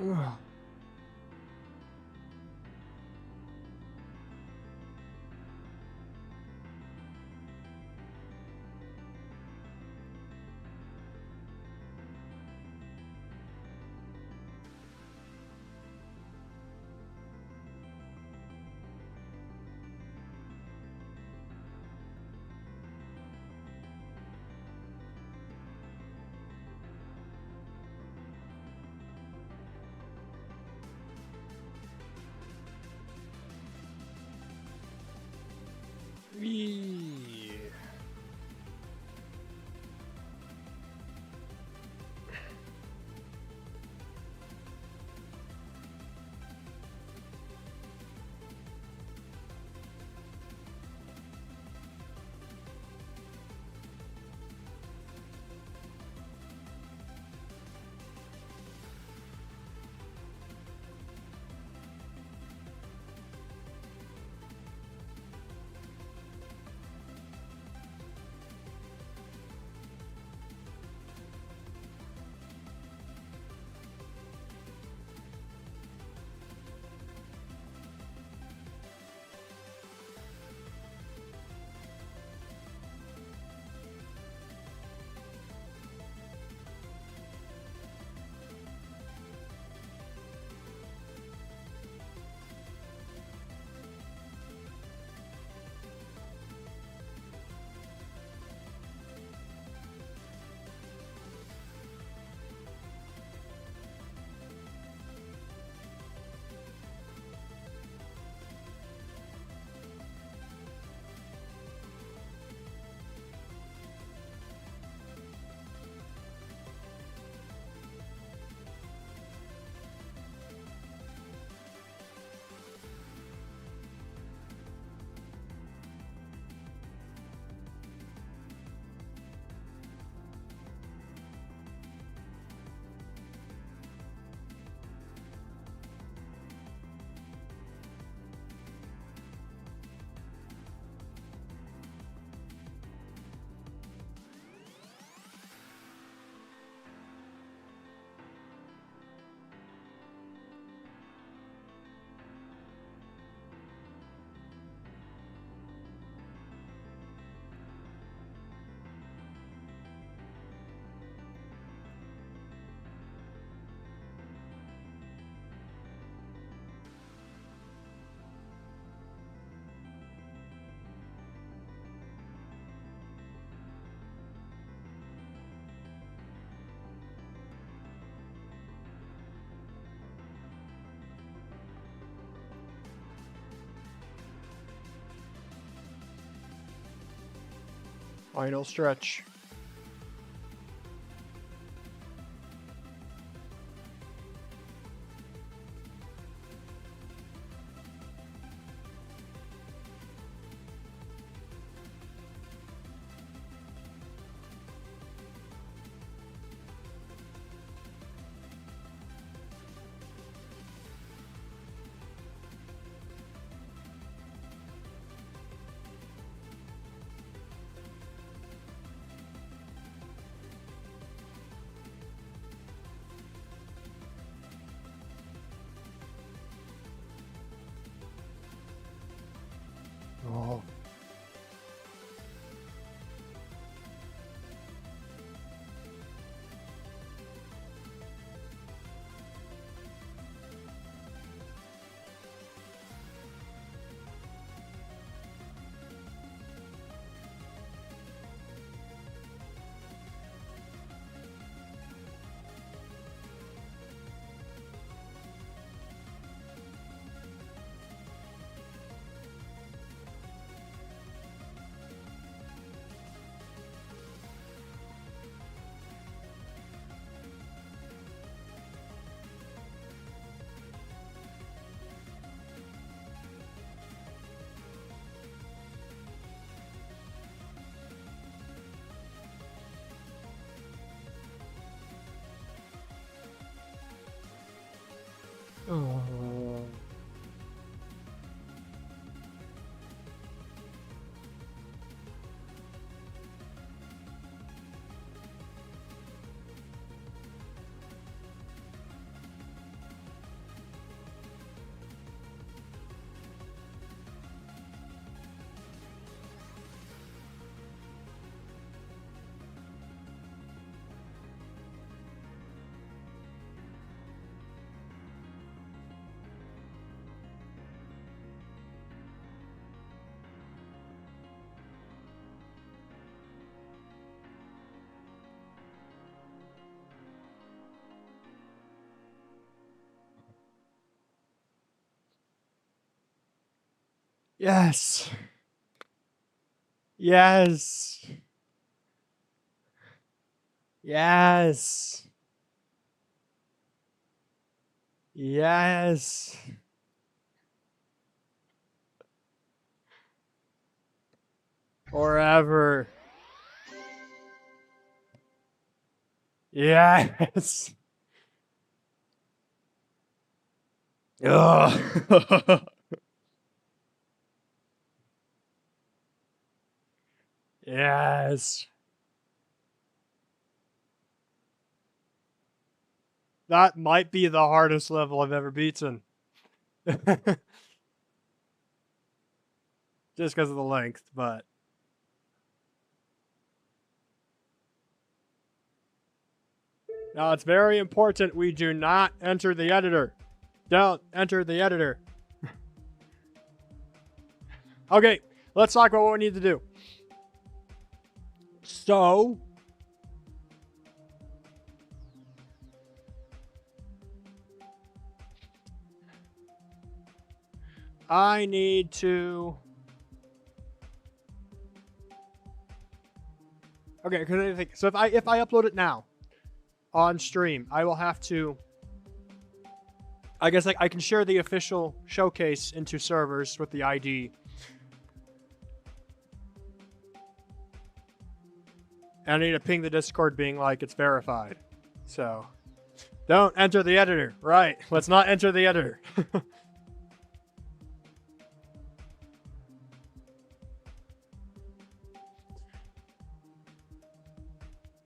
Ugh. Eee. Final stretch. Oh. Oh. Yes. Yes. Yes. Yes. Forever. Yes. Ugh. Yes. That might be the hardest level I've ever beaten. Just because of the length, but... Now, it's very important we do not enter the editor. Don't enter the editor. Okay, let's talk about what we need to do. So... I need to... Okay, because I think... So if I upload it now, on stream, I will have to... I guess I can share the official showcase into servers with the ID. And I need to ping the Discord being like, it's verified. So, don't enter the editor. Right, let's not enter the editor.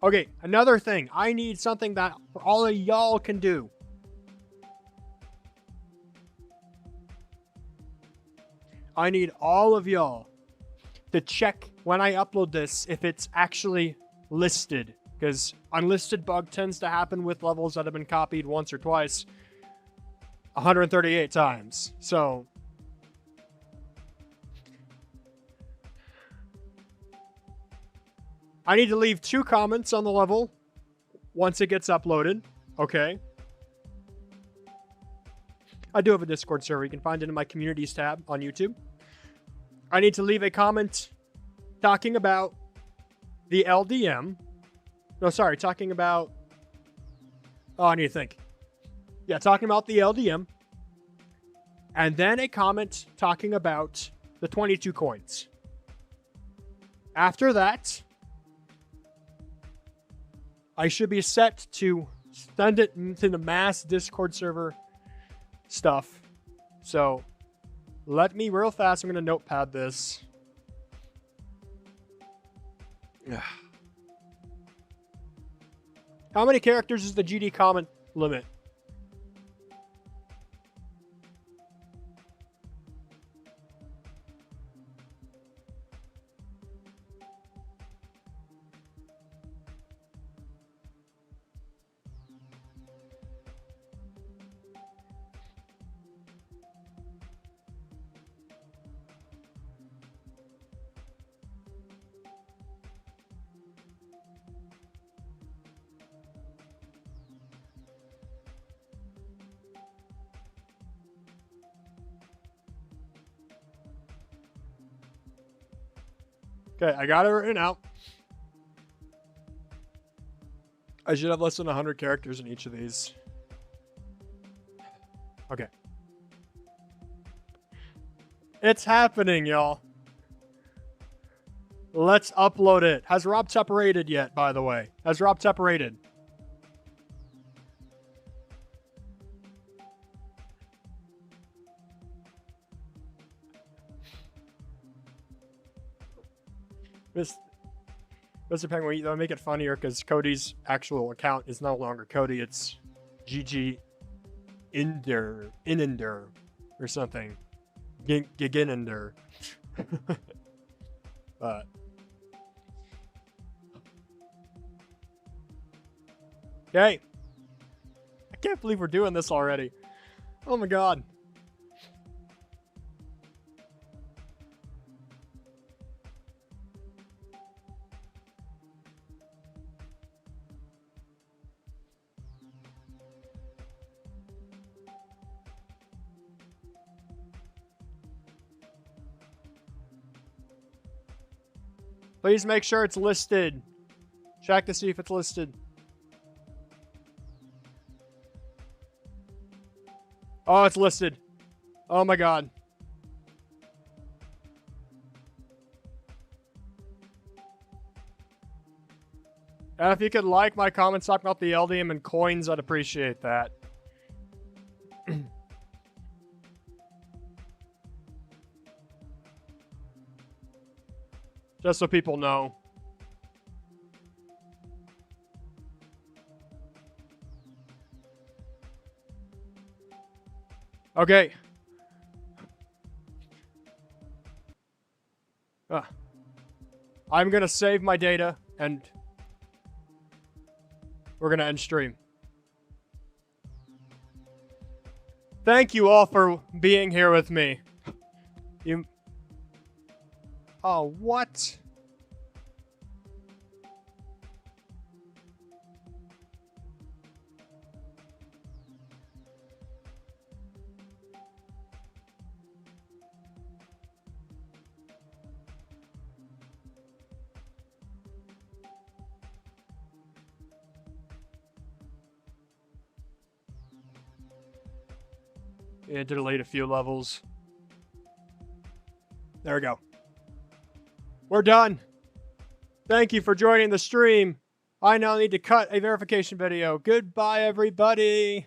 Okay, another thing. I need something that all of y'all can do. I need all of y'all to check when I upload this if it's actually listed. Because unlisted bug tends to happen with levels that have been copied once or twice. 138 times. So... I need to leave 2 comments on the level once it gets uploaded. Okay. I do have a Discord server. You can find it in my communities tab on YouTube. I need to leave a comment talking about the LDM. No, sorry, talking about... Oh, I need to think. Yeah, talking about the LDM. And then a comment talking about the 22 coins. After that, I should be set to send it into the mass Discord server stuff. So, let me real fast. I'm going to notepad this. How many characters is the GD comment limit? Okay, I got it written out. I should have less than 100 characters in each of these. Okay. It's happening, y'all. Let's upload it. Has Rob separated yet, by the way? Has Rob separated? Mr. Penguin, they'll make it funnier because Cody's actual account is no longer Cody. It's GG Inender or something. Giginender. But okay. I can't believe we're doing this already. Oh my god. Please make sure it's listed. Check to see if it's listed. Oh, it's listed. Oh my god. And if you could like my comments talking about the LDM and coins, I'd appreciate that. Just so people know. Okay. I'm gonna save my data and we're gonna end stream. Thank you all for being here with me. Oh, what? Yeah, delete a few levels. There we go. We're done. Thank you for joining the stream. I now need to cut a verification video. Goodbye, everybody.